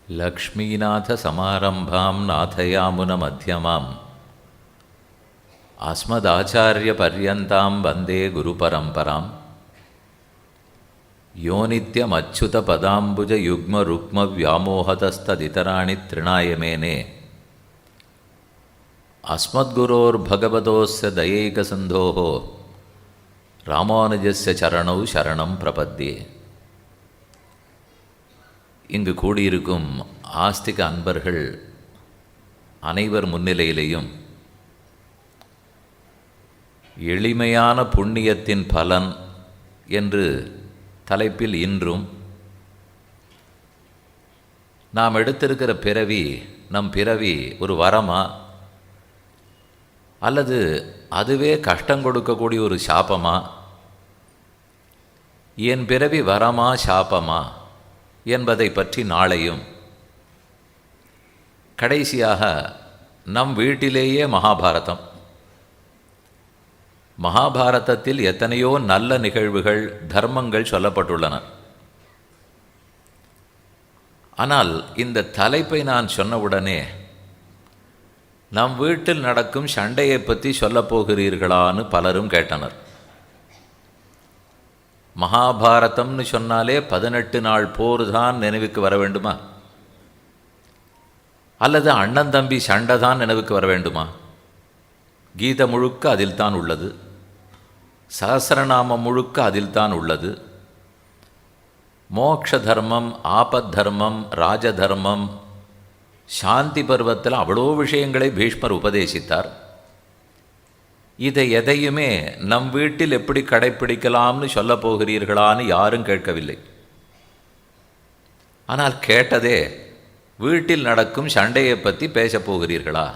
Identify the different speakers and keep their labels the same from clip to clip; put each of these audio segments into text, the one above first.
Speaker 1: லக்ஷ்மீநாதசமாரம்பாம் நாதயாமுனமத்யமாம் அஸ்மதாச்சாரியபர்யந்தாம் வந்தே குருபரம்பராம். யோ நித்யமச்சுதபதாம்புஜயுக்மருக்மவ்யாமோஹதஸ்ததிதராணி த்ரிணாயமேனே அஸ்மத்குரோர்பகவதோஸ்ய தயைகசிந்தோः ராமானுஜஸ்ய சரணௌ சரணம் பிரபத்யே. இங்கு கூடியிருக்கும் ஆஸ்திக அன்பர்கள் அனைவர் முன்னிலையிலேயும் எளிமையான புண்ணியத்தின் பலன் என்று தலைப்பில் இன்றும் நாம் எடுத்திருக்கிற பிறவி, நம் பிறவி ஒரு வரமா அல்லது அதுவே கஷ்டம் கொடுக்கக்கூடிய ஒரு சாபமா? என் பிறவி வரமா சாபமா என்பதை பற்றி நாளையும், கடைசியாக நம் வீட்டிலேயே மகாபாரதத்தில் எத்தனையோ நல்ல நிகழ்வுகள், தர்மங்கள் சொல்லப்பட்டுள்ளன. ஆனால் இந்த தலைப்பை நான் சொன்னவுடனே நம் வீட்டில் நடக்கும் சண்டையை பற்றி சொல்லப்போகிறீர்களான்னு பலரும் கேட்டனர். மகாபாரதம்னு சொன்னாலே 18 நாள் போர் தான் நினைவுக்கு வர வேண்டுமா? அல்லது அண்ணன் தம்பி சண்டை தான் நினைவுக்கு வர வேண்டுமா? கீதை முழுக்க அதில் தான் உள்ளது. சஹஸ்ரநாமம் முழுக்க அதில் தான் உள்ளது. மோக்ஷ தர்மம், ஆபத் தர்மம், ராஜதர்மம், சாந்தி பருவத்தில் அவ்வளோ விஷயங்களை பீஷ்மர் உபதேசித்தார். இதை எதையுமே நம் வீட்டில் எப்படி கடைப்பிடிக்கலாம்னு சொல்ல போகிறீர்களான்னு யாரும் கேட்கவில்லை. ஆனால் கேட்டதே வீட்டில் நடக்கும் சண்டையை பற்றி பேசப் போகிறீர்களா?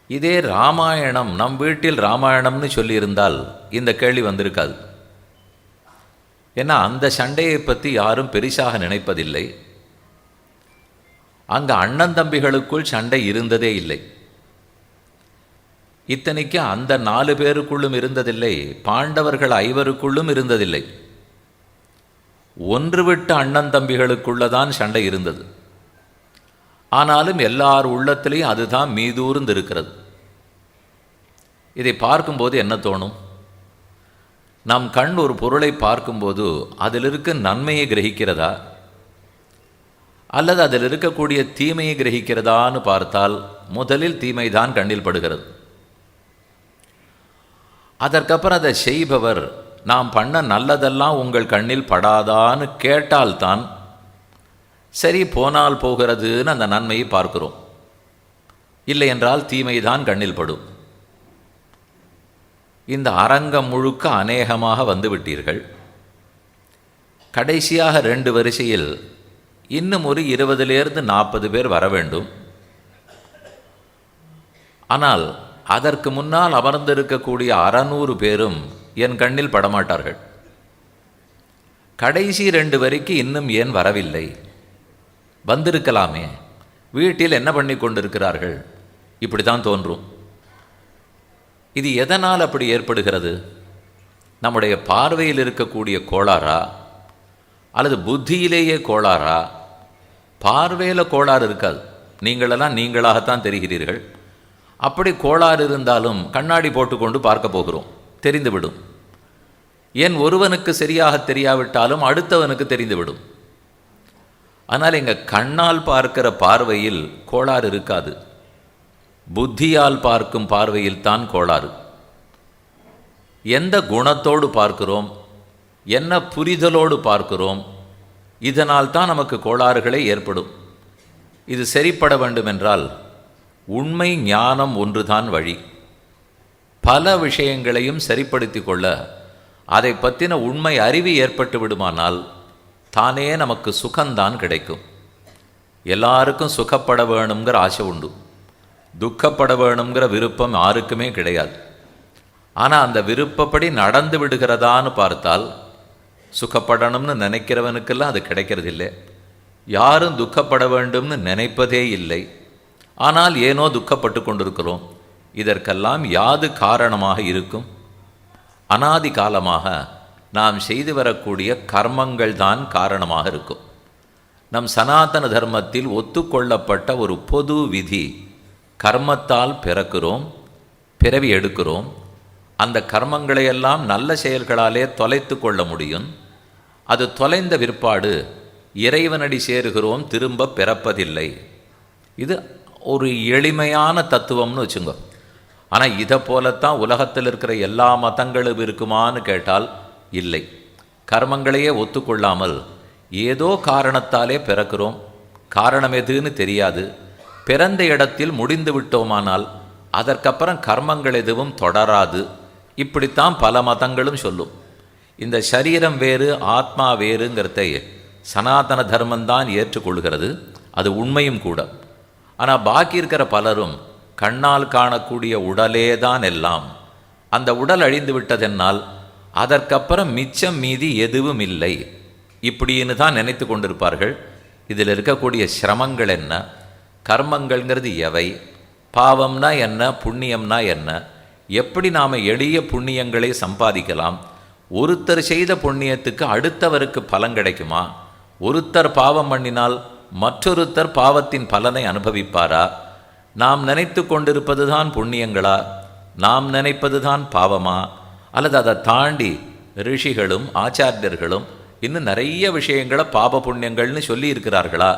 Speaker 1: இதே ராமாயணம், நம் வீட்டில் ராமாயணம்னு சொல்லியிருந்தால் இந்த கேள்வி வந்திருக்காது. ஏன்னா அந்த சண்டையை பற்றி யாரும் பெரிசாக நினைப்பதில்லை. அங்கே அண்ணன் தம்பிகளுக்குள் சண்டை இருந்ததே இல்லை. இத்தனைக்கு அந்த 4 பேருக்குள்ளும் இருந்ததில்லை, பாண்டவர்கள் 5 இருந்ததில்லை. ஒன்று விட்ட அண்ணன் தம்பிகளுக்குள்ளதான் சண்டை இருந்தது. ஆனாலும் எல்லார் உள்ளத்திலையும் அதுதான் மீதூர்ந்து இருக்கிறது. இதை பார்க்கும்போது என்ன தோணும்? நம் கண் ஒரு பொருளை பார்க்கும்போது அதில் இருக்க நன்மையை கிரகிக்கிறதா அல்லது அதில் இருக்கக்கூடிய தீமையை கிரகிக்கிறதான்னு பார்த்தால் முதலில் தீமைதான் கண்ணில் படுகிறது. அதற்கப்புறம் அதை செய்பவர், நாம் பண்ண நல்லதெல்லாம் உங்கள் கண்ணில் படாதான்னு கேட்டால்தான் சரி போனால் போகிறதுன்னு அந்த நன்மையை பார்க்கிறோம். இல்லை என்றால் தீமைதான் கண்ணில் படும். இந்த அரங்கம் முழுக்க அநேகமாக வந்துவிட்டீர்கள். கடைசியாக 2 வரிசையில் இன்னும் ஒரு 20லேருந்து 40 பேர் வர வேண்டும். ஆனால் அதற்கு முன்னால் அமர்ந்திருக்கக்கூடிய 600 பேரும் என் கண்ணில் படமாட்டார்கள். கடைசி 2 வரைக்கு இன்னும் ஏன் வரவில்லை? வந்திருக்கலாமே, வீட்டில் என்ன பண்ணி கொண்டிருக்கிறார்கள்? இப்படி தான் தோன்றும். இது எதனால் அப்படி ஏற்படுகிறது? நம்முடைய பார்வையில் இருக்கக்கூடிய கோளாறா அல்லது புத்தியிலேயே கோளாறா? பார்வையில் கோளாறு இருக்காது, நீங்களெல்லாம் நீங்களாகத்தான் தெரிகிறீர்கள். அப்படி கோளாறு இருந்தாலும் கண்ணாடி போட்டுக்கொண்டு பார்க்க போகிறோம், தெரிந்துவிடும். ஏன் ஒருவனுக்கு சரியாக தெரியாவிட்டாலும் அடுத்தவனுக்கு தெரிந்துவிடும். ஆனால் எங்கள் கண்ணால் பார்க்கிற பார்வையில் கோளாறு இருக்காது, புத்தியால் பார்க்கும் பார்வையில் தான் கோளாறு. எந்த குணத்தோடு பார்க்கிறோம், என்ன புரிதலோடு பார்க்கிறோம், இதனால் தான் நமக்கு கோளாறுகளே ஏற்படும். இது சரிப்பட வேண்டுமென்றால் உண்மை ஞானம் ஒன்றுதான் வழி. பல விஷயங்களையும் சரிப்படுத்தி கொள்ள அதை பற்றின உண்மை அறிவு ஏற்பட்டு விடுமானால் தானே நமக்கு சுகந்தான் கிடைக்கும். எல்லாருக்கும் சுகப்பட வேணுங்கிற ஆசை உண்டு, துக்கப்பட வேணுங்கிற விருப்பம் யாருக்குமே கிடையாது. ஆனால் அந்த விருப்பப்படி நடந்து விடுகிறதான்னு பார்த்தால் சுகப்படணும்னு நினைக்கிறவனுக்கெல்லாம் அது கிடைக்கிறதில்லை. யாரும் துக்கப்பட வேண்டும்னு நினைப்பதே இல்லை. ஆனால் ஏனோ துக்கப்பட்டு கொண்டிருக்கிறோம். இதற்கெல்லாம் யாது காரணமாக இருக்கும்? அனாதி காலமாக நாம் செய்து வரக்கூடிய கர்மங்கள் தான் காரணமாக இருக்கும். நம் சனாதன தர்மத்தில் ஒத்துக்கொள்ளப்பட்ட ஒரு பொது விதி. கர்மத்தால் பிறக்கிறோம், பிறவி எடுக்கிறோம். அந்த கர்மங்களையெல்லாம் நல்ல செயல்களாலே தொலைத்து கொள்ள முடியும். அது தொலைந்த விற்பாடு இறைவனடி சேருகிறோம், திரும்ப பிறப்பதில்லை. இது ஒரு எளிமையான தத்துவம்னு வச்சுங்க. ஆனால் இதை போலத்தான் உலகத்தில் இருக்கிற எல்லா மதங்களும் இருக்குமான்னு கேட்டால் இல்லை. கர்மங்களையே ஒத்துக்கொள்ளாமல் ஏதோ காரணத்தாலே பிறக்கிறோம், காரணம் எதுன்னு தெரியாது. பிறந்த இடத்தில் முடிந்து விட்டோமானால் அதற்கப்புறம் கர்மங்கள் எதுவும் தொடராது. இப்படித்தான் பல மதங்களும் சொல்லும். இந்த சரீரம் வேறு ஆத்மா வேறுங்கிறத சனாதன தர்மந்தான் ஏற்றுக்கொள்கிறது. அது உண்மையும் கூட. ஆனால் பாக்கி இருக்கிற பலரும் கண்ணால் காணக்கூடிய உடலே தான் எல்லாம். அந்த உடல் அழிந்து விட்டதென்னால் அதற்கப்புறம் மிச்சம் மீதி எதுவும் இல்லை இப்படின்னு தான் நினைத்து கொண்டிருப்பார்கள். இதில் இருக்கக்கூடிய சிரமங்கள் என்ன, கர்மங்கள்ங்கிறது எவை, பாவம்னா என்ன, புண்ணியம்னா என்ன, எப்படி நாம் எளிய புண்ணியங்களை சம்பாதிக்கலாம், ஒருத்தர் செய்த புண்ணியத்துக்கு அடுத்தவருக்கு பலன் கிடைக்குமா, ஒருத்தர் பாவம் பண்ணினால் மற்றொருத்தர் பாவத்தின் பலனை அனுபவிப்பாரா, நாம் நினைத்து கொண்டிருப்பது தான் புண்ணியங்களா, நாம் நினைப்பது தான் பாவமா, அல்லது அதை தாண்டி ரிஷிகளும் ஆச்சாரியர்களும் இன்னும் நிறைய விஷயங்களை பாப புண்ணியங்கள்னு சொல்லி இருக்கிறார்களா,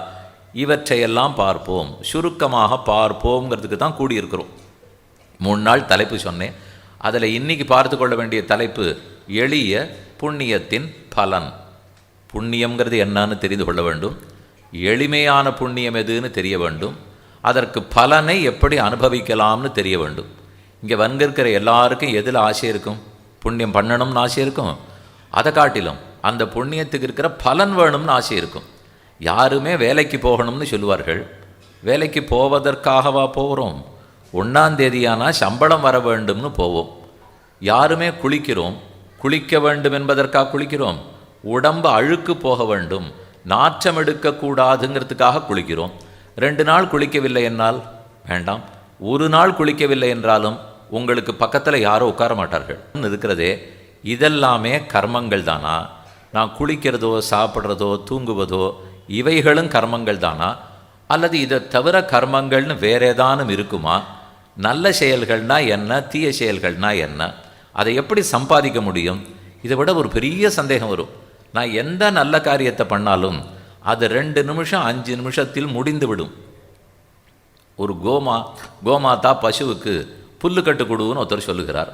Speaker 1: இவற்றையெல்லாம் பார்ப்போம். சுருக்கமாக பார்ப்போங்கிறதுக்கு தான் கூடியிருக்கிறோம். 3 நாள் தலைப்பு சொன்னேன். அதில் இன்னைக்கு பார்த்து கொள்ள வேண்டிய தலைப்பு எளிய புண்ணியத்தின் பலன். புண்ணியங்கிறது என்னன்னு தெரிந்து கொள்ள வேண்டும். எளிமையான புண்ணியம் எதுன்னு தெரிய வேண்டும். அதற்கு பலனை எப்படி அனுபவிக்கலாம்னு தெரிய வேண்டும். இங்கே வந்திருக்கிற எல்லாருக்கும் எதில் ஆசை இருக்கும்? புண்ணியம் பண்ணணும்னு ஆசை இருக்கும். அதை காட்டிலும் அந்த புண்ணியத்துக்கு இருக்கிற பலன் வேணும்னு ஆசை இருக்கும். யாருமே வேலைக்கு போகணும்னு சொல்லுவார்கள். வேலைக்கு போவதற்காகவா போகிறோம்? 1ஆம் தேதியானால் சம்பளம் வர வேண்டும்னு போவோம். யாருமே குளிக்கிறோம், குளிக்க வேண்டும் என்பதற்காக குளிக்கிறோம். உடம்பு அழுக்கு போக வேண்டும், நாற்றம் எடுக்கக்கூடாதுங்கிறதுக்காக குளிக்கிறோம். 2 நாள் குளிக்கவில்லை என்னால் வேண்டாம். 1 நாள் குளிக்கவில்லை என்றாலும் உங்களுக்கு பக்கத்தில் யாரோ உட்கார மாட்டார்கள் இருக்கிறதே. இதெல்லாமே கர்மங்கள் தானா? நான் குளிக்கிறதோ சாப்பிட்றதோ தூங்குவதோ இவைகளும் கர்மங்கள் தானா? அல்லது இதை தவிர கர்மங்கள்னு வேற ஏதானும் இருக்குமா? நல்ல செயல்கள்னா என்ன, தீய செயல்கள்னா என்ன, அதை எப்படி சம்பாதிக்க முடியும்? இதை விட ஒரு பெரிய சந்தேகம் வரும். நான் எந்த நல்ல காரியத்தை பண்ணாலும் அது 2 நிமிஷம் 5 நிமிஷத்தில் முடிந்து விடும். ஒரு கோமாதா பசுவுக்கு புல்லு கட்டு கொடுன்னு ஒருத்தர் சொல்லுகிறார்.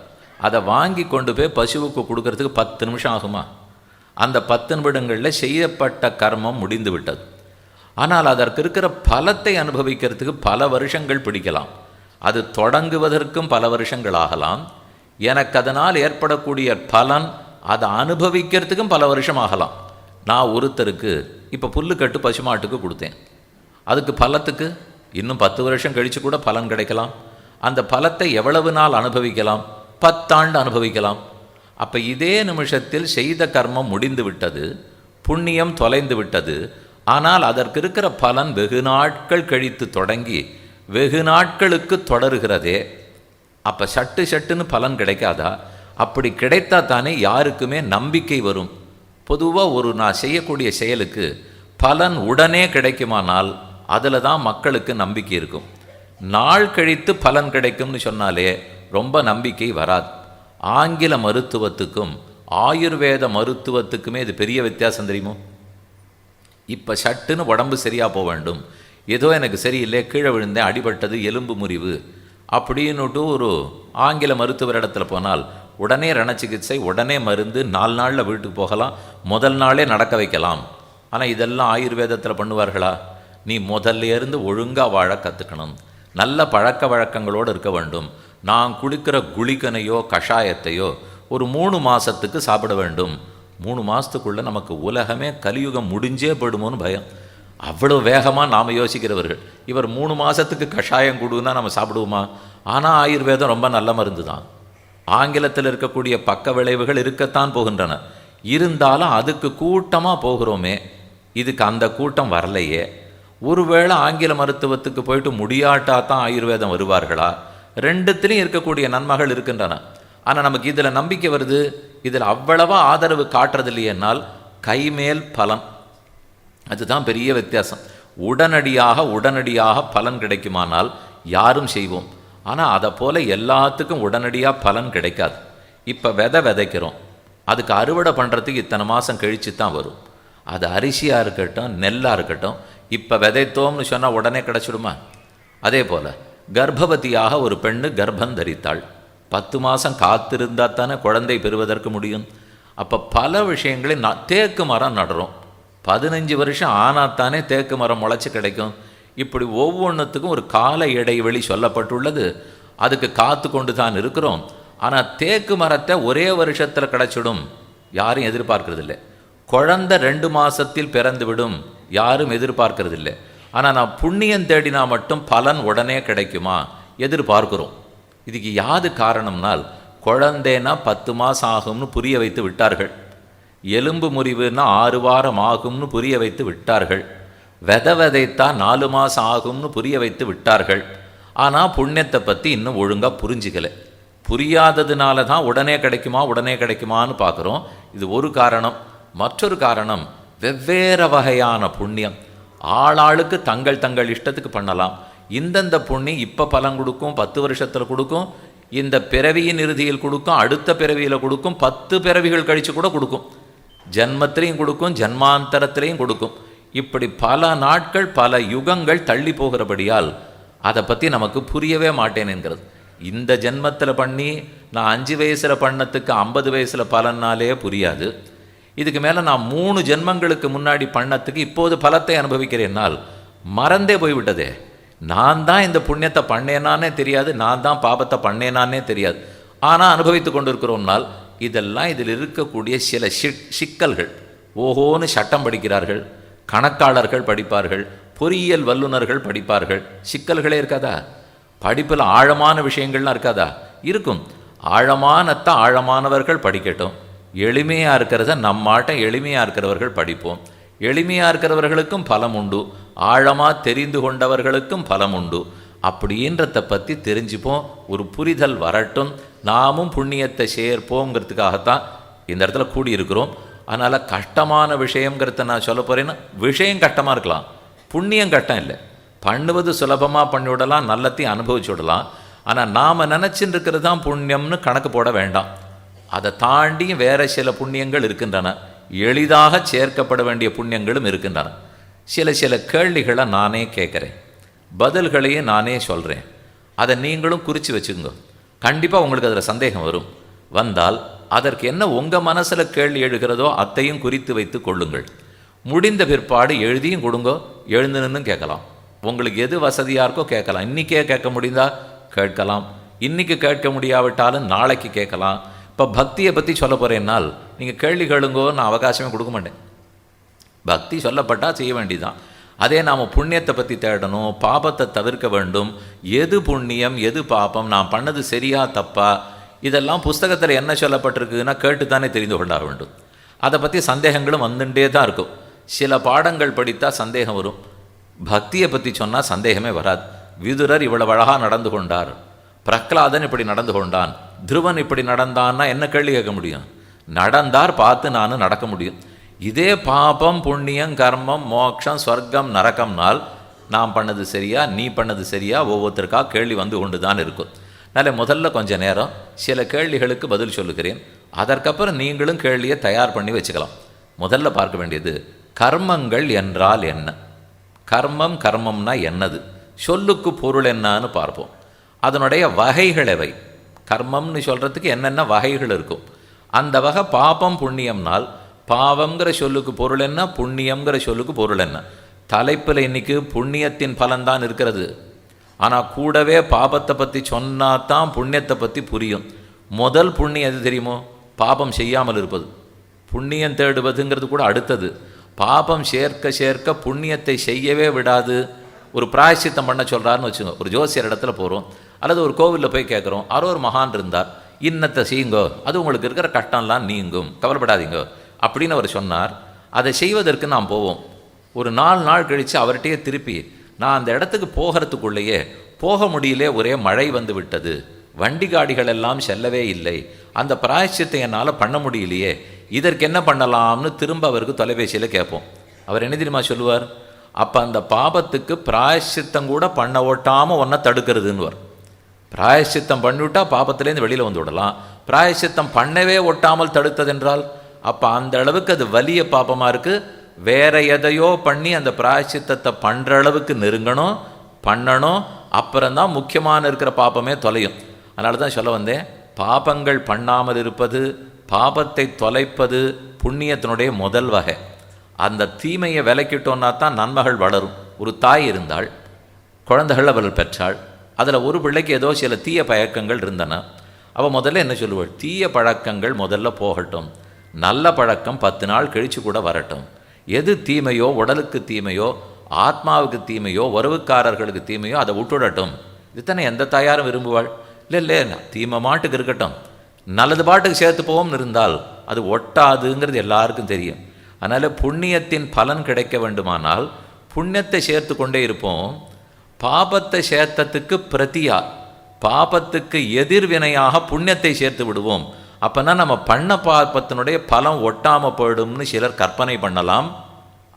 Speaker 1: அதை வாங்கி கொண்டு போய் பசுவுக்கு கொடுக்கறதுக்கு 10 நிமிஷம் ஆகுமா? அந்த 10 நிமிடங்களில் செய்யப்பட்ட கர்மம் முடிந்து விட்டது. ஆனால் அதற்கு இருக்கிற பலத்தை அனுபவிக்கிறதுக்கு பல வருஷங்கள் பிடிக்கலாம். அது தொடங்குவதற்கும் பல வருஷங்கள் ஆகலாம். எனக்கு அதனால் ஏற்படக்கூடிய பலன் அதை அனுபவிக்கிறதுக்கும் பல வருஷம் ஆகலாம். நான் ஒருத்தருக்கு இப்போ புல்லுக்கட்டு பசுமாட்டுக்கு கொடுத்தேன். அதுக்கு பலத்துக்கு இன்னும் 10 வருஷம் கழித்து கூட பலன் கிடைக்கலாம். அந்த பலத்தை எவ்வளவு நாள் அனுபவிக்கலாம்? 10 ஆண்டு அனுபவிக்கலாம். அப்போ இதே நிமிஷத்தில் செய்த கர்மம் முடிந்து விட்டது, புண்ணியம் தொலைந்து விட்டது. ஆனால் அதற்கு இருக்கிற பலன் வெகு நாட்கள் கழித்து தொடங்கி வெகு நாட்களுக்கு தொடருகிறதே. அப்போ சட்டுன்னு பலன் கிடைக்காதா? அப்படி கிடைத்தா தானே யாருக்குமே நம்பிக்கை வரும். பொதுவாக நான் செய்யக்கூடிய செயலுக்கு பலன் உடனே கிடைக்குமானால் அதில் தான் மக்களுக்கு நம்பிக்கை இருக்கும். நாள் கழித்து பலன் கிடைக்கும்னு சொன்னாலே ரொம்ப நம்பிக்கை வராது. ஆங்கில மருத்துவத்துக்கும் ஆயுர்வேத மருத்துவத்துக்குமே இது பெரிய வித்தியாசம் தெரியுமோ? இப்போ சட்டுன்னு உடம்பு சரியாக போக வேண்டும், ஏதோ எனக்கு சரியில்லை, கீழே விழுந்தேன், அடிபட்டது, எலும்பு முறிவு அப்படின்னுட்டு ஒரு ஆங்கில மருத்துவர் இடத்துல போனால் உடனே ரணச்சிகிச்சை, உடனே மருந்து, 4 நாளில் வீட்டுக்கு போகலாம், முதல் நாளே நடக்க வைக்கலாம். ஆனால் இதெல்லாம் ஆயுர்வேதத்தில் பண்ணுவார்களா? நீ முதல்ல இருந்து ஒழுங்காக வாழ கற்றுக்கணும், நல்ல பழக்க வழக்கங்களோடு இருக்க வேண்டும். நான் குடிக்கிற குளிக்கனையோ கஷாயத்தையோ ஒரு 3 மாதத்துக்கு சாப்பிட வேண்டும். 3 மாதத்துக்குள்ளே நமக்கு உலகமே கலியுகம் முடிஞ்சே போயிடுமோன்னு பயம். அவ்வளோ வேகமாக நாம் யோசிக்கிறவர்கள். இவர் 3 மாதத்துக்கு கஷாயம் கொடுன்னா நம்ம சாப்பிடுவோமா? ஆனால் ஆயுர்வேதம் ரொம்ப நல்ல மருந்து தான். ஆங்கிலத்தில் இருக்கக்கூடிய பக்க விளைவுகள் இருக்கத்தான் போகின்றன. இருந்தாலும் அதுக்கு கூட்டமாக போகிறோமே, இதுக்கு அந்த கூட்டம் வரலையே. ஒருவேளை ஆங்கில மருத்துவத்துக்கு போயிட்டு முடியாட்டா தான் ஆயுர்வேதம் வருவார்களா? 2த்துலேயும் இருக்கக்கூடிய நன்மைகள் இருக்கின்றன. ஆனால் நமக்கு இதில் நம்பிக்கை வருது, இதில் அவ்வளவா ஆதரவு காட்டுறது இல்லையென்னால் கைமேல் பலன். அதுதான் பெரிய வித்தியாசம். உடனடியாக பலன் கிடைக்குமானால் யாரும் செய்வோம். ஆனால் அதை போல் எல்லாத்துக்கும் உடனடியாக பலன் கிடைக்காது. இப்போ விதைக்கிறோம், அதுக்கு அறுவடை பண்ணுறதுக்கு இத்தனை மாதம் கழித்து தான் வரும். அது அரிசியாக இருக்கட்டும், நெல்லாக இருக்கட்டும். இப்போ விதைத்தோம்னு சொன்னால் உடனே கிடச்சிடுமா? அதே போல் கர்ப்பவதியாக ஒரு பெண்ணு கர்ப்பம் தரித்தாள். 10 மாதம் காத்திருந்தால் தானே குழந்தை பெறுவதற்கு முடியும். அப்போ பல விஷயங்களை தேக்கு மரம் நடுறோம். 15 வருஷம் ஆனாத்தானே தேக்கு மரம் முளைச்சி கிடைக்கும். இப்படி ஒவ்வொன்றுத்துக்கும் ஒரு கால இடைவெளி சொல்லப்பட்டுள்ளது. அதுக்கு காத்து கொண்டு தான் இருக்கிறோம். ஆனால் தேக்கு மரத்தை ஒரே வருஷத்தில் கிடச்சிடும் யாரும் எதிர்பார்க்கறதில்லை. குழந்தை 2 மாதத்தில் பிறந்துவிடும் யாரும் எதிர்பார்க்கறதில்லை. ஆனால் நான் புண்ணியம் தேடினா மட்டும் பலன் உடனே கிடைக்குமா எதிர்பார்க்கிறோம். இதுக்கு யாது காரணம்னால், குழந்தைனா 10 மாதம் ஆகும்னு புரிய வைத்து விட்டார்கள். எலும்பு முறிவுன்னா 6 வாரம் ஆகும்னு புரிய வைத்து விட்டார்கள். விதைத்தான் 4 மாதம் ஆகும்னு புரிய வைத்து விட்டார்கள். ஆனால் புண்ணியத்தை பற்றி இன்னும் ஒழுங்காக புரிஞ்சிக்கலை. புரியாததுனால தான் உடனே கிடைக்குமான்னு பார்க்குறோம். இது ஒரு காரணம். மற்றொரு காரணம், வெவ்வேறு வகையான புண்ணியம் ஆளாளுக்கு தங்கள் இஷ்டத்துக்கு பண்ணலாம். இந்தந்த புண்ணியம் இப்போ பலன் கொடுக்கும், 10 வருஷத்தில் கொடுக்கும், இந்த பிறவியின் இறுதியில் கொடுக்கும், அடுத்த பிறவியில் கொடுக்கும், 10 பிறவிகள் கழித்து கூட கொடுக்கும், ஜன்மத்திலையும் கொடுக்கும், ஜன்மாந்தரத்திலையும் கொடுக்கும். இப்படி பல நாட்கள் பல யுகங்கள் தள்ளி போகிறபடியால் அதை பற்றி நமக்கு புரியவே மாட்டேன் என்கிறது. இந்த ஜென்மத்தில் பண்ணி நான் 5 வயசில் பண்ணத்துக்கு 50 வயசில் பலனாலே புரியாது. இதுக்கு மேலே நான் 3 ஜென்மங்களுக்கு முன்னாடி பண்ணத்துக்கு இப்போது பலத்தை அனுபவிக்கிறேன்னால் மறந்தே போய்விட்டதே. நான் தான் இந்த புண்ணியத்தை பண்ணேனானே தெரியாது, நான் தான் பாபத்தை பண்ணேனானே தெரியாது. ஆனால் அனுபவித்து கொண்டு இருக்கிறோம்னால் இதெல்லாம் இதில் இருக்கக்கூடிய சில சிக்கல்கள். ஓஹோன்னு சட்டம் படிக்கிறார்கள், கணக்காளர்கள் படிப்பார்கள், பொறியியல் வல்லுநர்கள் படிப்பார்கள். சிக்கல்களே இருக்காதா? படிப்பில் ஆழமான விஷயங்கள்லாம் இருக்காதா? இருக்கும். ஆழமானவர்கள் படிக்கட்டும். எளிமையாக இருக்கிறத நம்மாட்டம் எளிமையாக இருக்கிறவர்கள் படிப்போம். எளிமையாக இருக்கிறவர்களுக்கும் பலம் உண்டு, ஆழமாக தெரிந்து கொண்டவர்களுக்கும் பலம் உண்டு. அப்படின்றத பற்றி தெரிஞ்சுப்போம். ஒரு புரிதல் வரட்டும். நாமும் புண்ணியத்தை சேர்ப்போங்கிறதுக்காகத்தான் இந்த இடத்துல கூடியிருக்கிறோம். அதனால் கஷ்டமான விஷயங்கிறத நான் சொல்ல போகிறேன்னா, விஷயம் கஷ்டமாக இருக்கலாம், புண்ணியம் கஷ்டம் இல்லை. பண்ணுவது சுலபமாக பண்ணிவிடலாம், நல்லத்தையும் அனுபவிச்சு விடலாம். ஆனால் நாம் நினச்சின்னு இருக்கிறது தான் புண்ணியம்னு கணக்கு போட வேண்டாம். அதை தாண்டியும் வேறு சில புண்ணியங்கள் இருக்கின்றன, எளிதாக சேர்க்கப்பட வேண்டிய புண்ணியங்களும் இருக்கின்றன. சில கேள்விகளை நானே கேட்குறேன், பதில்களையும் நானே சொல்கிறேன். அதை நீங்களும் குறித்து வச்சுக்கோங்க. கண்டிப்பாக உங்களுக்கு அதில் சந்தேகம் வந்தால் அதற்கு என்ன உங்கள் மனசில் கேள்வி எழுகிறதோ அத்தையும் குறித்து வைத்து கொள்ளுங்கள். முடிந்த பிற்பாடு எழுதியும் கொடுங்கோ, எழுந்து நின்று கேட்கலாம். உங்களுக்கு எது வசதியாக இருக்கோ கேட்கலாம். இன்றைக்கே கேட்க முடிந்தால் கேட்கலாம், இன்றைக்கி கேட்க முடியாவிட்டாலும் நாளைக்கு கேட்கலாம். இப்போ பக்தியை பற்றி சொல்ல போகிறேன்னால் நீங்கள் கேள்வி கேளுங்கோ, நான் அவகாசமே கொடுக்க மாட்டேன். பக்தி சொல்லப்பட்டால் செய்ய வேண்டியதுதான். அதே நாம் புண்ணியத்தை பற்றி தேடணும், பாபத்தை தவிர்க்க வேண்டும். எது புண்ணியம் எது பாபம், நான் பண்ணது சரியா தப்பா, இதெல்லாம் புஸ்தகத்தில் என்ன சொல்லப்பட்டிருக்குன்னா கேட்டு தானே தெரிந்து கொண்டாக வேண்டும். அதை பற்றி சந்தேகங்களும் வந்துட்டே தான் இருக்கும். சில பாடங்கள் படித்தால் சந்தேகம் வரும், பக்தியை பற்றி சொன்னால் சந்தேகமே வராது. விதுரர் இவ்வளவு அழகாக நடந்து கொண்டார், பிரகலாதன் இப்படி நடந்து கொண்டான், துருவன் இப்படி நடந்தான்னா என்ன கேள்வி கேட்க முடியும்? நடந்தார் பார்த்து நானும் நடக்க முடியும். இதே பாபம் புண்ணியம் கர்மம் மோட்சம் ஸ்வர்க்கம் நரக்கம்னால் நான் பண்ணது சரியா நீ பண்ணது சரியா ஒவ்வொருத்தருக்காக கேள்வி வந்து கொண்டு தான் இருக்கும். அதனால் முதல்ல கொஞ்சம் நேரம் சில கேள்விகளுக்கு பதில் சொல்லுகிறேன். அதற்கப்புறம் நீங்களும் கேள்வியை தயார் பண்ணி வச்சுக்கலாம். முதல்ல பார்க்க வேண்டியது கர்மங்கள் என்றால் என்ன, கர்மம்னா என்னது, சொல்லுக்கு பொருள் என்னன்னு பார்ப்போம். அதனுடைய வகைகள் எவை, கர்மம்னு சொல்கிறதுக்கு என்னென்ன வகைகள் இருக்கும். அந்த வகை பாபம் புண்ணியம்னால் பாவங்கிற சொல்லுக்கு பொருள் என்ன, புண்ணியங்கிற சொல்லுக்கு பொருள் என்ன. தலைப்பில் இன்றைக்கி புண்ணியத்தின் பலன்தான் இருக்கிறது. ஆனால் கூடவே பாபத்தை பற்றி சொன்னாதான் புண்ணியத்தை பற்றி புரியும். முதல் புண்ணியம் எது தெரியுமோ? பாபம் செய்யாமல் இருப்பது. புண்ணியம் தேடுவதுங்கிறது கூட அடுத்தது. பாபம் சேர்க்க புண்ணியத்தை செய்யவே விடாது. ஒரு பிராயசித்தம் பண்ண சொல்கிறாருன்னு வச்சுங்க. ஒரு ஜோசியர் இடத்துல போகிறோம், அல்லது ஒரு கோவிலில் போய் கேட்குறோம், யாரோ ஒரு மகான் இருந்தார், இன்னத்தை செய்யுங்கோ, அது உங்களுக்கு இருக்கிற கஷ்டம்லாம் நீங்கும், கவலைப்படாதீங்கோ அப்படின்னு அவர் சொன்னார். அதை செய்வதற்கு நாம் போவோம். ஒரு 4 நாள் கழித்து அவர்கிட்டயே திருப்பி, நான் அந்த இடத்துக்கு போகிறதுக்குள்ளேயே போக முடியலே, ஒரே மழை வந்து விட்டது, வண்டி காடிகள் எல்லாம் செல்லவே இல்லை, அந்த பிராயச்சித்தை என்னால் பண்ண முடியலையே, இதற்கு என்ன பண்ணலாம்னு திரும்ப அவருக்கு தொலைபேசியில் கேட்போம். அவர் என்ன தெரியுமா சொல்லுவார்? அப்போ அந்த பாபத்துக்கு பிராயஷ்சித்தம் கூட பண்ண ஓட்டாமல் ஒன்றை தடுக்கிறதுன்னுவார். பிராயஷ்சித்தம் பண்ணிவிட்டா பாபத்திலேருந்து வெளியில் வந்து விடலாம். பிராயஷ்சித்தம் பண்ணவே ஒட்டாமல் தடுத்ததென்றால் அப்போ அந்த அளவுக்கு அது வலிய பாபமாக இருக்குது. வேற எதையோ பண்ணி அந்த பிராயஷ்சித்தத்தை பண்ணுற அளவுக்கு நெருங்கணும், பண்ணணும். அப்புறம்தான் முக்கியமான இருக்கிற பாபமே தொலையும். அதனால தான் சொல்ல வந்தேன், பாபங்கள் பண்ணாமல் இருப்பது, பாபத்தை தொலைப்பது புண்ணியத்தினுடைய முதல் வகை. அந்த தீமையை விலக்கிட்டோன்னா தான் நன்மைகள் வளரும். ஒரு தாய் இருந்தாள், குழந்தைகள் அவள் பெற்றாள். அதில் ஒரு பிள்ளைக்கு ஏதோ சில தீய பழக்கங்கள் இருந்தன. அவள் முதல்ல என்ன சொல்லுவாள்? தீய பழக்கங்கள் முதல்ல போகட்டும், நல்ல பழக்கம் 10 நாள் கழித்து கூட வரட்டும். எது தீமையோ, உடலுக்கு தீமையோ, ஆத்மாவுக்கு தீமையோ, உறவுக்காரர்களுக்கு தீமையோ அதை விட்டுடட்டும். இதுதானே எந்த தாயாரும் விரும்புவாள்? இல்லை தீமை மாட்டுக்கு இருக்கட்டும், நல்லது பாட்டுக்கு சேர்த்து போவோம்னு இருந்தால் அது ஒட்டாதுங்கிறது எல்லாருக்கும் தெரியும். அதனால் புண்ணியத்தின் பலன் கிடைக்க வேண்டுமானால் புண்ணியத்தை சேர்த்து கொண்டே இருப்போம். பாபத்தை சேர்த்தத்துக்கு பிரதியா, பாபத்துக்கு எதிர்வினையாக புண்ணியத்தை சேர்த்து விடுவோம். அப்போனா நம்ம பண்ண பாபத்தினுடைய பலம் ஒட்டாமல் போயிடும்னு சிலர் கற்பனை பண்ணலாம்.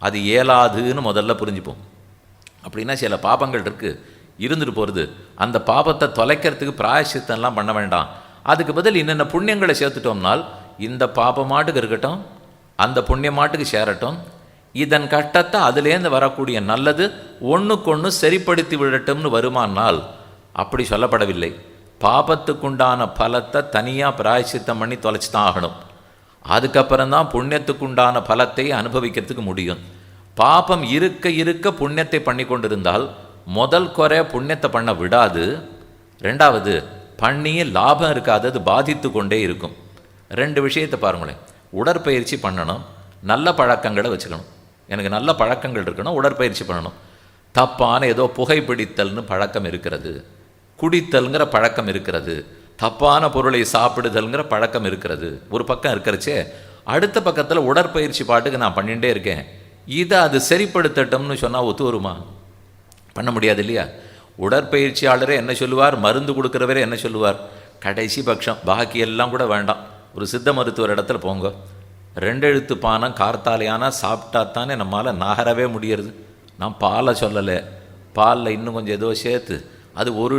Speaker 1: அது இயலாதுன்னு முதல்ல புரிஞ்சுப்போம். அப்படின்னா சில பாபங்கள் இருக்குது, இருந்துட்டு போகிறது. அந்த பாபத்தை தொலைக்கிறதுக்கு பிராயசித்தம்லாம் பண்ண வேண்டாம். அதுக்கு பதில் இன்னென்ன புண்ணியங்களை சேர்த்துட்டோம்னால் இந்த பாபமாட்டுக்கு இருக்கட்டும், அந்த புண்ணியமாட்டுக்கு சேரட்டும். இதன் கட்டத்தை அதுலேருந்து வரக்கூடிய நல்லது ஒன்றுக்கொன்று சரிப்படுத்தி விடட்டும்னு வருமானால் அப்படி சொல்லப்படவில்லை. பாபத்துக்குண்டான பலத்தை தனியாக பிராயசித்தம் பண்ணி தொலைச்சி தான் ஆகணும். அதுக்கப்புறம்தான் புண்ணியத்துக்குண்டான பலத்தை அனுபவிக்கிறதுக்கு முடியும். பாபம் இருக்க இருக்க புண்ணியத்தை பண்ணி கொண்டிருந்தால் முதல் குறை புண்ணியத்தை பண்ண விடாது. ரெண்டாவது, பண்ணியே லாபம் இருக்காது, அது பாதித்து கொண்டே இருக்கும். 2 விஷயத்தை பாருங்களேன். உடற்பயிற்சி பண்ணணும், நல்ல பழக்கங்களை வச்சுக்கணும். எனக்கு நல்ல பழக்கங்கள் இருக்கணும், உடற்பயிற்சி பண்ணணும். தப்பான ஏதோ புகைப்பிடித்தல்னு பழக்கம் இருக்கிறது, குடித்தல்ங்கிற பழக்கம் இருக்கிறது, தப்பான பொருளை சாப்பிடுதல்ங்கிற பழக்கம் இருக்கிறது. ஒரு பக்கம் இருக்கிறச்சே அடுத்த பக்கத்தில் உடற்பயிற்சி பாட்டுக்கு நான் பண்ணிகிட்டே இருக்கேன். இதை அது சரிப்படுத்தட்டும்னு சொன்னால் ஒத்து வருமா? பண்ண முடியாது இல்லையா? உடற்பயிற்சியாளரே என்ன சொல்லுவார், மருந்து கொடுக்குறவரே என்ன சொல்லுவார், கடைசி பட்சம் பாக்கி எல்லாம் கூட வேண்டாம், ஒரு சித்த மருத்துவர் இடத்துல போங்க, 2 எழுத்து பானம் கார்த்தாலையானா சாப்பிட்டா தானே நம்மளால் நகரவே முடியறது. நான் பாலை சொல்லலை, பாலில் இன்னும் கொஞ்சம் ஏதோ சேர்த்து அது ஒரு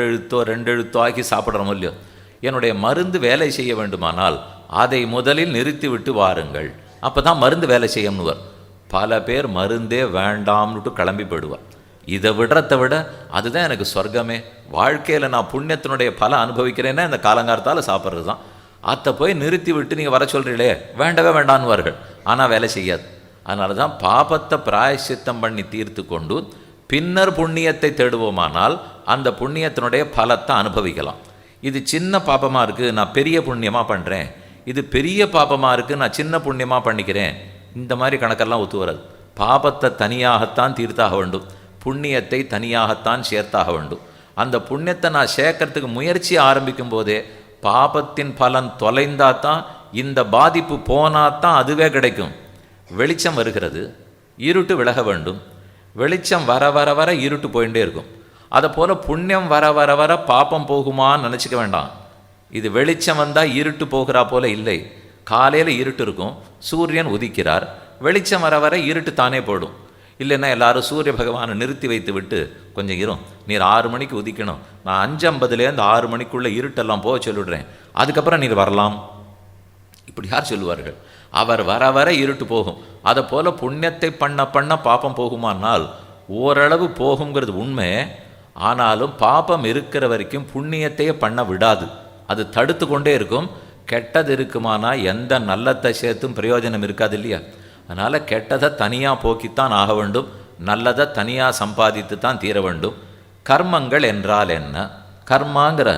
Speaker 1: எழுத்தோ 2 எழுத்தோ ஆக்கி சாப்பிட்றோமோ இல்லையோ. என்னுடைய மருந்து வேலை செய்ய வேண்டுமானால் அதை முதலில் நிறுத்திவிட்டு வாருங்கள், அப்போ தான் மருந்து வேலை செய்யணுவர். பல பேர் மருந்தே வேண்டாம்னுட்டு கிளம்பி போயிடுவார். இதை விடுறதை விட அதுதான் எனக்கு சொர்க்கமே, வாழ்க்கையில் நான் புண்ணியத்தினுடைய பலம் அனுபவிக்கிறேன்னா இந்த காலங்காலத்தால் சாப்பிட்றது தான். அதை போய் நிறுத்தி விட்டு நீங்கள் வர சொல்கிறீங்களே, வேண்டவே வேண்டான்னுவார்கள். ஆனால் வேலை செய்யாது. அதனால தான் பாபத்தை பிராயசித்தம் பண்ணி தீர்த்து கொண்டு பின்னர் புண்ணியத்தை தேடுவோமானால் அந்த புண்ணியத்தினுடைய பலத்தை அனுபவிக்கலாம். இது சின்ன பாபமாக இருக்குது, நான் பெரிய புண்ணியமாக பண்ணுறேன், இது பெரிய பாபமாக இருக்குது, நான் சின்ன புண்ணியமாக பண்ணிக்கிறேன், இந்த மாதிரி கணக்கெல்லாம் ஒத்து வராது. பாபத்தை தனியாகத்தான் தீர்த்தாக வேண்டும், புண்ணியத்தை தனியாகத்தான் சேர்த்தாக வேண்டும். அந்த புண்ணியத்தை நான் சேர்க்கறதுக்கு முயற்சி ஆரம்பிக்கும் போதே பாபத்தின் பலன் தொலைந்தாதான், இந்த பாதிப்பு போனாதான் அதுவே கிடைக்கும். வெளிச்சம் வருகிறது, இருட்டு விலக வேண்டும். வெளிச்சம் வர வர வர இருட்டு போயிட்டே இருக்கும். அதை போல் புண்ணியம் வர வர வர பாப்பம் போகுமான்னு நினச்சிக்க வேண்டாம். இது வெளிச்சம் வந்தால் இருட்டு போகிறா போல இல்லை. காலையில் இருட்டு இருக்கும், சூரியன் உதிக்கிறார், வெளிச்சம் வர வர இருட்டு தானே போடும். இல்லைன்னா எல்லாரும் சூரிய பகவானை நிறுத்தி வைத்து விட்டு கொஞ்சம் இரும், நீர் 6 மணிக்கு உதிக்கணும், நான் 5:50 6 மணிக்குள்ளே இருட்டெல்லாம் போக சொல்லிடுறேன், அதுக்கப்புறம் நீர் வரலாம். இப்படி யார் சொல்லுவார்கள்? அவர் வர வர இருட்டு போகும். அதை போல் புண்ணியத்தை பண்ண பண்ண பாப்பம் போகுமானால் ஓரளவு போகுங்கிறது உண்மை. ஆனாலும் பாப்பம் இருக்கிற வரைக்கும் புண்ணியத்தையே பண்ண விடாது, அது தடுத்து கொண்டே இருக்கும். கெட்டது இருக்குமானா எந்த நல்லத்தை சேர்த்தும் பிரயோஜனம் இருக்காது இல்லையா? அதனால் கெட்டதை தனியாக போக்கித்தான் ஆக வேண்டும், நல்லதை தனியாக சம்பாதித்து தான் தீர வேண்டும். கர்மங்கள் என்றால் என்ன? கர்மாங்கிற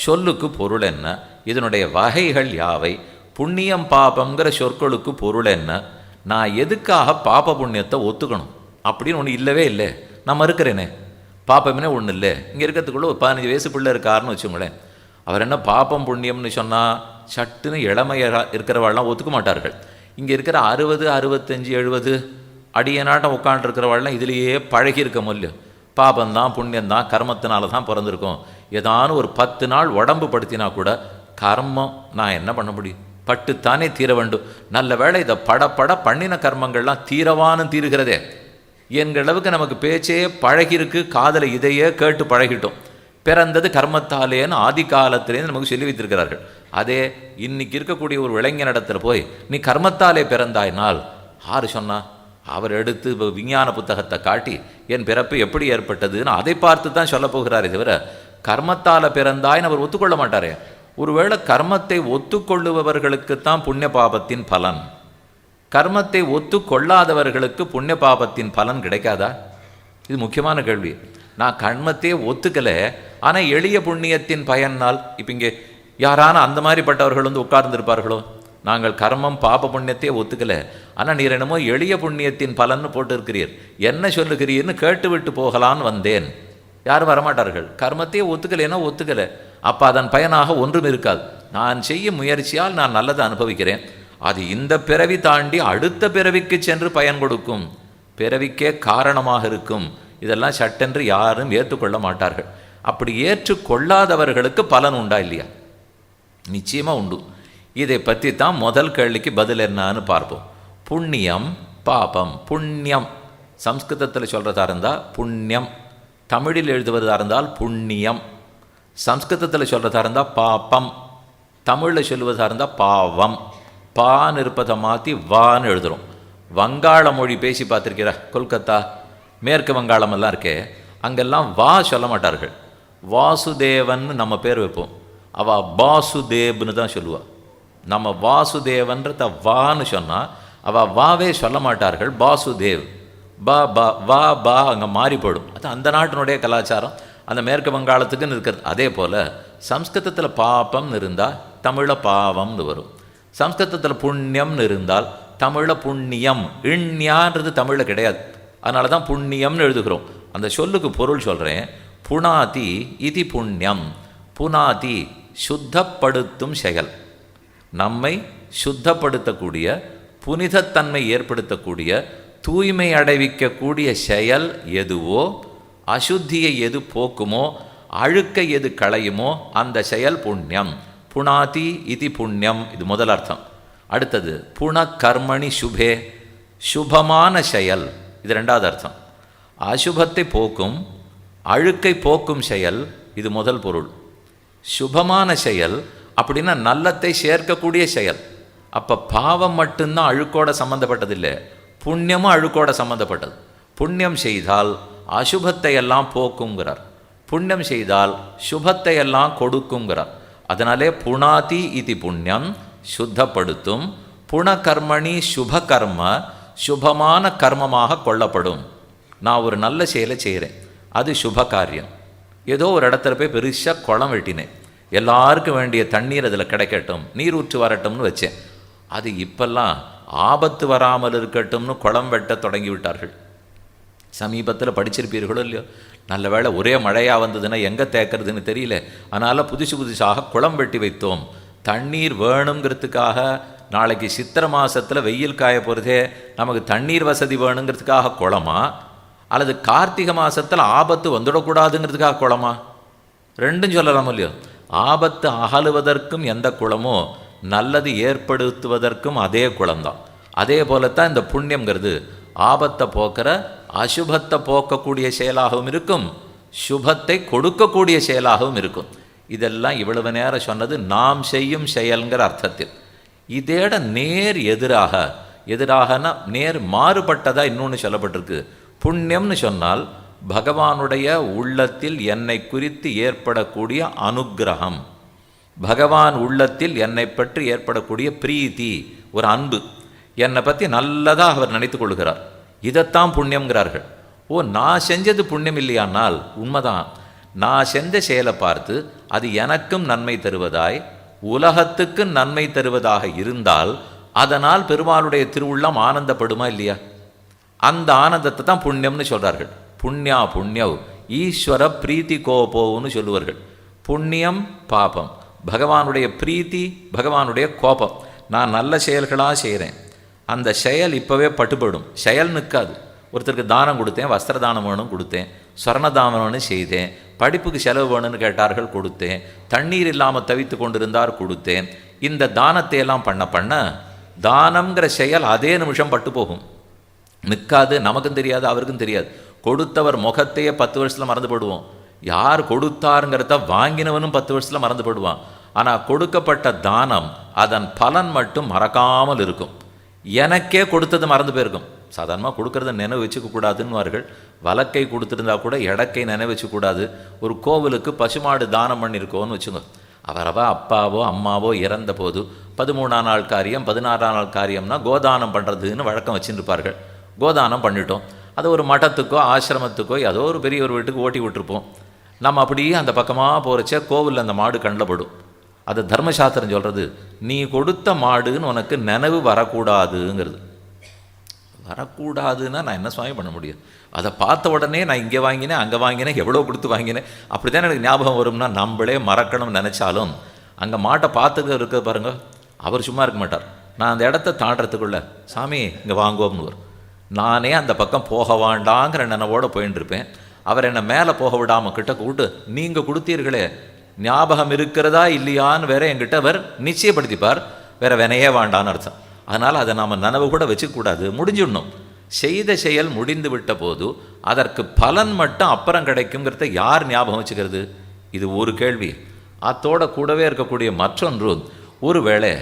Speaker 1: சொல்லுக்கு பொருள் என்ன? இதனுடைய வகைகள் யாவை? புண்ணியம் பாபங்கிற சொற்களுக்கு பொருள் என்ன? நான் எதுக்காக பாப புண்ணியத்தை ஒத்துக்கணும் அப்படின்னு ஒன்று இல்லவே இல்லை. நான் மறுக்கிறேனே, பாப்பமே ஒன்றும் இல்லை. இங்கே இருக்கிறதுக்குள்ள ஒரு 15 வயசு பிள்ளை இருக்காருன்னு வச்சுங்களேன், அவர் என்ன பாப்பம் புண்ணியம்னு சொன்னால் சட்டுன்னு இளமையாக இருக்கிறவாள்லாம் ஒத்துக்க மாட்டார்கள். இங்கே இருக்கிற 60 65 70 அடியனாட்டம் உட்காண்டிருக்கிறவாள்லாம் இதிலேயே பழகி இருக்க முடியும். பாபந்தான் புண்ணியந்தான் கர்மத்தினால தான் பிறந்திருக்கோம். ஏதானும் ஒரு 10 நாள் உடம்பு படுத்தினா கூட கர்மம், நான் என்ன பண்ண முடியும், பட்டுத்தானே தீர வேண்டும். நல்ல வேளை இதை படப்பட பண்ணின கர்மங்கள்லாம் தீரவானும் தீருகிறதே என்கிற அளவுக்கு நமக்கு பேச்சே பழகிருக்கு, காதலை இதையே கேட்டு பழகிட்டோம். பிறந்தது கர்மத்தாலேன்னு ஆதி காலத்திலேருந்து நமக்கு சொல்லி வைத்திருக்கிறார்கள். அதே இன்னைக்கு இருக்கக்கூடிய ஒரு இளைஞனிடத்தில் போய் நீ கர்மத்தாலே பிறந்தாயினால் யார் சொன்னா? அவர் எடுத்து விஞ்ஞான புத்தகத்தை காட்டி என் பிறப்பு எப்படி ஏற்பட்டதுன்னு அதை பார்த்து தான் சொல்ல போகிறாரே தவிர கர்மத்தால் பிறந்தாயின்னு அவர் ஒத்துக்கொள்ள மாட்டாரே. ஒருவேளை கர்மத்தை ஒத்துக்கொள்ளுபவர்களுக்குத்தான் புண்ணிய பாபத்தின் பலன், கர்மத்தை ஒத்துக்கொள்ளாதவர்களுக்கு புண்ணிய பாபத்தின் பலன் கிடைக்காதா? இது முக்கியமான கேள்வி. நான் கர்மத்தையே ஒத்துக்கலை, ஆனால் எளிய புண்ணியத்தின் பயனால் இப்போ இங்கே யாரான அந்த மாதிரிப்பட்டவர்கள் வந்து உட்கார்ந்துருப்பார்களோ? நாங்கள் கர்மம் பாப புண்ணியத்தையே ஒத்துக்கலை, ஆனால் நீர் என்னமோ எளிய புண்ணியத்தின் பலன்னு போட்டு இருக்கிறீர், என்ன சொல்லுகிறீர்னு கேட்டுவிட்டு போகலான்னு வந்தேன். யாரும் வரமாட்டார்கள். கர்மத்தையே ஒத்துக்கலைன்னா ஒத்துக்கலை, அப்போ அதன் பயனாக ஒன்றும் இருக்காது. நான் செய்யும் முயற்சியால் நான் நல்லதை அனுபவிக்கிறேன், அது இந்த பிறவி தாண்டி அடுத்த பிறவிக்கு சென்று பயன் கொடுக்கும், பிறவிக்கே காரணமாக இருக்கும். இதெல்லாம் சட்டென்று யாரும் ஏற்றுக்கொள்ள மாட்டார்கள். அப்படி ஏற்றுக்கொள்ளாதவர்களுக்கு பலன் உண்டா இல்லையா? நிச்சயமாக உண்டு. இதை பற்றி தான் முதல் கேள்விக்கு பதில் என்னன்னு பார்ப்போம். புண்ணியம் பாபம். புண்ணியம் சம்ஸ்கிருதத்தில் சொல்கிறதா இருந்தால் புண்ணியம், தமிழில் எழுதுவதா இருந்தால் புண்ணியம், சம்ஸ்கிருதத்தில் சொல்கிறதா இருந்தால் பாப்பம், தமிழில் சொல்லுவதா இருந்தால் பாவம். பான்னு இருப்பதை மாற்றி வான்னு எழுதுகிறோம். வங்காள மொழி பேசி பார்த்துருக்கிறா? கொல்கத்தா மேற்கு வங்காளமெல்லாம் இருக்கே, அங்கெல்லாம் வா சொல்ல மாட்டார்கள். வாசுதேவன் நம்ம பேர் வைப்போம், அவள் பாசுதேவ்னு தான் சொல்லுவாள். நம்ம வாசுதேவன்றத வான்னு சொன்னால் அவள் வாவே சொல்ல மாட்டார்கள், பாசுதேவ். பா பா வா பா அங்கே மாறி போடும். அது அந்த நாட்டினுடைய கலாச்சாரம், அந்த மேற்கு வங்காளத்துக்குன்னு இருக்கிறது. அதே போல் சம்ஸ்கிருதத்தில் பாப்பம்னு இருந்தால் தமிழில் பாவம்னு வரும், சம்ஸ்கிருதத்தில் புண்ணியம்னு இருந்தால் தமிழில் புண்ணியம். இண்யான்றது தமிழில் கிடையாது, அதனால தான் புண்ணியம்னு எழுதுகிறோம். அந்த சொல்லுக்கு பொருள் சொல்கிறேன். புனாதி இது புண்ணியம். புனாதி சுத்தப்படுத்தும் செயல், நம்மை சுத்தப்படுத்தக்கூடிய, புனிதத்தன்மை ஏற்படுத்தக்கூடிய, தூய்மை அடைவிக்கக்கூடிய செயல் எதுவோ, அசுத்தியை எது போக்குமோ, அழுக்கை எது களையுமோ அந்த செயல் புண்ணியம். புனாதி இது புண்ணியம், இது முதல் அர்த்தம். அடுத்தது புனகர்மணி சுபே, சுபமான செயல், இது ரெண்டாவது அர்த்தம். அசுபத்தை போக்கும், அழுக்கை போக்கும் செயல், இது முதல் பொருள். சுபமான செயல் அப்படின்னா நல்லத்தை சேர்க்கக்கூடிய செயல். அப்போ பாவம் மட்டும்தான் அழுக்கோட சம்மந்தப்பட்டதில்லை, புண்ணியமும் அழுக்கோட சம்மந்தப்பட்டது. புண்ணியம் செய்தால் அசுபத்தை எல்லாம் போக்குங்கிறார், புண்ணியம் செய்தால் சுபத்தை எல்லாம் கொடுக்குங்கிறார். அதனாலே புனாதி இது புண்ணியம், சுத்தப்படுத்தும். புனகர்மணி சுபகர்ம, சுபமான கர்மமாக கொள்ளப்படும். நான் ஒரு நல்ல செயலை செய்கிறேன், அது சுப காரியம். ஏதோ ஒரு இடத்துல போய் பெருசாக குளம் வெட்டினேன், எல்லாருக்கும் வேண்டிய தண்ணீர் அதில் கிடைக்கட்டும், நீர் ஊற்று வரட்டும்னு வச்சேன். அது இப்பெல்லாம் ஆபத்து வராமல் இருக்கட்டும்னு குளம் வெட்ட தொடங்கி விட்டார்கள். சமீபத்தில் படிச்சிருப்பீர்களோ இல்லையோ, நல்ல வேளை ஒரே மழையாக வந்ததுன்னா எங்கே தேக்கிறதுன்னு தெரியல, அதனால் புதுசாக குளம் வெட்டி வைத்தோம். தண்ணீர் வேணுங்கிறதுக்காக, நாளைக்கு சித்திரை மாதத்தில் வெயில் காய போகிறதே நமக்கு தண்ணீர் வசதி வேணுங்கிறதுக்காக குளமா, அல்லது கார்த்திகை மாதத்தில் ஆபத்து வந்துடக்கூடாதுங்கிறதுக்காக குளமா? ரெண்டும் சொல்லலாம் இல்லையோ. ஆபத்து அகலுவதற்கும் எந்த குளமோ, நல்லது ஏற்படுத்துவதற்கும் அதே குளம்தான். அதே போலத்தான் இந்த புண்ணியங்கிறது ஆபத்தை போக்குற, அசுபத்தை போக்கக்கூடிய செயலாகவும் இருக்கும், சுபத்தை கொடுக்கக்கூடிய செயலாகவும் இருக்கும். இதெல்லாம் இவ்வளவு நேரம் சொன்னது நாம் செய்யும் செயல்கிற அர்த்தத்தில். இதேட நேர் எதிராகனா நேர் மாறுபட்டதாக இன்னொன்று சொல்லப்பட்டிருக்கு. புண்ணியம்னு சொன்னால் பகவானுடைய உள்ளத்தில் என்னை குறித்து ஏற்படக்கூடிய அனுக்கிரகம், பகவான் உள்ளத்தில் என்னை பற்றி ஏற்படக்கூடிய பிரீத்தி, ஒரு அன்பு, என்னை பற்றி நல்லதாக அவர் நினைத்து கொள்கிறார். இதைத்தான் புண்ணியங்கிறார்கள். ஓ, நான் செஞ்சது புண்ணியம் இல்லையானால் உண்மைதான். நான் செஞ்ச செயலை பார்த்து அது எனக்கும் நன்மை தருவதாய், உலகத்துக்கு நன்மை தருவதாக இருந்தால் அதனால் பெருமாளுடைய திருவுள்ளம் ஆனந்தப்படுமா இல்லையா? அந்த ஆனந்தத்தை தான் புண்ணியம்னு சொல்கிறார்கள். புண்ணியா புண்ணியவ் ஈஸ்வர பிரீத்தி கோபோன்னு சொல்லுவார்கள். புண்ணியம் பாபம், பகவானுடைய பிரீத்தி, பகவானுடைய கோபம். நான் நல்ல செயல்களாக செய்கிறேன், அந்த செயல் இப்போவே பட்டுப்படும், செயல் நிற்காது. ஒருத்தருக்கு தானம் கொடுத்தேன், வஸ்திர தானம் வேணும் கொடுத்தேன், சொர்ணதானம் வேணும் செய்தேன், படிப்புக்கு செலவு வேணும்னு கேட்டார்கள் கொடுத்தேன், தண்ணீர் இல்லாமல் தவித்து கொண்டிருந்தார் கொடுத்தேன். இந்த தானத்தை எல்லாம் பண்ண பண்ண தானம்ங்கிற செயல் அதே நிமிஷம் பட்டு போகும், நிற்காது. நமக்கும் தெரியாது, அவருக்கும் தெரியாது. கொடுத்தவர் முகத்தையே 10 வருஷத்தில் மறந்து போடுவோம். யார் கொடுத்தாருங்கிறத வாங்கினவனும் 10 வருஷத்தில் மறந்து போடுவான். ஆனால் கொடுக்கப்பட்ட தானம் அதன் பலன் மட்டும் மறக்காமல் இருக்கும். எனக்கே கொடுத்தது மறந்து போயிருக்கும். சாதாரணமாக கொடுக்கறத நினைவு வச்சுக்கக்கூடாதுன்னுவார்கள். வலக்கை கொடுத்துருந்தா கூட இடக்கை நினைவு வச்சுக்கூடாது. ஒரு கோவிலுக்கு பசுமாடு தானம் பண்ணியிருக்கோன்னு வச்சுங்க. அவரவா அப்பாவோ அம்மாவோ இறந்த போது 13ஆம் நாள் காரியம் 16ஆம் நாள் காரியம்னா கோதானம் பண்ணுறதுன்னு வழக்கம் வச்சுருப்பார்கள். கோதானம் பண்ணிட்டோம். அது ஒரு மட்டத்துக்கோ ஆசிரமத்துக்கோ ஏதோ ஒரு பெரிய ஒரு வீட்டுக்கு ஓட்டி விட்டுருப்போம். நம்ம அப்படியே அந்த பக்கமாக போகிறச்ச கோவிலில் அந்த மாடு கண்ணில் படும். அது தர்மசாஸ்திரம் சொல்கிறது, நீ கொடுத்த மாடுன்னு உனக்கு நினைவு வரக்கூடாதுங்கிறது. வரக்கூடாதுன்னா நான் என்ன சுவாமி பண்ண முடியும்? அதை பார்த்த உடனே நான் இங்கே வாங்கினேன் அங்கே வாங்கினேன் எவ்வளோ கொடுத்து வாங்கினேன் அப்படி தான் எனக்கு ஞாபகம் வரும்னா நம்மளே மறக்கணும்னு நினச்சாலும் அங்கே மாட்டை பார்த்துக்க இருக்க பாருங்க, அவர் சும்மா இருக்க மாட்டார். நான் அந்த இடத்த தாண்டறதுக்குள்ள சாமி இங்கே வாங்குவோம்னு வரும். நானே அந்த பக்கம் போக வேண்டாங்கிற நினைவோடு போயின்னு இருப்பேன். அவர் என்னை மேலே போக விடாமல் கிட்ட கூப்பிட்டு நீங்கள் கொடுத்தீர்களே ஞாபகம் இருக்கிறதா இல்லையான்னு வேற என்கிட்ட அவர் நிச்சயப்படுத்திப்பார். வேற வினையே வேண்டான்னு அர்த்தம். அதனால் அதை நாம் நினைவு கூட வச்சுக்கூடாது, முடிஞ்சிடணும். செய்த செயல் முடிந்து விட்ட போது அதற்கு பலன் மட்டும் அப்புறம் கிடைக்குங்கிறத யார் ஞாபகம் வச்சுக்கிறது? இது ஒரு கேள்வி. அத்தோட கூடவே இருக்கக்கூடிய மற்றொன்று, ஒருவேளை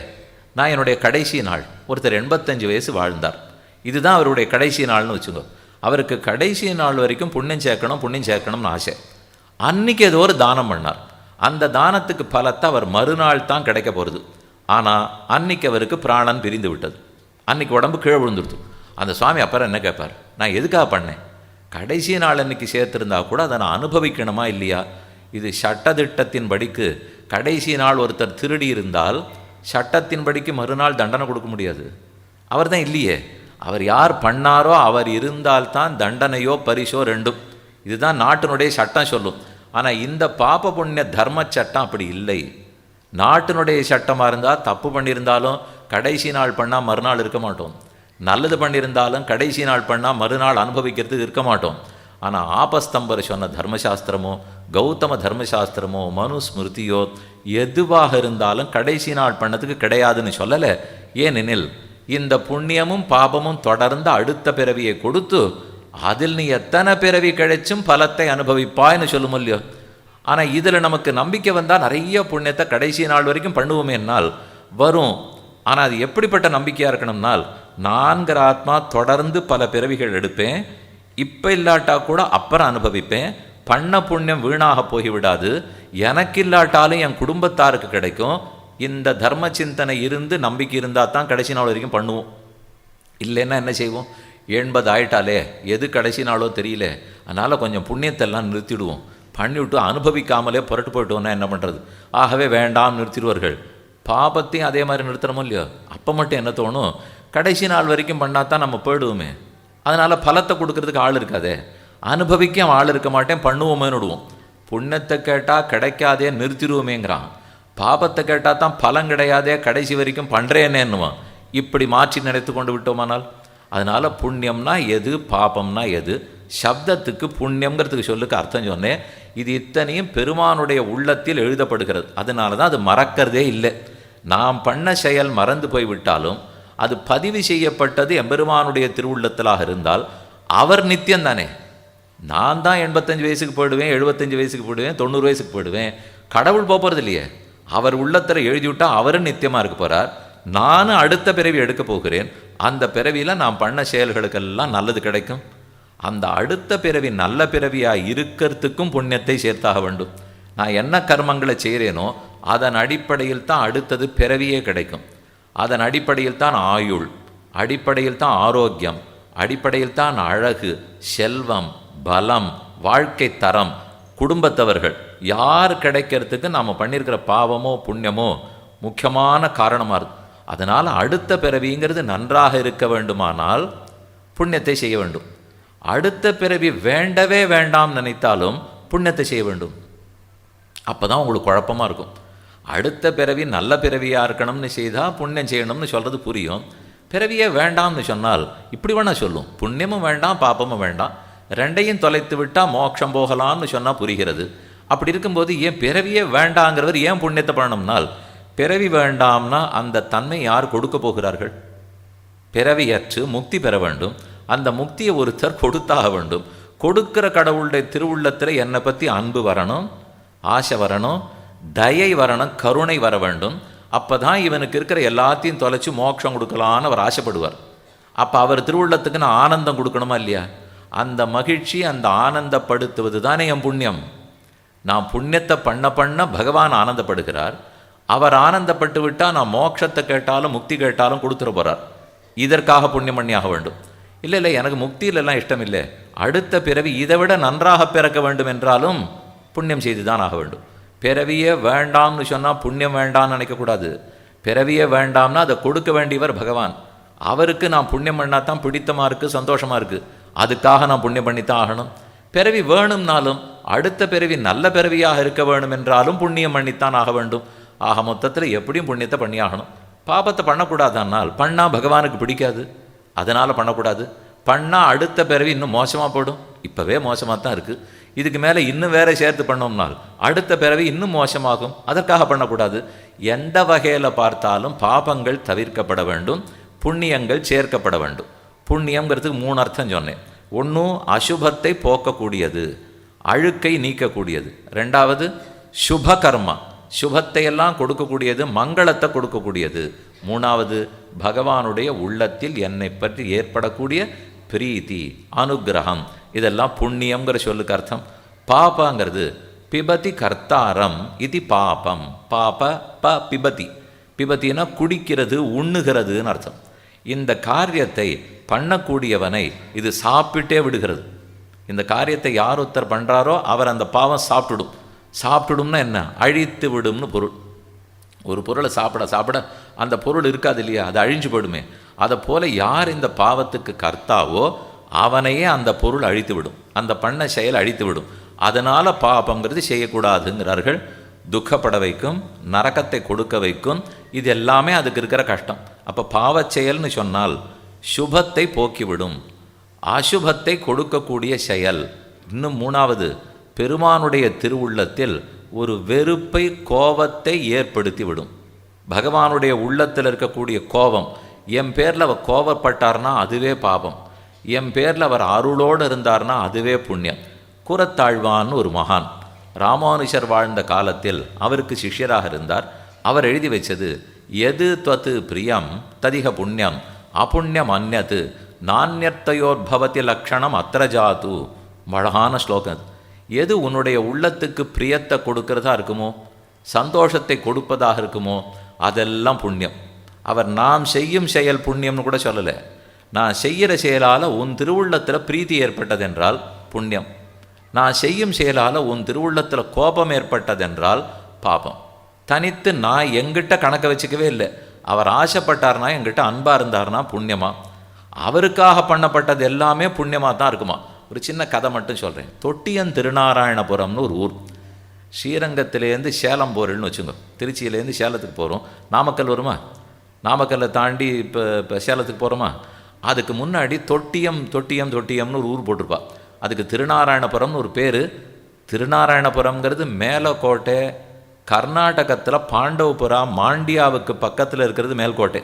Speaker 1: நான் என்னுடைய கடைசி நாள், ஒருத்தர் 85 வயசு வாழ்ந்தார், இதுதான் அவருடைய கடைசி நாள்னு வச்சுக்கோ. அவருக்கு கடைசி நாள் வரைக்கும் புண்ணியம் சேர்க்கணும்னு ஆசை. அன்னைக்கு ஏதோ ஒரு தானம் பண்ணார். அந்த தானத்துக்கு பலத்தை அவர் மறுநாள் தான் கிடைக்க போகிறது. ஆனால் அன்னைக்கு அவருக்கு பிராணன் பிரிந்து விட்டது. அன்னைக்கு உடம்பு கீழே விழுந்துடுது. அந்த சுவாமி அப்புறம் என்ன கேட்பார்? நான் எதுக்காக பண்ணேன்? கடைசி நாள் அன்னைக்கு சேர்த்துருந்தா கூட அதை நான் அனுபவிக்கணுமா இல்லையா? இது சட்டத்திட்டத்தின் படிக்கு கடைசி நாள் ஒருத்தர் திருடி இருந்தால் சட்டத்தின் படிக்கு மறுநாள் தண்டனை கொடுக்க முடியாது. அவர் தான் இல்லையே. அவர் யார் பண்ணாரோ அவர் இருந்தால்தான் தண்டனையோ பரிசோ ரெண்டும். இதுதான் நாட்டினுடைய சட்டம் சொல்லும். ஆனால் இந்த பாப புண்ணிய தர்ம சட்டம் அப்படி இல்லை. நாட்டினுடைய சட்டமாக இருந்தால் தப்பு பண்ணியிருந்தாலும் கடைசி நாள் பண்ணால் மறுநாள் இருக்க மாட்டோம். நல்லது பண்ணியிருந்தாலும் கடைசி நாள் பண்ணால் மறுநாள் அனுபவிக்கிறதுக்கு இருக்க மாட்டோம். ஆனால் ஆபஸ்தம்பர் சொன்ன தர்மசாஸ்திரமோ கௌதம தர்மசாஸ்திரமோ மனுஸ்மிருதியோ எதுவாக இருந்தாலும் கடைசி நாள் பண்ணதுக்கு கிடையாதுன்னு சொல்லலை. ஏனெனில் இந்த புண்ணியமும் பாபமும் தொடர்ந்து அடுத்த பிறவியை கொடுத்து அதில் நீ எத்தனை பிறவி கிடைச்சும் பலத்தை அனுபவிப்பாய்னு சொல்லும் இல்லையோ. ஆனால் இதில் நமக்கு நம்பிக்கை வந்தால் நிறைய புண்ணியத்தை கடைசி நாள் வரைக்கும் பண்ணுவோமே என்னால் வரும். ஆனால் அது எப்படிப்பட்ட நம்பிக்கையாக இருக்கணும்னால், நான்கிற ஆத்மா தொடர்ந்து பல பிறவிகள் எடுப்பேன், இப்போ இல்லாட்டா கூட அப்புறம் அனுபவிப்பேன், பண்ண புண்ணியம் வீணாக போய்விடாது, எனக்கு இல்லாட்டாலும் என் குடும்பத்தாருக்கு கிடைக்கும். இந்த தர்ம சிந்தனை இருந்து நம்பிக்கை இருந்தால் தான் கடைசி நாள் வரைக்கும் பண்ணுவோம். இல்லைன்னா என்ன செய்வோம்? 80 ஆயிட்டாலே எது கடைசி நாளோ தெரியல, அதனால் கொஞ்சம் புண்ணியத்தெல்லாம் நிறுத்திடுவோம், பண்ணிவிட்டு அனுபவிக்காமலே புரட்டு போயிட்டோன்னா என்ன பண்ணுறது? ஆகவே வேண்டாம் நிறுத்திடுவார்கள். பாபத்தையும் அதே மாதிரி நிறுத்துறமோ இல்லையோ. அப்போ மட்டும் என்ன தோணும்? கடைசி நாள் வரைக்கும் பண்ணால் தான் நம்ம போயிடுவோமே, அதனால் பலத்தை கொடுக்கறதுக்கு ஆள் இருக்காதே, அனுபவிக்க ஆள் இருக்க மாட்டேன், பண்ணுவோமேன்னு விடுவோம். புண்ணியத்தை கேட்டால் கிடைக்காதே நிறுத்திடுவோமேங்கிறான், பாபத்தை கேட்டால் தான் பலன் கிடையாதே கடைசி வரைக்கும் பண்ணுறேன்னேன்னுவான். இப்படி மாற்றி நினைத்து கொண்டு விட்டோமானால், அதனால் புண்ணியம்னா எது பாபம்னா எது, சப்தத்துக்கு புண்ணியங்கிறதுக்கு சொல்லுக்கு அர்த்தம் சொன்னேன். இது இத்தனையும் பெருமானுடைய உள்ளத்தில் எழுதப்படுகிறது. அதனால தான் அது மறக்கிறதே இல்லை. நாம் பண்ண செயல் மறந்து போய்விட்டாலும் அது பதிவு செய்யப்பட்டது எம்பெருமானுடைய திருவுள்ளத்திலாக இருந்தால் அவர் நித்தியம் தானே. நான் தான் 85 வயசுக்கு போயிடுவேன், 75 வயசுக்கு போயிடுவேன், 90 வயசுக்கு போயிடுவேன், கடவுள் போகிறது இல்லையே. அவர் உள்ளத்தில் எழுதிவிட்டால் அவரும் நித்தியமாக இருக்க போகிறார். நானும் அடுத்த பிறவி எடுக்க போகிறேன். அந்த பிறவியில் நான் பண்ண செயல்களுக்கெல்லாம் நல்லது கிடைக்கும். அந்த அடுத்த பிறவி நல்ல பிறவியாக இருக்கிறதுக்கும் புண்ணியத்தை சேர்த்தாக வேண்டும். நான் என்ன கர்மங்களை செய்கிறேனோ அதன் அடிப்படையில் தான் அடுத்தது பிறவியே கிடைக்கும். அதன் அடிப்படையில் தான் ஆயுள், அடிப்படையில் தான் ஆரோக்கியம், அடிப்படையில் தான் அழகு, செல்வம், பலம், வாழ்க்கை தரம், குடும்பத்தவர்கள் யார் கிடைக்கிறதுக்கு நாம் பண்ணியிருக்கிற பாவமோ புண்ணியமோ முக்கியமான காரணமாக இருக்குது. அதனால் அடுத்த பிறவிங்கிறது நன்றாக இருக்க வேண்டுமானால் புண்ணியத்தை செய்ய வேண்டும். அடுத்த பிறவி வேண்டவே வேண்டாம் நினைத்தாலும் புண்ணியத்தை செய்ய வேண்டும். அப்போ தான் உங்களுக்கு குழப்பமாக இருக்கும். அடுத்த பிறவி நல்ல பிறவியாக இருக்கணும்னு செய்தால் புண்ணியம் செய்யணும்னு சொல்கிறது புரியும். பிறவியே வேண்டாம்னு சொன்னால் இப்படி வேணால் சொல்லும், புண்ணியமும் வேண்டாம் பாப்பமும் வேண்டாம், ரெண்டையும் தொலைத்து விட்டால் மோட்சம் போகலாம்னு சொன்னால் புரிகிறது. அப்படி இருக்கும்போது ஏன் பிறவியே வேண்டாங்கிறவர் ஏன் புண்ணியத்தை பண்ணணும்னால், பிறவி வேண்டாம்னா அந்த தன்மை யார் கொடுக்க போகிறார்கள்? பிறவியற்று முக்தி பெற வேண்டும். அந்த முக்தியை ஒருத்தர் கொடுத்தாக வேண்டும். கொடுக்கிற கடவுளுடைய திருவுள்ளத்தில் என்னை பற்றி அன்பு வரணும், ஆசை வரணும், தயை வரணும், கருணை வர வேண்டும். அப்போ தான் இவனுக்கு இருக்கிற எல்லாத்தையும் தொலைச்சி மோட்சம் கொடுக்கலான்னு அவர் ஆசைப்படுவார். அப்போ அவர் திருவுள்ளத்துக்கு நான் ஆனந்தம் கொடுக்கணுமா இல்லையா? அந்த மகிழ்ச்சி, அந்த ஆனந்தப்படுத்துவது தானே என் புண்ணியம். நான் புண்ணியத்தை பண்ண பண்ண பகவான் ஆனந்தப்படுகிறார். அவர் ஆனந்தப்பட்டு விட்டால் நான் மோட்சத்தை கேட்டாலும் முக்தி கேட்டாலும் கொடுத்துட போகிறார். இதற்காக புண்ணியம் பண்ணியாக வேண்டும். இல்லை எனக்கு முக்தியிலெல்லாம் இஷ்டம் இல்லை, அடுத்த பிறவி இதை விட நன்றாக பிறக்க வேண்டும் என்றாலும் புண்ணியம் செய்து தான் ஆக வேண்டும். பிறவியே வேண்டாம்னு சொன்னால் புண்ணியம் வேண்டாம்னு நினைக்கக்கூடாது. பிறவியே வேண்டாம்னா அதை கொடுக்க வேண்டியவர் பகவான். அவருக்கு நான் புண்ணியம் பண்ணால் தான் பிடித்தமாக இருக்குது, சந்தோஷமாக இருக்குது, அதுக்காக நான் புண்ணியம் பண்ணித்தான் ஆகணும். பிறவி வேணும்னாலும் அடுத்த பிறவி நல்ல பிறவியாக இருக்க வேணும் என்றாலும் புண்ணியம் பண்ணித்தான் ஆக வேண்டும். ஆக மொத்தத்தில் எப்படியும் புண்ணியத்தை பண்ணியாகணும். பாபத்தை பண்ணக்கூடாதானால் பண்ணால் பகவானுக்கு பிடிக்காது, அதனால் பண்ணக்கூடாது. பண்ணால் அடுத்த பிறவி இன்னும் மோசமாக போடும். இப்போவே மோசமாக தான் இருக்குது, இதுக்கு மேலே இன்னும் வேற சேர்த்து பண்ணோம்னால் அடுத்த பிறவி இன்னும் மோசமாகும். அதற்காக பண்ணக்கூடாது. எந்த வகையில் பார்த்தாலும் பாபங்கள் தவிர்க்கப்பட வேண்டும், புண்ணியங்கள் சேர்க்கப்பட வேண்டும். புண்ணியங்கிறதுக்கு 3 அர்த்தம் சொன்னேன். ஒன்றும் அசுபத்தை போக்கக்கூடியது, அழுக்கை நீக்கக்கூடியது. 2வது சுபகர்மா, சுபத்தை எல்லாம் கொடுக்கக்கூடியது, மங்களத்தை கொடுக்கக்கூடியது. 3வது பகவானுடைய உள்ளத்தில் என்னை பற்றி ஏற்படக்கூடிய பிரீத்தி, அனுகிரகம். இதெல்லாம் புண்ணியங்கிற சொல்லுக்கு அர்த்தம். பாபங்கிறது பிபதி கர்த்தாரம் இது பாபம். பாப ப பிபதி, பிபத்தினா குடிக்கிறது, உண்ணுகிறதுன்னு அர்த்தம். இந்த காரியத்தை பண்ணக்கூடியவனை இது சாப்பிட்டே விடுகிறது. இந்த காரியத்தை யார் ஒருத்தர் பண்ணுறாரோ அவர் அந்த பாவம் சாப்பிட்டுடும். சாப்பிட்டுடும்னா என்ன? அழித்து விடும்னு பொருள். ஒரு பொருளை சாப்பிட சாப்பிட அந்த பொருள் இருக்காது இல்லையா, அது அழிஞ்சு போயிடுமே. அதை போல் யார் இந்த பாவத்துக்கு கர்த்தாவோ அவனையே அந்த பொருள் அழித்து விடும், அந்த பண்ண செயல் அழித்து விடும். அதனால் பாபங்கிறது செய்யக்கூடாதுங்கிறார்கள். துக்கப்பட வைக்கும், நரகத்தை கொடுக்க வைக்கும். இது எல்லாமே அதுக்கு இருக்கிற கஷ்டம். அப்போ பாவச் செயல்னு சொன்னால் சுபத்தை போக்கிவிடும், அசுபத்தை கொடுக்கக்கூடிய செயல். இன்னும் 3வது பெருமானுடைய திருவுள்ளத்தில் ஒரு வெறுப்பை, கோபத்தை ஏற்படுத்தி விடும். பகவானுடைய உள்ளத்தில் இருக்கக்கூடிய கோபம், என் பேரில் அவர் கோபப்பட்டார்னா அதுவே பாபம், என் பேரில் அவர் அருளோடு இருந்தார்னா அதுவே புண்ணியம். கூரத்தாழ்வான்னு ஒரு மகான் ராமானுஜர் வாழ்ந்த காலத்தில் அவருக்கு சிஷ்யராக இருந்தார். அவர் எழுதி வச்சது, எது துவத்து பிரியம் ததிக புண்ணியம் அபுண்ணியம் அந்நது நானியர்த்தயோர்பவதி லக்ஷணம் அத்திரஜாத்து. அழகான ஸ்லோகம். எது உன்னுடைய உள்ளத்துக்கு பிரியத்தை கொடுக்கறதா இருக்குமோ, சந்தோஷத்தை கொடுப்பதாக இருக்குமோ, அதெல்லாம் புண்ணியம். அவர் நாம் செய்யும் செயல் புண்ணியம்னு கூட சொல்லலை. நான் செய்கிற செயலால் உன் திருவுள்ளத்தில் பிரீத்தி ஏற்பட்டதென்றால் புண்ணியம். நான் செய்யும் செயலால் உன் திருவுள்ளத்தில் கோபம் ஏற்பட்டதென்றால் பாபம். தனித்து நான் எங்கிட்ட கணக்கை வச்சுக்கவே இல்லை. அவர் ஆசைப்பட்டார்னா, எங்கிட்ட அன்பாக இருந்தார்னா புண்ணியமா. அவருக்காக பண்ணப்பட்டது எல்லாமே புண்ணியமாக தான் இருக்குமா. ஒரு சின்ன கதை மட்டும் சொல்கிறேன். தொட்டியன் திருநாராயணபுரம்னு ஒரு ஊர். ஸ்ரீரங்கத்திலேருந்து சேலம் போகிறேன்னு வச்சுங்க. திருச்சியிலேருந்து சேலத்துக்கு போகிறோம். நாமக்கல் வருமா? நாமக்கல்லை தாண்டி இப்போ சேலத்துக்கு போகிறோமா? அதுக்கு முன்னாடி தொட்டியம்னு ஒரு ஊர் போட்டிருப்பா. அதுக்கு திருநாராயணபுரம்னு ஒரு பேர். திருநாராயணபுரம்ங்கிறது மேலக்கோட்டை, கர்நாடகத்தில் பாண்டவபுரா மாண்டியாவுக்கு பக்கத்தில் இருக்கிறது மேல்கோட்டை.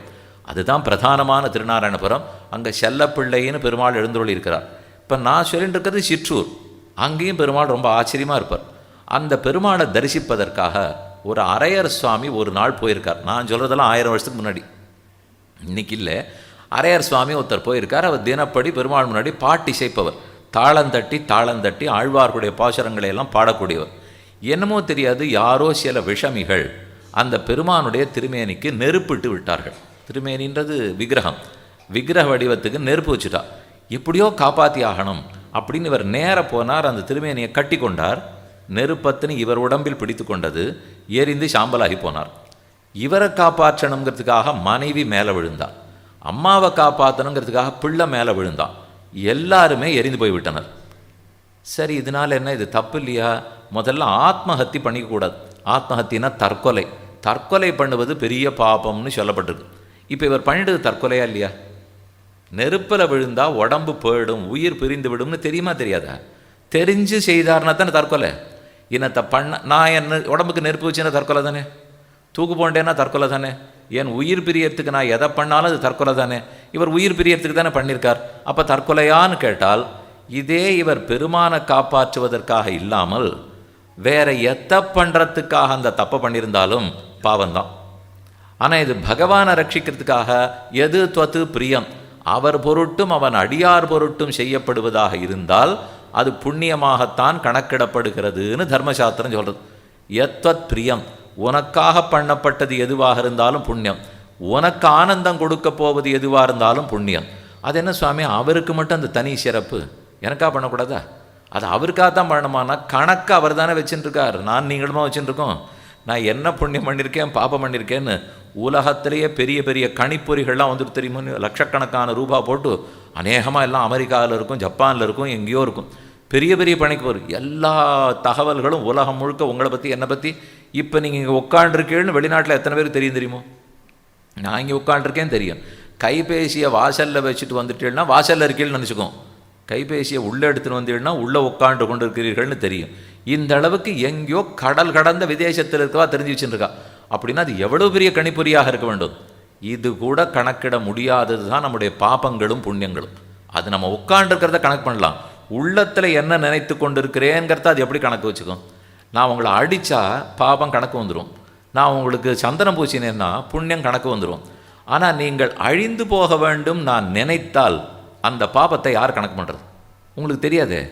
Speaker 1: அதுதான் பிரதானமான திருநாராயணபுரம். அங்கே செல்லப்பிள்ளைன்னு பெருமாள் எழுந்தருளி இருக்கிறார். இப்போ நான் சொல்லிட்டு இருக்கிறது சிற்றூர். அங்கேயும் பெருமாள் ரொம்ப ஆச்சரியமாக இருப்பார். அந்த பெருமாளை தரிசிப்பதற்காக ஒரு அரையர் சுவாமி ஒரு நாள் போயிருக்கார். நான் சொல்கிறதெல்லாம் 1000 வருஷத்துக்கு முன்னாடி, இன்னைக்கு இல்லை. அரையர் சுவாமி ஒருத்தர் போயிருக்கார். அவர் தினப்படி பெருமாள் முன்னாடி பாட்டு இசைப்பவர், தாளந்தட்டி ஆழ்வார்களுடைய பாசுரங்களையெல்லாம் பாடக்கூடியவர். என்னமோ தெரியாது, யாரோ சில விஷமிகள் அந்த பெருமானுடைய திருமேனிக்கு நெருப்பிட்டு விட்டார்கள். திருமேனின்றது விக்கிரகம், விக்கிரக வடிவத்துக்கு நெருப்பு வச்சுட்டா. எப்படியோ காப்பாற்றி ஆகணும் அப்படின்னு இவர் நேர போனார். அந்த திருமேனியை கட்டி கொண்டார். நெருப்பத்தினு இவர் உடம்பில் பிடித்து கொண்டது, எரிந்து சாம்பலாகி போனார். இவரை காப்பாற்றணுங்கிறதுக்காக மனைவி மேலே விழுந்தார். அம்மாவை காப்பாற்றணுங்கிறதுக்காக பிள்ளை மேலே விழுந்தான். எல்லாருமே எரிந்து போய்விட்டனர். சரி, இதனால் என்ன, இது தப்பு இல்லையா? முதல்ல ஆத்மஹத்தி பண்ணிக்கக்கூடாது. ஆத்மஹத்தினா தற்கொலை. தற்கொலை பண்ணுவது பெரிய பாபம்னு சொல்லப்பட்டிருக்கு. இப்போ இவர் பண்ணிட்டது தற்கொலையா இல்லையா? நெருப்பில் விழுந்தால் உடம்பு போயிடும், உயிர் பிரிந்து விடும்னு தெரியுமா தெரியாதா? தெரிஞ்சு செய்தார்னா தானே தற்கொலை. இனத்தை நான் என்ன உடம்புக்கு நெருப்பு வச்சுன்னா தற்கொலை தானே. தூக்கு போண்டேன்னா தற்கொலை தானே. ஏன் உயிர் பிரியறதுக்கு நான் எதை பண்ணாலும் அது தற்கொலை தானே. இவர் உயிர் பிரியறதுக்கு தானே பண்ணியிருக்கார். அப்போ தற்கொலையான்னு கேட்டால் இதே இவர் பெருமானை காப்பாற்றுவதற்காக இல்லாமல் வேற எத்தை பண்ணுறதுக்காக அந்த தப்பை பண்ணியிருந்தாலும் பாவம்தான். ஆனால் இது பகவானை ரட்சிக்கிறதுக்காக எது துவத்து பிரியம், அவர் பொருட்டும் அவன் அடியார் பொருட்டும் செய்யப்படுவதாக இருந்தால் அது புண்ணியமாகத்தான் கணக்கிடப்படுகிறதுன்னு தர்மசாஸ்திரம் சொல்கிறது. எத்வத் பிரியம், உனக்காக பண்ணப்பட்டது எதுவாக இருந்தாலும் புண்ணியம், உனக்கு ஆனந்தம் கொடுக்க போவது எதுவாக இருந்தாலும் புண்ணியம். அது என்ன சுவாமி, அவருக்கு மட்டும் அந்த தனி சிறப்பு, எனக்கா பண்ணக்கூடாதா? அது அவருக்காக தான் பண்ணணுமானா கணக்கு அவர் தானே வச்சுட்டுருக்கார், நான் நீங்களுமா வச்சுட்டுருக்கோம். நான் என்ன புண்ணியம் பண்ணியிருக்கேன் பாப்பம் பண்ணியிருக்கேன்னு உலகத்திலேயே பெரிய பெரிய கணிப்பொறிகள்லாம் வந்துட்டு தெரியுமா, லட்சக்கணக்கான ரூபா போட்டு அநேகமாக எல்லாம் அமெரிக்காவில் இருக்கும், ஜப்பானில் இருக்கும், எங்கேயோ இருக்கும், பெரிய பெரிய பணிக்கு வரும். எல்லா தகவல்களும் உலகம் முழுக்க உங்களை பற்றி என்னை பற்றி. இப்போ நீங்கள் இங்கே உட்காண்டிருக்கேன்னு வெளிநாட்டில் எத்தனை பேருக்கு தெரியும் தெரியுமோ? நான் இங்கே உட்காண்டிருக்கேன்னு தெரியும். கைபேசியை வாசலில் வச்சுட்டு வந்துட்டேன்னா வாசலில் இருக்கீங்கன்னு நினச்சிக்கோம். கைபேசியை உள்ளே எடுத்துகிட்டு வந்தீங்கன்னா உள்ளே உட்காண்டு கொண்டு இருக்கிறீர்கள்னு தெரியும். இந்த அளவுக்கு எங்கேயோ கடல் கடந்த விதேசத்தில் இருக்கவா தெரிஞ்சு வச்சுருக்கா. அப்படின்னா அது எவ்வளோ பெரிய கணிப்பொறியாக இருக்க வேண்டும். இது கூட கணக்கிட முடியாதது தான் நம்முடைய பாபங்களும் புண்ணியங்களும். அது நம்ம உட்காண்டிருக்கிறத கணக்கு பண்ணலாம், உள்ளத்தில் என்ன நினைத்து கொண்டு இருக்கிறேங்கிறத அது எப்படி கணக்கு வச்சுக்கும். நான் உங்களை அடித்தா பாபம் கணக்கு வந்துடும், நான் உங்களுக்கு சந்தனம் பூசினேன்னா புண்ணியம் கணக்கு வந்துடும். ஆனால் நீங்கள் அழிந்து போக வேண்டும் நான் நினைத்தால் அந்த பாபத்தை யார் கணக்கு பண்ணுறது? உங்களுக்கு தெரியாதே.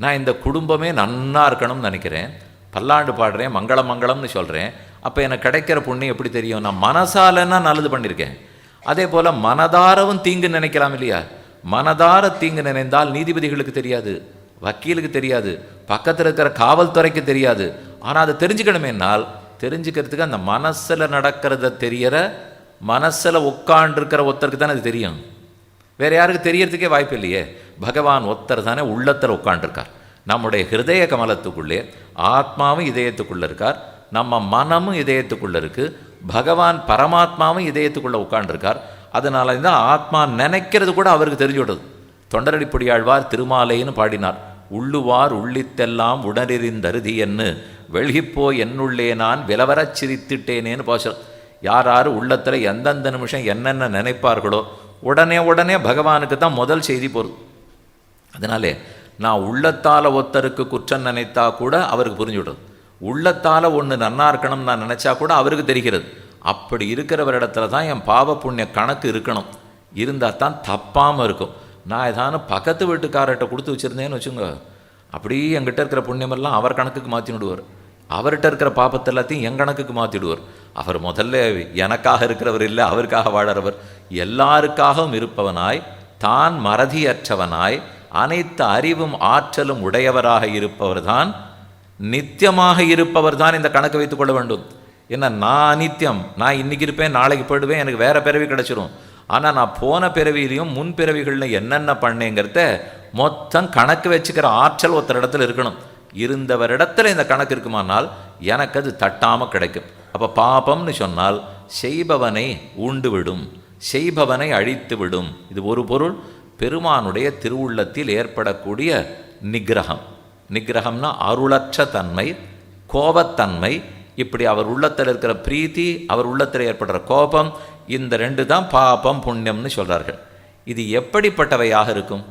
Speaker 1: நான் இந்த குடும்பமே நன்னா இருக்கணும்னு நினைக்கிறேன், பல்லாண்டு பாடுறேன், மங்களம் மங்களம்னு சொல்கிறேன். அப்போ எனக்கு கிடைக்கிற புண்ணியம் எப்படி தெரியும்? நான் மனசாலன்னா நல்லது பண்ணியிருக்கேன். அதே போல் மனதாரவும் தீங்கு நினைக்கலாம் இல்லையா? மனதார தீங்கு நினைந்தால் நீதிபதிகளுக்கு தெரியாது, வக்கீலுக்கு தெரியாது, பக்கத்தில் இருக்கிற காவல்துறைக்கு தெரியாது. ஆனால் அதை தெரிஞ்சுக்கணுமேனால் தெரிஞ்சுக்கிறதுக்கு அந்த மனசில் நடக்கிறத தெரியற, மனசில் உட்காண்டிருக்கிற ஒருத்தருக்கு தானே அது தெரியும். வேறு யாருக்கு தெரியறதுக்கே வாய்ப்பு இல்லையே. பகவான் ஒருத்தர் தானே உள்ளத்தில் உட்காண்டிருக்கார். நம்முடைய ஹிருதய கமலத்துக்குள்ளே ஆத்மாவும் இதயத்துக்குள்ளே இருக்கார், நம்ம மனமும் இதயத்துக்குள்ளே இருக்குது, பகவான் பரமாத்மாவும் இதயத்துக்குள்ளே உட்காண்டிருக்கார். அதனால தான் ஆத்மா நினைக்கிறது கூட அவருக்கு தெரிஞ்சு விடுறது. தொண்டரடிப்பொடியாழ்வார் திருமாலைன்னு பாடினார். உள்ளுவார் உள்ளித்தெல்லாம் உணரிந்தருதி என்று வெள்கிப்போ என்னுள்ளே நான் விலவரச் சிரித்திட்டேனேன்னு போசல். யார் யார் உள்ளத்தில் எந்தெந்த நிமிஷம் என்னென்ன நினைப்பார்களோ உடனே உடனே பகவானுக்கு தான் முதல் செய்தி போகுது. அதனாலே நான் உள்ளத்தால் ஒருத்தருக்கு குற்றம் நினைத்தா கூட அவருக்கு புரிஞ்சுவிடுறது. உள்ளத்தால் ஒன்று நன்னா இருக்கணும்னு நான் நினச்சா கூட அவருக்கு தெரிகிறது. அப்படி இருக்கிறவரிடத்துல தான் என் பாவ புண்ணிய கணக்கு இருக்கணும். இருந்தால் தான் தப்பாமல் இருக்கும். நான் ஏதானு பக்கத்து வீட்டுக்காரர்கிட்ட கொடுத்து வச்சுருந்தேன்னு வச்சுங்க, அப்படியே என்கிட்ட இருக்கிற புண்ணியமெல்லாம் அவர் கணக்குக்கு மாற்றி விடுவார், அவர்கிட்ட இருக்கிற பாப்பத்தை எல்லாத்தையும் என் கணக்குக்கு மாற்றிடுவார். அவர் முதல்ல எனக்காக இருக்கிறவர் இல்லை, அவருக்காக வாழறவர், எல்லாருக்காகவும் இருப்பவனாய், தான் மறதியற்றவனாய், அனைத்து அறிவும் ஆற்றலும் உடையவராக இருப்பவர் தான், நித்தியமாக இருப்பவர் தான் இந்த கணக்கு வைத்துக் கொள்ள வேண்டும். ஏன்னா நான் அநித்தியம், நான் இன்றைக்கி இருப்பேன் நாளைக்கு போயிடுவேன், எனக்கு வேறு பிறவி கிடச்சிரும். ஆனால் நான் போன பிறவிலையும் முன் பிறவிகளில் என்னென்ன பண்ணேங்கிறத மொத்தம் கணக்கு வச்சுக்கிற ஆற்றல் ஒருத்தர் இடத்துல இருக்கணும். இருந்தவரிடத்துல இந்த கணக்கு இருக்குமானால் எனக்கு அது தட்டாமல் கிடைக்கும். அப்போ பாபம்னு சொன்னால் செய்பவனை உண்டு விடும், செய்பவனை அழித்து விடும். இது ஒரு பொருள். பெருமானுடைய திருவுள்ளத்தில் ஏற்படக்கூடிய நிகிரகம். நிகிரகம்னா அருளற்ற தன்மை, கோபத்தன்மை. இப்படி அவர் உள்ளத்தில் இருக்கிற பிரீத்தி, அவர் உள்ளத்தில் ஏற்படுற கோபம், இந்த ரெண்டு தான் பாபம் புண்ணியம்னு சொல்கிறார்கள். இது எப்படிப்பட்டவையாக இருக்கும்?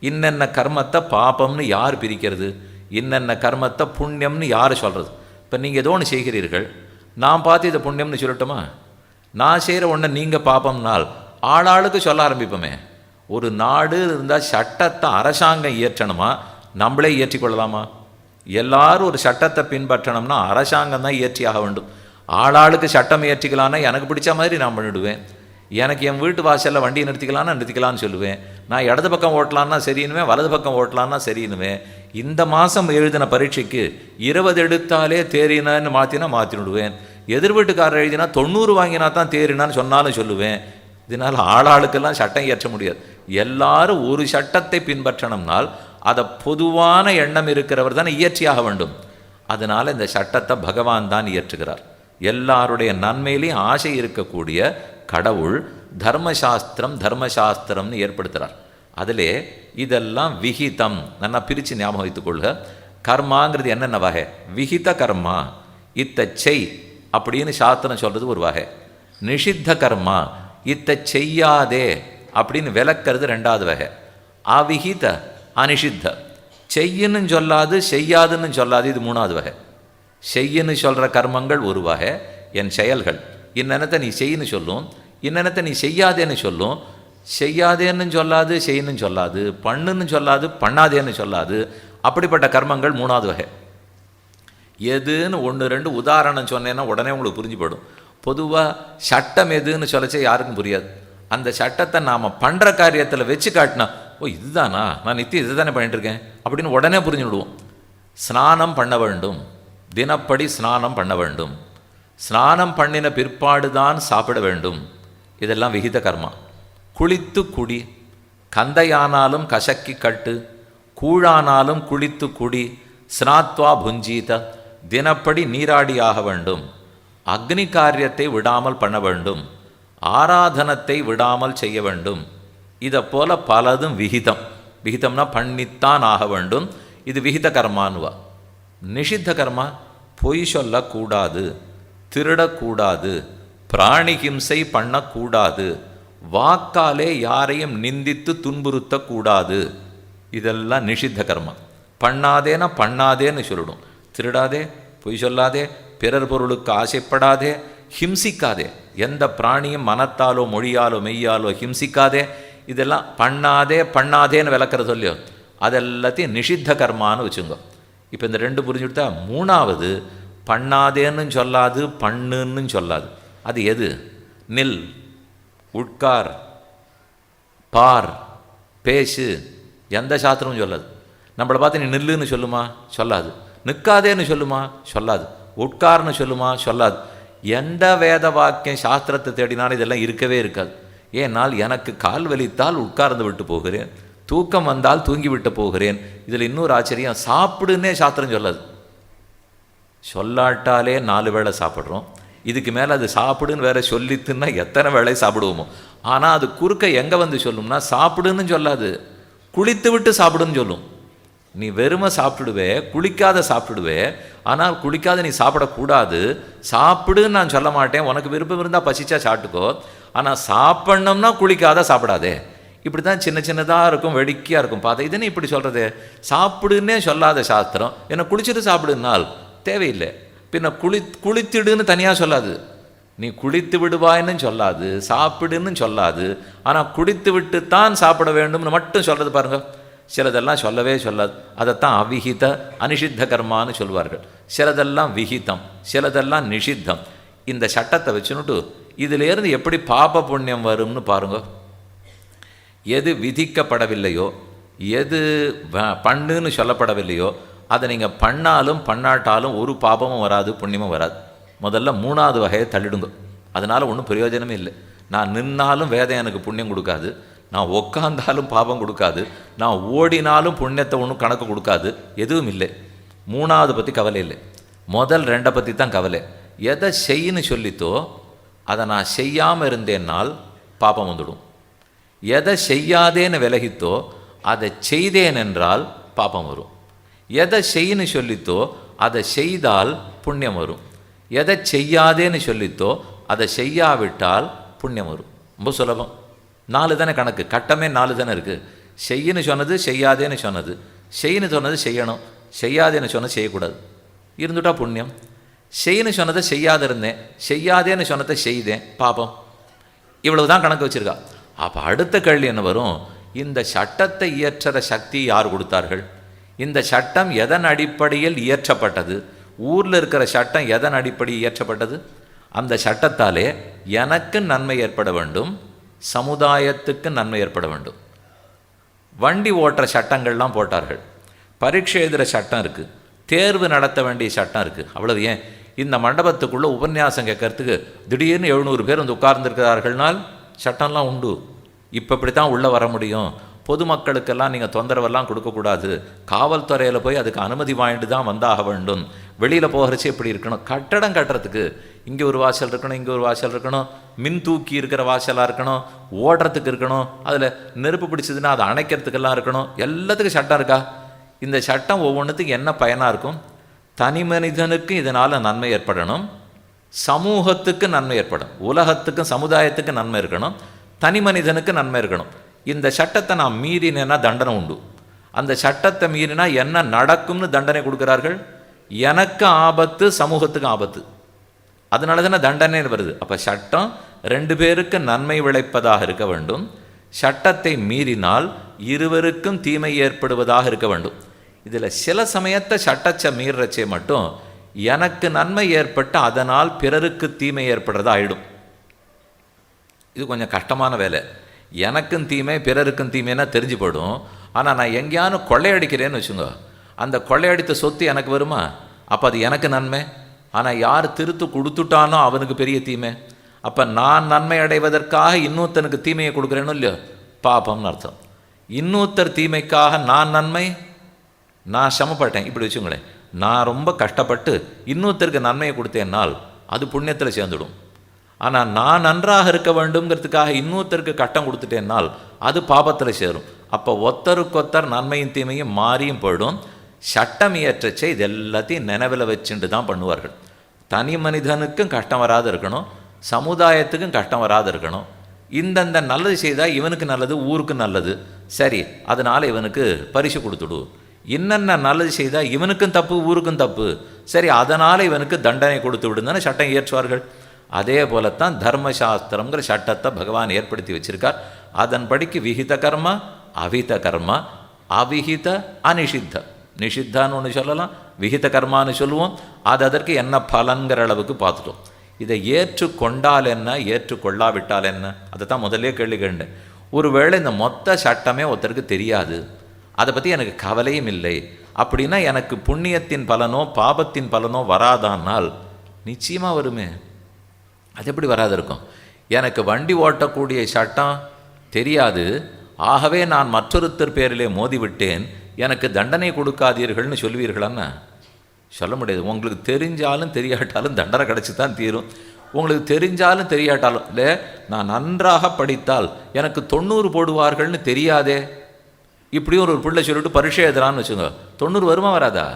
Speaker 1: இன்னென்ன கர்மத்தை பாபம்னு யார் பிரிக்கிறது, இன்னென்ன கர்மத்தை புண்ணியம்னு யார் சொல்கிறது? இப்போ நீங்கள் ஏதோ ஒன்று செய்கிறீர்கள், நான் பார்த்து இதை புண்ணியம்னு சொல்லட்டுமா? நான் செய்கிற ஒன்றை நீங்கள் பாபம்னால் ஆளாளுக்கு சொல்ல ஆரம்பிப்போமே. ஒரு நாடு இருந்தால் சட்டத்தை அரசாங்கம் இயற்றணுமா, நம்மளே இயற்றி கொள்ளலாமா? எல்லாரும் ஒரு சட்டத்தை பின்பற்றணும்னா அரசாங்கம் தான் இயற்றியாக வேண்டும். ஆளாளுக்கு சட்டம் இயற்றிக்கலான்னா எனக்கு பிடிச்ச மாதிரி நான் பண்ணிவிடுவேன். எனக்கு என் வீட்டு வாசலில் வண்டியை நிறுத்திக்கலான்னு சொல்லுவேன். நான் இடது பக்கம் ஓட்டலான்னா சரின்னுவேன், வலது பக்கம் ஓட்டலான்னா சரின்னுவேன். இந்த மாதம் எழுதின பரீட்சைக்கு 20 எடுத்தாலே தேறினான்னு மாற்றினுடுவேன். எதிர் வீட்டுக்காரர் எழுதினா 90 வாங்கினா தான் தேறினான்னு சொன்னாலும் சொல்லுவேன். இதனால் ஆளாளுக்கெல்லாம் சட்டம் இயற்ற முடியாது. எல்லாரும் ஒரு சட்டத்தை பின்பற்றணும்னால் அதை பொதுவான எண்ணம் இருக்கிறவர் தான் இயற்றியாக வேண்டும். அதனால் இந்த சட்டத்தை பகவான் தான் இயற்றுகிறார். எல்லாருடைய நன்மையிலையும் ஆசை இருக்கக்கூடிய கடவுள் தர்மசாஸ்திரம்னு ஏற்படுத்துகிறார். அதிலே இதெல்லாம் விகிதம். நல்லா பிரித்து ஞாபகம் வைத்துக்கொள்க. கர்மாங்கிறது என்னென்ன வகை? விகித கர்மா, இத்த செய் அப்படின்னு சாஸ்திரம் சொல்கிறது ஒரு வகை. நிஷித்த கர்மா இத்தை செய்யாதே அப்படின்னு விளக்கிறது ரெண்டாவது வகை. அவிஹித அனிஷித்த செய்யுன்னு சொல்லாது செய்யாதுன்னு சொல்லாது, இது மூணாவது வகை. செய்யுன்னு சொல்கிற கர்மங்கள் ஒரு வகை, என் செயல்கள். இன்னென்னத்தை நீ செய்யன்னு சொல்லும், இன்னென்னத்தை நீ செய்யாதேன்னு சொல்லும். செய்யாதேன்னு சொல்லாது, செய்யணுன்னு சொல்லாது, பண்ணுன்னு சொல்லாது, பண்ணாதேன்னு சொல்லாது. அப்படிப்பட்ட கர்மங்கள் மூணாவது வகை. எதுன்னு 1 2 உதாரணம் சொன்னேன்னா உடனே உங்களுக்கு புரிஞ்சு போயிடும். பொதுவாக சட்டம் எதுன்னு சொல்லச்சே யாருக்கும் புரியாது. அந்த சட்டத்தை நாம் பண்ணுற காரியத்தில் வச்சு காட்டினா, ஓ இதுதானா, நான் நித்தியம் இது தானே பண்ணிட்டுருக்கேன் அப்படின்னு உடனே புரிஞ்சு விடுவோம். ஸ்நானம் பண்ண வேண்டும், தினப்படி ஸ்நானம் பண்ண வேண்டும், ஸ்நானம் பண்ணின பிற்பாடு தான் சாப்பிட வேண்டும், இதெல்லாம் விகித கர்மா. குளித்து குடி, கந்தையானாலும் கசக்கி கட்டு, கூழானாலும் குளித்து குடி, ஸ்நாத்வா புஞ்சீத, தினப்படி நீராடி ஆக வேண்டும், அக்னி காரியத்தை விடாமல் பண்ண வேண்டும், ஆராதனத்தை விடாமல் செய்ய வேண்டும். இதை போல பலதும் விகிதம். விகிதம்னா பண்ணித்தான் ஆக வேண்டும். இது விகித கர்மானுவா. நிஷித்த கர்மா பொய் சொல்லக்கூடாது, திருடக்கூடாது, பிராணி ஹிம்சை பண்ணக்கூடாது, வாக்காலே யாரையும் நிந்தித்து துன்புறுத்தக்கூடாது. இதெல்லாம் நிஷித்த கர்மா. பண்ணாதேனா பண்ணாதேன்னு சொல்லிடும். திருடாதே, பொய் சொல்லாதே, பிறர் பொருளுக்கு ஆசைப்படாதே, ஹிம்சிக்காதே, எந்த பிராணியும் மனத்தாலோ மொழியாலோ மெய்யாலோ ஹிம்சிக்காதே. இதெல்லாம் பண்ணாதே பண்ணாதேன்னு விளக்கிறது இல்லையோ, அதெல்லாத்தையும் நிஷித்த கர்மான்னு வச்சுங்க. இப்போ இந்த 2 புரிஞ்சுட்டா, மூணாவது பண்ணாதேன்னு சொல்லாது, பண்ணுன்னு சொல்லாது. அது எது? நில், உட்கார், பார், பேசு, எந்த சாஸ்திரமும் சொல்லாது. நம்மளை பார்த்து நீ நில்லுன்னு சொல்லுமா? சொல்லாது. நிற்காதேன்னு சொல்லுமா? சொல்லாது. உட்கார்னு சொல்லுமா? சொல்லாது. எந்த வேத வாக்கியம் சாஸ்திரத்தை தேடினாலும் இதெல்லாம் இருக்கவே இருக்காது. ஏனால் எனக்கு கால் வலித்தால் உட்கார்ந்து விட்டு போகிறேன், தூக்கம் வந்தால் தூங்கி விட்டு போகிறேன். இதில் இன்னொரு ஆச்சரியம், சாப்பிடுன்னே சாஸ்திரம் சொல்லாது. சொல்லாட்டாலே 4 வேளை சாப்பிட்றோம், இதுக்கு மேலே அது சாப்பிடுன்னு வேற சொல்லித்துன்னா எத்தனை வேளை சாப்பிடுவோமோ. ஆனால் அது குறுக்க எங்கே வந்து சொல்லும்னா, சாப்பிடுன்னு சொல்லாது, குளித்து விட்டு சாப்பிடுன்னு சொல்லும். நீ வெறுமை சாப்பிடுவே, குளிக்காத சாப்பிடுவே. ஆனால் குளிக்காத நீ சாப்பிடக்கூடாது. சாப்பிடுன்னு நான் சொல்ல மாட்டேன், உனக்கு விருப்பம் இருந்தால் பசிச்சா சாப்பிட்டுக்கோ, ஆனால் சாப்பிட்ணும்னா குளிக்காத சாப்பிடாதே. இப்படி தான் சின்ன சின்னதாக இருக்கும், வெடிக்கையாக இருக்கும். பார்த்தா இதுன்னு இப்படி சொல்கிறது. சாப்பிடுன்னே சொல்லாத சாஸ்திரம் என்ன குளிச்சுட்டு சாப்பிடுனால் தேவையில்லை. பின்ன குளித்துடுன்னு தனியாக சொல்லாது. நீ குளித்து விடுவாய்ன்னு சொல்லாது, சாப்பிடுன்னு சொல்லாது. ஆனால் குளித்து விட்டு தான் சாப்பிட வேண்டும்னு மட்டும் சொல்கிறது பாருங்க. சிலதெல்லாம் சொல்லவே சொல்லாது. அதைத்தான் அவிஹித அனிஷித்த கர்மான்னு சொல்வார்கள். சிலதெல்லாம் விஹிதம், சிலதெல்லாம் நிஷித்தம். இந்த சட்டத்தை வச்சுன்னுட்டு இதிலேருந்து எப்படி பாப புண்ணியம் வரும்னு பாருங்க. எது விதிக்கப்படவில்லையோ, எது பண்ணுன்னு சொல்லப்படவில்லையோ, அதை நீங்கள் பண்ணாலும் பண்ணாட்டாலும் ஒரு பாபமும் வராது, புண்ணியமும் வராது. முதல்ல மூணாவது வகையை தள்ளிடுங்க. அதனால் ஒன்றும் பிரயோஜனமே இல்லை. நான் நின்னாலும் வேதம் எனக்கு புண்ணியம் கொடுக்காது, நான் உக்காந்தாலும் பாபம் கொடுக்காது, நான் ஓடினாலும் புண்ணியத்தை ஒன்றும் கணக்கு கொடுக்காது, எதுவும் இல்லை. மூணாவது பற்றி கவலை இல்லை. முதல் 2 பற்றி தான் கவலை. எதை செய்யின்னு சொல்லித்தோ அதை நான் செய்யாமல் இருந்தேன்னால் பாபம் வந்துடும். எதை செய்யாதேன்னு விலகித்தோ அதை செய்தேன் என்றால் பாபம் வரும். எதை செய்யின்னு சொல்லித்தோ அதை செய்தால் புண்ணியம் வரும். எதை செய்யாதேன்னு சொல்லித்தோ அதை செய்யாவிட்டால் புண்ணியம் வரும். ரொம்ப சுலபம். 4 தானே கணக்கு, கட்டமே 4 தானே இருக்குது. செய்யின்னு சொன்னது செய்யாதேன்னு சொன்னது, செய்யின்னு சொன்னது செய்யணும், செய்யாதேன்னு சொன்னது செய்யக்கூடாது, இருந்துட்டா புண்ணியம். செய்யின்னு சொன்னதை செய்யாத இருந்தேன், செய்யாதேன்னு சொன்னதை செய்தேன், பாபம். இவ்வளவு தான் கணக்கு வச்சுருக்கா. அப்போ அடுத்த கேள்வி என்ன வரும்? இந்த சட்டத்தை இயற்றுற சக்தி யார் கொடுத்தார்கள்? இந்த சட்டம் எதன் அடிப்படையில் இயற்றப்பட்டது? ஊரில் இருக்கிற சட்டம் எதன் அடிப்படையில் இயற்றப்பட்டது? அந்த சட்டத்தாலே எனக்கு நன்மை ஏற்பட வேண்டும், சமுதாயத்துக்கு நன்மை ஏற்பட வேண்டும். வண்டி ஓட்டுற சட்டங்கள்லாம் போட்டார்கள், பரீட்சை எழுதுகிற சட்டம் இருக்குது, தேர்வு நடத்த வேண்டிய சட்டம் இருக்குது. அவ்வளவு ஏன் இந்த மண்டபத்துக்குள்ளே உபன்யாசம் கேட்கறதுக்கு திடீர்னு 700 பேர் வந்து உட்கார்ந்துருக்கிறார்கள்னால் சட்டம்லாம் உண்டு. இப்போ இப்படி தான் உள்ளே வர முடியும், பொதுமக்களுக்கெல்லாம் நீங்கள் தொந்தரவெல்லாம் கொடுக்கக்கூடாது, காவல்துறையில் போய் அதுக்கு அனுமதி வாங்கிட்டு தான் வந்தாக வேண்டும், வெளியில் போகிறச்சு எப்படி இருக்கணும், கட்டடம் கட்டுறதுக்கு இங்கே ஒரு வாசல் இருக்கணும், இங்கே ஒரு வாசல் இருக்கணும், மின் தூக்கி இருக்கிற வாசலாக இருக்கணும், ஓடுறதுக்கு இருக்கணும், அதில் நெருப்பு பிடிச்சதுன்னா அதை அணைக்கிறதுக்கெல்லாம் இருக்கணும், எல்லாத்துக்கும் சட்டம் இருக்கா? இந்த சட்டம் ஒவ்வொன்றுத்துக்கு என்ன பயனாக இருக்கும்? தனி மனிதனுக்கு இதனால் நன்மை ஏற்படணும், சமூகத்துக்கு நன்மை ஏற்படும், உலகத்துக்கும் சமுதாயத்துக்கு நன்மை இருக்கணும், தனி மனிதனுக்கு நன்மை இருக்கணும். இந்த சட்டத்தை நான் மீறினேன்னா தண்டனை உண்டு. அந்த சட்டத்தை மீறினா என்ன நடக்கும்னு தண்டனை கொடுக்குறார்கள். எனக்கு ஆபத்து, சமூகத்துக்கு ஆபத்து. அதனால தானே தண்டனை வருது. அப்போ சட்டம் 2 பேருக்கு நன்மை விளைப்பதாக இருக்க வேண்டும். சட்டத்தை மீறினால் இருவருக்கும் தீமை ஏற்படுவதாக இருக்க வேண்டும். இதில் சில சமயத்தை சட்டத்தை மீறச்சே மட்டும் எனக்கு நன்மை ஏற்பட்டு அதனால் பிறருக்கு தீமை ஏற்படுறதா ஆயிடும். இது கொஞ்சம் கஷ்டமான வேலை. எனக்கும் தீமை பிறருக்கும் தீமைன்னா தெரிஞ்சு போடும். ஆனால் நான் எங்கேயானு கொள்ளையடிக்கிறேன்னு வச்சுங்க, அந்த கொள்ளையடித்த சொத்து எனக்கு வருமா? அப்போ அது எனக்கு நன்மை. ஆனால் யார் திருத்து கொடுத்துட்டானோ அவனுக்கு பெரிய தீமை. அப்போ நான் நன்மை அடைவதற்காக இன்னொருத்தனுக்கு தீமையை கொடுக்குறேன்னு இல்லையோ, பாபம்னு அர்த்தம். இன்னொருத்தர் தீமைக்காக நான் நன்மை, நான் சமப்பட்டேன் இப்படி வச்சுங்களேன். நான் ரொம்ப கஷ்டப்பட்டு இன்னொருத்தருக்கு நன்மையை கொடுத்தேன்னால் அது புண்ணியத்தில் சேர்ந்துடும். ஆனால் நான் நன்றாக இருக்க வேண்டும்ங்கிறதுக்காக இன்னொருத்தருக்கு கட்டம் கொடுத்துட்டேன்னால் அது பாபத்தில் சேரும். அப்போ ஒத்தருக்கொத்தர் நன்மையும் தீமையும் மாறியும் போயிடும். சட்டம் இயற்றச்சே இது எல்லாத்தையும் நினைவில் வச்சுட்டு தான் பண்ணுவார்கள். தனி மனிதனுக்கும் கஷ்டம் வராது இருக்கணும், சமுதாயத்துக்கும் கஷ்டம் வராது இருக்கணும். இந்தந்த நல்லது செய்தால் இவனுக்கு நல்லது, ஊருக்கு நல்லது, சரி அதனால் இவனுக்கு பரிசு கொடுத்துடு. இன்னென்ன நல்லது செய்தால் இவனுக்கும் தப்பு, ஊருக்கும் தப்பு, சரி அதனால் இவனுக்கு தண்டனை கொடுத்து விடுந்தானே சட்டம் இயற்றுவார்கள். அதே போலத்தான் தர்மசாஸ்திரங்கிற சட்டத்தை பகவான் ஏற்படுத்தி வச்சிருக்கார். அதன்படிக்கு விஹித கர்மா, அவிஹித கர்மா, அவிஹித அநிஷித்த. நிஷித்தான்னு ஒன்று சொல்லலாம், விஹித கர்மான்னு சொல்லுவோம். அதற்கு என்ன பலன்கிற அளவுக்கு பார்த்துட்டோம். இதை ஏற்றுக்கொண்டால் என்ன, ஏற்றுக்கொள்ளாவிட்டால் என்ன, அதை தான் முதல்ல கேள்வி கேட்டேன். ஒருவேளை இந்த மொத்த சட்டமே ஒருத்தருக்கு தெரியாது, அதை பற்றி எனக்கு கவலையும் இல்லை அப்படின்னா எனக்கு புண்ணியத்தின் பலனோ பாபத்தின் பலனோ வராதானால் நிச்சயமாக வருமே. அது எப்படி வராது இருக்கும்? எனக்கு வண்டி ஓட்டக்கூடிய சட்டம் தெரியாது, ஆகவே நான் மற்றொருத்தர் பேரிலே மோதிவிட்டேன், எனக்கு தண்டனை கொடுக்காதீர்கள்னு சொல்வீர்களான்னு சொல்ல முடியாது. உங்களுக்கு தெரிஞ்சாலும் தெரியாட்டாலும் தண்டனை கிடச்சி தான் தீரும். உங்களுக்கு தெரிஞ்சாலும் தெரியாட்டாலும் இல்லை, நான் நன்றாக படித்தால் எனக்கு 90 போடுவார்கள்னு தெரியாதே, இப்படியும் ஒரு பிள்ளை சொல்லிட்டு பரீட்சை எழுதுறான்னு வச்சுங்க, 90 வருமா வராதா?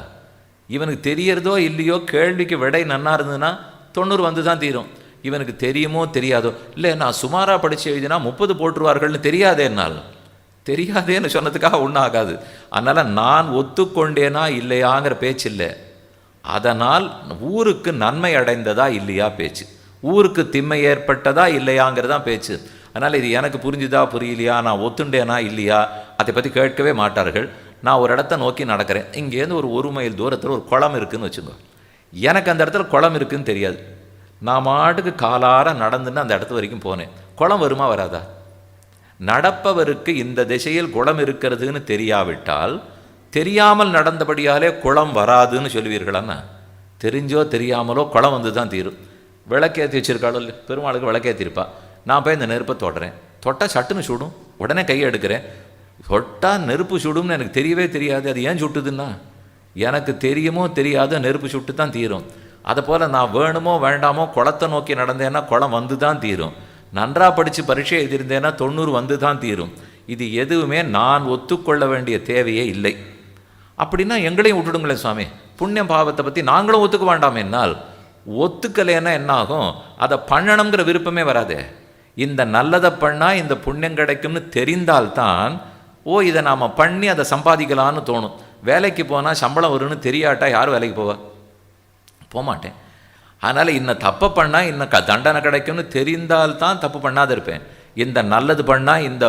Speaker 1: இவனுக்கு தெரியறதோ இல்லையோ, கேள்விக்கு விடை நன்னா இருந்ததுன்னா 90 வந்து தான் தீரும். இவனுக்கு தெரியுமோ தெரியாதோ, இல்லை நான் சுமாராக படித்து எழுதினா 30 போட்டுருவார்கள்னு தெரியாதே, என்னால் தெரியாதேன்னு சொன்னதுக்காக ஒன்றும் ஆகாது. அதனால் நான் ஒத்துக்கொண்டேனா இல்லையாங்கிற பேச்சு இல்லை. அதனால் ஊருக்கு நன்மை அடைந்ததா இல்லையா பேச்சு, ஊருக்கு திம்மை ஏற்பட்டதா இல்லையாங்கிறதான் பேச்சு. அதனால் இது எனக்கு புரிஞ்சுதா புரியலையா, நான் ஒத்துண்டேனா இல்லையா, அதை பற்றி கேட்கவே மாட்டார்கள். நான் ஒரு இடத்த நோக்கி நடக்கிறேன், இங்கேருந்து ஒரு மைல் தூரத்தில் ஒரு குளம் இருக்குதுன்னு வச்சுக்கோ. எனக்கு அந்த இடத்துல குளம் இருக்குதுன்னு தெரியாது, நான் மாட்டுக்கு காலார நடந்துன்னு அந்த இடத்து வரைக்கும் போனேன். குளம் வருமா வராதா? நடப்பவருக்கு இந்த திசையில் குளம் இருக்கிறதுன்னு தெரியாவிட்டால் தெரியாமல் நடந்தபடியாலே குளம் வராதுன்னு சொல்லுவீர்களாண்ணா? தெரிஞ்சோ தெரியாமலோ குளம் வந்து தான் தீரும். விளக்கேற்றி வச்சிருக்காளோ இல்லை, பெருமாளுக்கு விளக்கேற்றிருப்பா. நான் போய் இந்த நெருப்பை தொடுறேன், தொட்டால் சட்டுன்னு சுடும், உடனே கையை எடுக்கிறேன். தொட்டால் நெருப்பு சுடும்னு எனக்கு தெரியவே தெரியாது. அது ஏன் சுட்டுதுன்னா எனக்கு தெரியுமோ தெரியாதோ நெருப்பு சுட்டு தான் தீரும். அதை போல் நான் வேணுமோ வேண்டாமோ குளத்தை நோக்கி நடந்தேன்னா குளம் வந்து தான் தீரும். நன்றாக படித்து பரீட்சை எழுதியிருந்தேன்னா 90 வந்து தான் தீரும். இது எதுவுமே நான் ஒத்துக்கொள்ள வேண்டிய தேவையே இல்லை. அப்படின்னா எங்களையும் விட்டுடுங்களேன் சுவாமி, புண்ணியம் பாவத்தை பற்றி நாங்களும் ஒத்துக்க வேண்டாம். என்னால் ஒத்துக்கலைன்னா என்ன ஆகும்? அதை பண்ணணுங்கிற விருப்பமே வராதே. இந்த நல்லதை பண்ணால் இந்த புண்ணியம் கிடைக்கும்னு தெரிந்தால்தான் இதை நாம் பண்ணி அதை சம்பாதிக்கலான்னு தோணும். வேலைக்கு போனால் சம்பளம் வரும்னு தெரியாட்டா யார் வேலைக்கு போகமாட்டேன். அதனால் இன்னும் தப்பை பண்ணால் இன்னும் தண்டனை கிடைக்கும்னு தெரிந்தால்தான் தப்பு பண்ணாத இருப்பேன். இந்த நல்லது பண்ணால் இந்த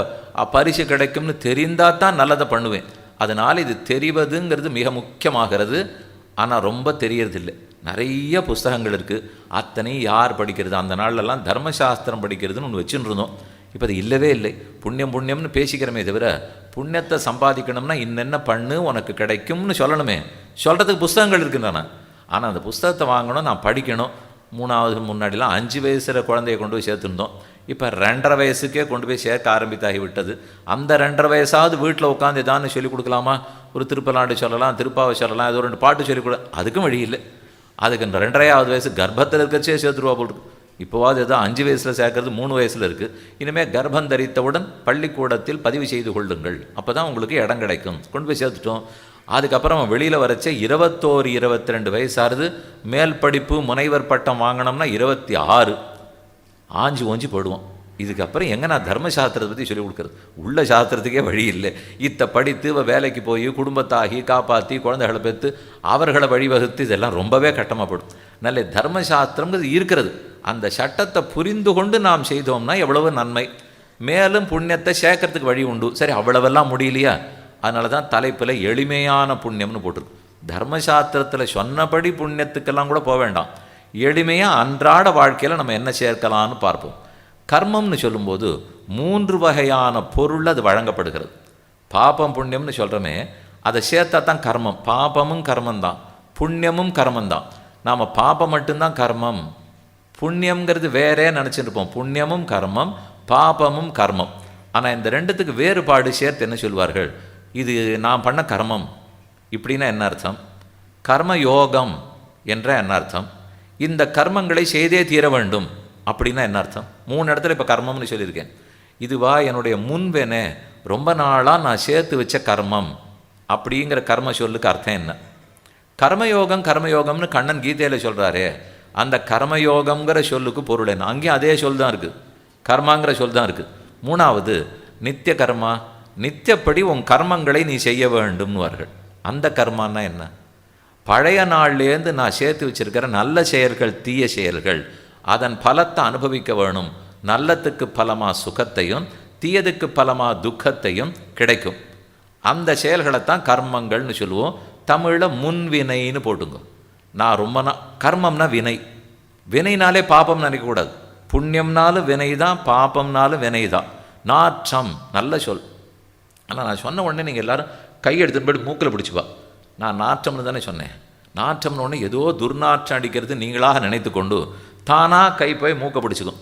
Speaker 1: பரிசு கிடைக்கும்னு தெரிந்தால் தான் நல்லதை பண்ணுவேன். அதனால் இது தெரிவதுங்கிறது மிக முக்கியமாகிறது. ஆனால் ரொம்ப தெரியறதில்லை. நிறைய புஸ்தகங்கள் இருக்குது, அத்தனை யார் படிக்கிறது? அந்த நாள்லலாம் தர்மசாஸ்திரம் படிக்கிறதுன்னு ஒன்று வச்சுன்னு இருந்தோம். இப்போ அது இல்லவே இல்லை. புண்ணியம் புண்ணியம்னு பேசிக்கிறோமே தவிர புண்ணியத்தை சம்பாதிக்கணும்னா இன்னென்ன பண்ணு உனக்கு கிடைக்கும்னு சொல்லணுமே, சொல்கிறதுக்கு புஸ்தகங்கள் இருக்குண்ணா. ஆனால் அந்த புஸ்தகத்தை வாங்கணும், நான் படிக்கணும். 3வது முன்னாடிலாம் 5 வயசில் குழந்தைய கொண்டு போய் சேர்த்துருந்தோம். இப்போ 2.5 வயசுக்கே கொண்டு போய் சேர்க்க ஆரம்பித்தாகி விட்டது. அந்த 2.5 வயசாவது வீட்டில் உட்காந்து எதான்னு சொல்லிக் கொடுக்கலாமா? ஒரு திருப்பலாண்டு சொல்லலாம், திருப்பாவை சொல்லலாம், ஏதோ 2 பாட்டு சொல்லிக் கொடு. அதுக்கும் வழி இல்லை. அதுக்கு 2.5வது வயசு கர்ப்பத்தில் இருக்கிறச்சே சேர்த்துருவா போல் இருக்கு. இப்போவாது ஏதோ 5 வயசில் சேர்க்கறது 3 வயசில் இருக்குது. இனிமேல் கர்ப்பம் தரித்தவுடன் பள்ளிக்கூடத்தில் பதிவு செய்து கொள்ளுங்கள், அப்போ தான் உங்களுக்கு இடம் கிடைக்கும். கொண்டு போய் சேர்த்துட்டோம். அதுக்கப்புறம் அவன் வெளியில் வரைச்ச 22 வயசாகுது. மேல் படிப்பு முனைவர் பட்டம் வாங்கினோம்னா 26. ஆஞ்சி ஓஞ்சி போடுவோம். இதுக்கப்புறம் எங்கே நான் தர்மசாஸ்திரத்தை பற்றி சொல்லிக் கொடுக்குறது? உள்ள சாஸ்திரத்துக்கே வழி இல்லை. படித்து வேலைக்கு போய் குடும்பத்தாகி காப்பாற்றி குழந்தைகளை பெற்று அவர்களை வழிவகுத்து இதெல்லாம் ரொம்பவே கட்டமாகப்படும். நல்ல தர்மசாஸ்திரங்கிறது இருக்கிறது. அந்த சட்டத்தை புரிந்து கொண்டு நாம் செய்தோம்னா எவ்வளவு நன்மை, மேலும் புண்ணியத்தை சேர்க்கறதுக்கு வழி உண்டு. சரி, அவ்வளவெல்லாம் முடியலையா? அதனால தான் தலைப்பில் எளிமையான புண்ணியம்னு போட்டிருக்கு. தர்மசாஸ்திரத்தில் சொன்னபடி புண்ணியத்துக்கெல்லாம் கூட போக வேண்டாம். எளிமையாக அன்றாட வாழ்க்கையில் நம்ம என்ன சேர்க்கலான்னு பார்ப்போம். கர்மம்னு சொல்லும்போது 3 வகையான பொருள் அது வழங்கப்படுகிறது. பாபம் புண்ணியம்னு சொல்கிறோமே, அதை சேர்த்தா தான் கர்மம். பாபமும் கர்மந்தான், புண்ணியமும் கர்மந்தான். நாம் பாபம் மட்டும்தான் கர்மம், புண்ணியங்கிறது வேறே நினச்சிருப்போம். புண்ணியமும் கர்மம், பாபமும் கர்மம். ஆனால் இந்த ரெண்டுத்துக்கு வேறுபாடு சேர்த்து என்ன சொல்வார்கள்? இது நான் பண்ண கர்மம் இப்படின்னா என்ன அர்த்தம்? கர்மயோகம் என்ற என்ன அர்த்தம்? இந்த கர்மங்களை செய்தே தீர வேண்டும் அப்படின்னா என்ன அர்த்தம்? 3 இடத்துல இப்போ கர்மம்னு சொல்லியிருக்கேன். இதுவா என்னுடைய முன்வெனே ரொம்ப நாளாக நான் சேர்த்து வச்ச கர்மம் அப்படிங்கிற கர்ம சொல்லுக்கு அர்த்தம் என்ன? கர்மயோகம் கர்மயோகம்னு கண்ணன் கீதையில் சொல்கிறாரே, அந்த கர்மயோகங்கிற சொல்லுக்கு பொருள் என்ன? அங்கேயும் அதே சொல் தான் இருக்குது, கர்மாங்கிற சொல் தான் இருக்குது. 3வது நித்திய கர்மா, நித்தியப்படி உன் கர்மங்களை நீ செய்ய வேண்டும்னுவார்கள். அந்த கர்மான்னா என்ன? பழைய நாள்லேருந்து நான் சேர்த்து வச்சிருக்கிற நல்ல செயல்கள் தீய செயல்கள் அதன் பலத்தை அனுபவிக்க வேணும். நல்லத்துக்கு பலமாக சுகத்தையும் தீயதுக்கு பலமாக துக்கத்தையும் கிடைக்கும். அந்த செயல்களைத்தான் கர்மங்கள்னு சொல்லுவோம். தமிழில் முன்வினைன்னு போட்டுங்க. நான் ரொம்ப கர்மம்னா வினை, வினைனாலே பாபம் நினைக்கக்கூடாது. புண்ணியம்னாலும் வினை தான், பாபம்னாலும் வினை தான். நாற்றம் நல்ல சொல். ஆனால் நான் சொன்ன உடனே நீங்கள் எல்லோரும் கையெடுத்துட்டு போய்ட்டு மூக்கில் பிடிச்சிப்பா. நான் நாற்றம்னு தானே சொன்னேன். நாற்றம்னு ஒன்று ஏதோ துர்நாற்றம் அடிக்கிறது நீங்களாக நினைத்து கொண்டு தானாக கை போய் மூக்க பிடிச்சிக்கும்.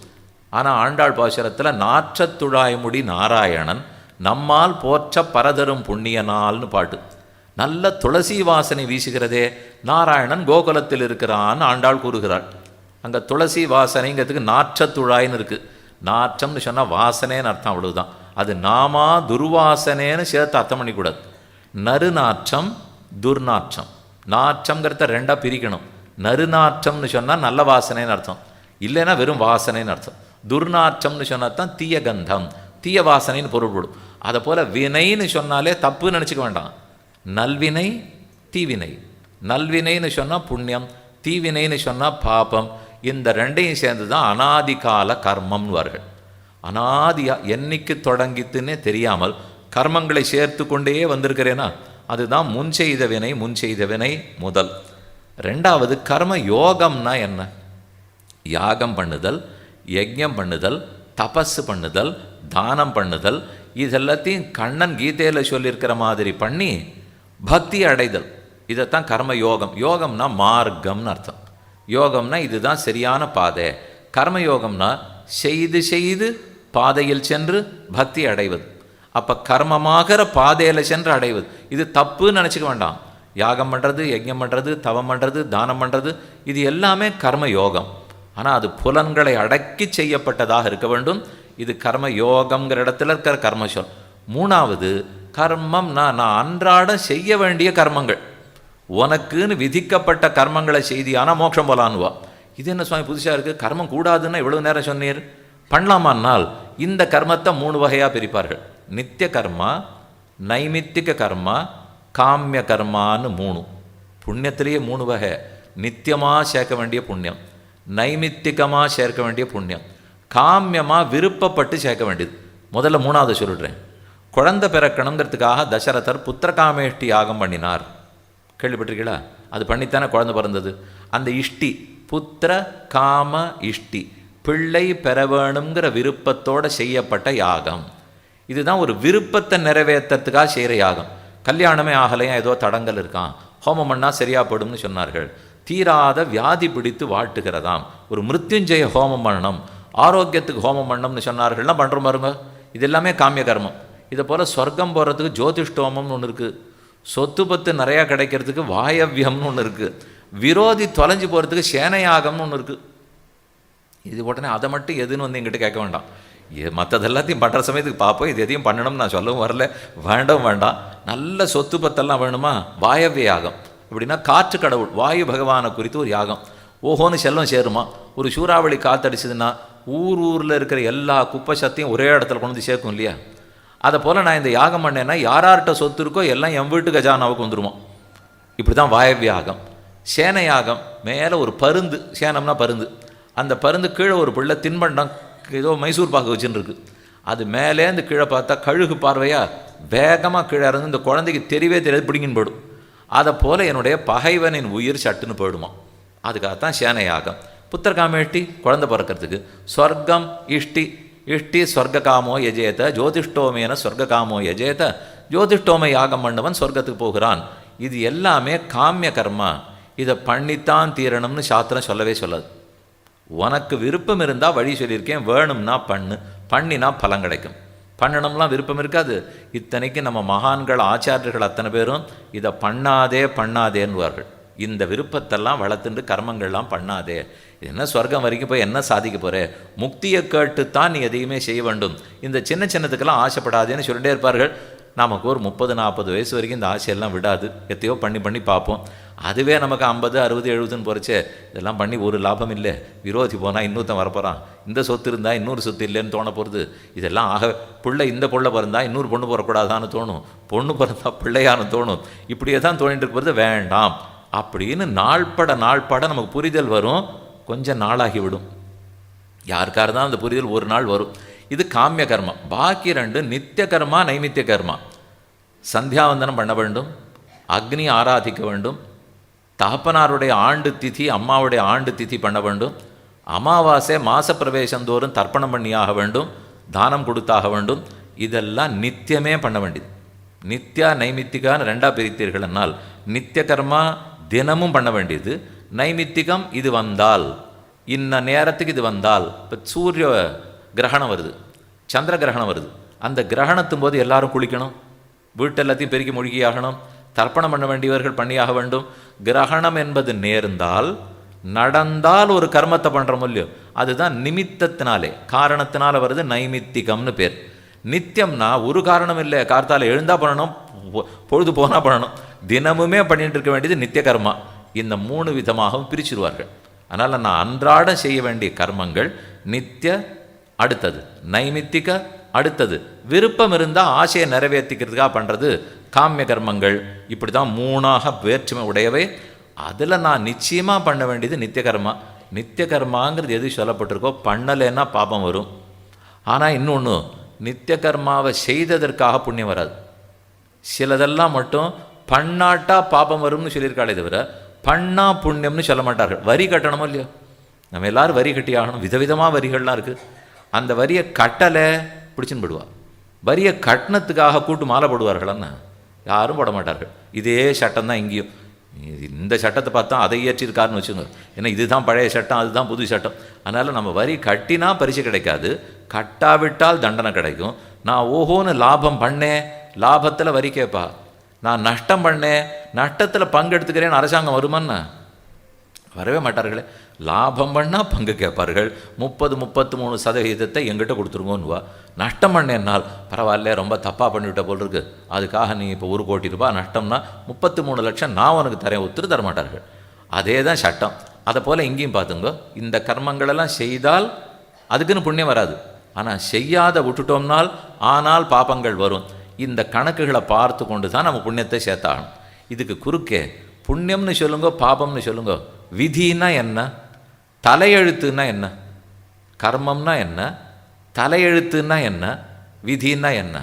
Speaker 1: ஆனால் ஆண்டாள் பாசுரத்தில் நாற்றத்துழாய்முடி நாராயணன் நம்மால் போற்ற பரதரும் புண்ணியனால்னு பாட்டு. நல்ல துளசி வாசனை வீசுகிறதே, நாராயணன் கோகுலத்தில் இருக்கிறான்னு ஆண்டாள் கூறுகிறாள். அங்கே துளசி வாசனைங்கிறதுக்கு நாற்றத்துழாயின்னு இருக்குது. நாற்றம்னு சொன்னால் வாசனைன்னு அர்த்தம், அவ்வளவுதான். அது நாமா துர்வாசனேன்னு சேர்த்து அர்த்தம் பண்ணிக்கூடாது. நறுநாற்றம் துர்நாற்றம், நாற்றங்கிறத 2ஆக பிரிக்கணும். நறுநாற்றம்னு சொன்னால் நல்ல வாசனைன்னு அர்த்தம், இல்லைன்னா வெறும் வாசனைன்னு அர்த்தம். துர்நாற்றம்னு சொன்னால் தான் தீய கந்தம், தீய வாசனைன்னு பொருள்படும். அதை போல் வினைன்னு சொன்னாலே தப்புன்னு நினச்சிக்க வேண்டாம். நல்வினை தீவினை, நல்வினைன்னு சொன்னால் புண்ணியம், தீவினைன்னு சொன்னால் பாபம். இந்த ரெண்டையும் சேர்ந்து தான் அனாதிகால கர்மம்னுவார்கள். அனாதியாக என்னைக்கு தொடங்கித்துன்னே தெரியாமல் கர்மங்களை சேர்த்து கொண்டே வந்திருக்கிறேன்னா அதுதான் முன் செய்த வினை. முன் செய்த வினை முதல். 2வது கர்ம யோகம்னா என்ன? யாகம் பண்ணுதல், யஜ்ஞம் பண்ணுதல், தபஸ் பண்ணுதல், தானம் பண்ணுதல், இதெல்லாத்தையும் கண்ணன் கீதையில் சொல்லியிருக்கிற மாதிரி பண்ணி பக்தி அடைதல், இதைத்தான் கர்ம யோகம். யோகம்னா மார்க்கம்னு அர்த்தம். யோகம்னா இதுதான் சரியான பாதை. கர்மயோகம்னா செய்து செய்து பாதையில் சென்று பக்தி அடைவது. அப்போ கர்மமாகிற பாதையில் சென்று அடைவது. இது தப்புன்னு நினச்சிக்க வேண்டாம். யாகம் பண்ணுறது, யஜ்ஞம் பண்ணுறது, தவம் பண்ணுறது, தானம் பண்ணுறது, இது எல்லாமே கர்ம யோகம். ஆனால் அது புலன்களை அடக்கி செய்யப்பட்டதாக இருக்க வேண்டும். இது கர்ம யோகம்ங்கிற இடத்துல இருக்கிற கர்ம சொல். 3வது கர்மம்னா நான் அன்றாடம் செய்ய வேண்டிய கர்மங்கள். உனக்குன்னு விதிக்கப்பட்ட கர்மங்களை செய்தியானா மோட்சம் போலான்னுவா. இது என்ன சுவாமி புதுசாக இருக்குது, கர்மம் கூடாதுன்னு எவ்வளோ நேரம் சொன்னீர், பண்ணலாமான்னால் இந்த கர்மத்தை 3 வகையாக பிரிப்பார்கள். நித்திய கர்மா, நைமித்திக கர்மா, காமிய கர்மான்னு 3. புண்ணியத்திலேயே 3 வகை. நித்தியமாக சேர்க்க வேண்டிய புண்ணியம், நைமித்திகமாக சேர்க்க வேண்டிய புண்ணியம், காமியமாக விருப்பப்பட்டு சேர்க்க வேண்டியது. முதல்ல 3வது சொல்லிடுறேன். குழந்தை பிறக்கணுங்கிறதுக்காக தசரதர் புத்திரகாமேஷ்டி யாகம் பண்ணினார். கேள்விப்பட்டிருக்கீங்களா? அது பண்ணித்தானே குழந்தை பிறந்தது. அந்த இஷ்டி புத்திர காம இஷ்டி, பிள்ளை பெற வேணுங்கிற விருப்பத்தோடு செய்யப்பட்ட யாகம். இதுதான் ஒரு விருப்பத்தை நிறைவேற்றத்துக்காக செய்கிற யாகம். கல்யாணமே ஆகலையா, ஏதோ தடங்கல் இருக்கான், ஹோமம் பண்ணால் சரியாக போடும்னு சொன்னார்கள். தீராத வியாதி பிடித்து வாட்டுகிறதாம், ஒரு மிருத்யுஞ்சய ஹோமம் பண்ணணும், ஆரோக்கியத்துக்கு ஹோமம் பண்ணணும்னு சொன்னார்கள்லாம் பண்ணுற பாருங்க. இது எல்லாமே காமிய கர்மம். இதை போல் சொர்க்கம் போகிறதுக்கு ஜோதிஷ்டோமம்னு ஒன்று இருக்குது, சொத்து பத்து நிறையா கிடைக்கிறதுக்கு வாயவியம்னு ஒன்று இருக்குது, விரோதி தொலைஞ்சு போகிறதுக்கு சேனையாகம்னு ஒன்று இருக்குது. இது உடனே அதை மட்டும் எதுன்னு வந்து எங்கிட்ட கேட்க வேண்டாம். மற்றது எல்லாத்தையும் பண்ணுற சமயத்துக்கு பார்ப்போம், இது எதையும் பண்ணணும்னு நான் சொல்லவும் வரல, வேண்டாம். நல்ல சொத்து பத்தெல்லாம் வேணுமா, வாயவ்ய யாகம். அப்படின்னா காற்று கடவுள் வாயு பகவானை குறித்து ஒரு யாகம். ஓஹோன்னு செல்லம் சேருமா. ஒரு சூறாவளி காற்றடிச்சதுன்னா ஊரில் இருக்கிற எல்லா குப்பை சத்தையும் ஒரே இடத்துல கொண்டு வந்து சேர்க்கும் இல்லையா. அதை போல் நான் இந்த யாகம் பண்ணேன்னா யார்கிட்ட சொத்து இருக்கோ எல்லாம் என் வீட்டு கஜானாவுக்கு வந்துடுமா. இப்படி தான் வாயவ்ய யாகம். சேனை யாகம், மேலே ஒரு பருந்து, சேனம்னா பருந்து, அந்த பருந்து கீழே ஒரு பிள்ளை தின்பண்டம் ஏதோ மைசூர் பாக்கு வச்சுன்னு இருக்கு. அது மேலேருந்து கீழே பார்த்தா கழுகு பார்வையா வேகமாக கீழே இறந்து இந்த குழந்தைக்கு தெரியவே தெரியாது, பிடிங்கின்னு போயிடும். அதை போல் என்னுடைய பகைவனின் உயிர் சட்டுன்னு போயிடுமா. அதுக்காகத்தான் சேனை யாகம். புத்திரகாமேஷ்டி, குழந்தை பிறக்கிறதுக்கு. ஸ்வர்க்கம் இஷ்டி ஸ்வர்காமோ யஜேத ஜோதிஷ்டோமேன ஸ்வர்காமோ யஜேத, ஜோதிஷ்டோம யாகம் பண்ணவன் சொர்க்கத்துக்கு போகிறான். இது எல்லாமே காமிய கர்மா. இதை பண்ணித்தான் தீரணும்னு சாஸ்திரம் சொல்லவே சொல்லாது. உனக்கு விருப்பம் இருந்தால் வழி சொல்லியிருக்கேன், வேணும்னா பண்ணினா பலன் கிடைக்கும். பண்ணணும்லாம் விருப்பம் இருக்காது. இத்தனைக்கு நம்ம மகான்கள் ஆச்சாரியர்கள் அத்தனை பேரும் இதை பண்ணாதேன்னுவார்கள். இந்த விருப்பத்தெல்லாம் வளர்த்துண்டு கர்மங்கள்லாம் பண்ணாதே. என்ன சொர்க்கம் வரைக்கும் போய் என்ன சாதிக்க போகிறே, முக்தியை கேட்டுத்தான் நீ எதையுமே செய்ய வேண்டும். இந்த சின்னத்துக்கெல்லாம் ஆசைப்படாதேன்னு சொல்லிட்டே இருப்பார்கள். நமக்கு ஒரு 30-40 வயசு வரைக்கும் இந்த ஆசையெல்லாம் விடாது. எத்தையோ பண்ணி பார்ப்போம். அதுவே நமக்கு 50, 60, 70ன்னு போகிறச்சே இதெல்லாம் பண்ணி ஒரு லாபம் இல்லை. விரோதி போனால் இன்னொருத்தன் வரப்போகிறான், இந்த சொத்து இருந்தால் இன்னொரு சொத்து இல்லைன்னு தோண போகிறது. இதெல்லாம் பிள்ளை இந்த பொண்ணை பிறந்தா இன்னொரு பொண்ணு போகக்கூடாதான்னு தோணும், பொண்ணு பிறந்தா பிள்ளையான்னு தோணும். இப்படியே தான் தோணிட்டு இருக்கிறது. வேண்டாம் அப்படின்னு நாள்பட நமக்கு புரிதல் வரும். கொஞ்சம் நாளாகிவிடும். யாருக்காக தான் அந்த புரிதல் ஒரு நாள் வரும். இது காமிய கர்மா. பாக்கி 2 நித்திய கர்மா, நைமித்திய கர்மா. சந்தியாவந்தனம் பண்ண வேண்டும், அக்னி ஆராதிக்க வேண்டும், தகப்பனாருடைய ஆண்டு திதி அம்மாவுடைய ஆண்டு திதி பண்ண வேண்டும், அமாவாசை மாச பிரவேசந்தோறும் தர்ப்பணம் பண்ணியாக வேண்டும், தானம் கொடுத்தாக வேண்டும். இதெல்லாம் நித்தியமே பண்ண வேண்டியது. நித்யா நைமித்திகான்னு 2ஆக பிரித்தீர்கள் என்னால் நித்திய கர்மா தினமும் பண்ண வேண்டியது. நைமித்திகம் இது வந்தால், இன்ன நேரத்துக்கு இது வந்தால். இப்போ சூரிய கிரகணம் வருது, சந்திர கிரகணம் வருது. அந்த கிரகணத்தும் போது எல்லாரும் குளிக்கணும், வீட்டு எல்லாத்தையும் பெருக்கி மூழ்கி ஆகணும், தர்ப்பணம் பண்ண வேண்டியவர்கள் பண்ணியாக வேண்டும். கிரகணம் என்பது நேர்ந்தால் நடந்தால் ஒரு கர்மத்தை பண்ணுறோம் இல்லையோ, அதுதான் நிமித்தத்தினாலே காரணத்தினால வருது, நைமித்திகம்னு பேர். நித்தியம்னா ஒரு காரணம் இல்லை, கார்த்தால எழுந்தா பண்ணணும், பொழுது போனால் பண்ணணும், தினமுமே பண்ணிட்டு இருக்க வேண்டியது நித்திய கர்மா. இந்த 3 விதமாகவும் பிரிச்சிருவார்கள். அதனால் நான் அன்றாடம் செய்ய வேண்டிய கர்மங்கள் நித்திய, அடுத்தது நைமித்திக, அடுத்தது விருப்பம் இருந்தால் ஆசையை நிறைவேற்றிக்கிறதுக்காக பண்ணுறது காமிய கர்மங்கள். இப்படி தான் 3ஆக வேற்றுமை உடையவை. அதில் நான் நிச்சயமாக பண்ண வேண்டியது நித்திய கர்மா. நித்திய கர்மாங்கிறது எது சொல்லப்பட்டிருக்கோ பண்ணலைன்னா பாபம் வரும். ஆனால் இன்னொன்று, நித்திய கர்மாவை செய்ததற்காக புண்ணியம் வராது. சிலதெல்லாம் மட்டும் பண்ணாட்டா பாபம் வரும்னு சொல்லியிருக்காளே தவிர பண்ணா புண்ணியம்னு சொல்ல மாட்டார்கள். வரி கட்டணுமோ இல்லையோ, நம்ம எல்லோரும் வரி கட்டி ஆகணும். விதவிதமாக வரிகள்லாம் இருக்குது. அந்த வரியை கட்டலை பிடிச்சின்னு போடுவார். வரியை கட்டணத்துக்காக கூட்டு மாலை போடுவார்கள்னா யாரும் போட மாட்டார்கள். இதே சட்டம் தான் இங்கேயும். இந்த சட்டத்தை பார்த்தா அதை இயற்றிருக்காருன்னு வச்சுங்க. ஏன்னா இதுதான் பழைய சட்டம், அதுதான் புது சட்டம். அதனால் நம்ம வரி கட்டினா பரிசு கிடைக்காது, கட்டாவிட்டால் தண்டனை கிடைக்கும். நான் ஓஹோன்னு லாபம் பண்ணேன், லாபத்தில் வரி கேட்பா. நான் நஷ்டம் பண்ணேன், நஷ்டத்தில் பங்கெடுத்துக்கிறேன்னு அரசாங்கம் வருமானா வரவே மாட்டார்களே. லாபம் பண்ணால் பங்கு கேட்பார்கள். 30-33% எங்கிட்ட கொடுத்துருங்கன்னுவா. நஷ்டம் பண்ணேன்னால் பரவாயில்ல, ரொம்ப தப்பாக பண்ணிவிட்ட போல் இருக்கு, அதுக்காக நீ இப்போ 1 கோடி ரூபாய் நஷ்டம்னா 33 லட்சம் நான் உனக்கு தரேன், ஒத்துரு தர மாட்டார்கள். அதே தான் சட்டம். அதை போல் இங்கேயும் பார்த்துங்க. இந்த கர்மங்களெல்லாம் செய்தால் அதுக்குன்னு புண்ணியம் வராது. ஆனால் செய்யாத விட்டுட்டோம்னால் ஆனால் பாபங்கள் வரும். இந்த கணக்குகளை பார்த்து கொண்டு தான் நம்ம புண்ணியத்தை சேர்த்தாகணும். இதுக்கு குறுக்கே புண்ணியம்னு சொல்லுங்க, பாபம்னு சொல்லுங்க, விதின்னா என்ன, தலையெழுத்துன்னா என்ன, கர்மம்னா என்ன, தலையெழுத்துன்னா என்ன, விதின்னா என்ன,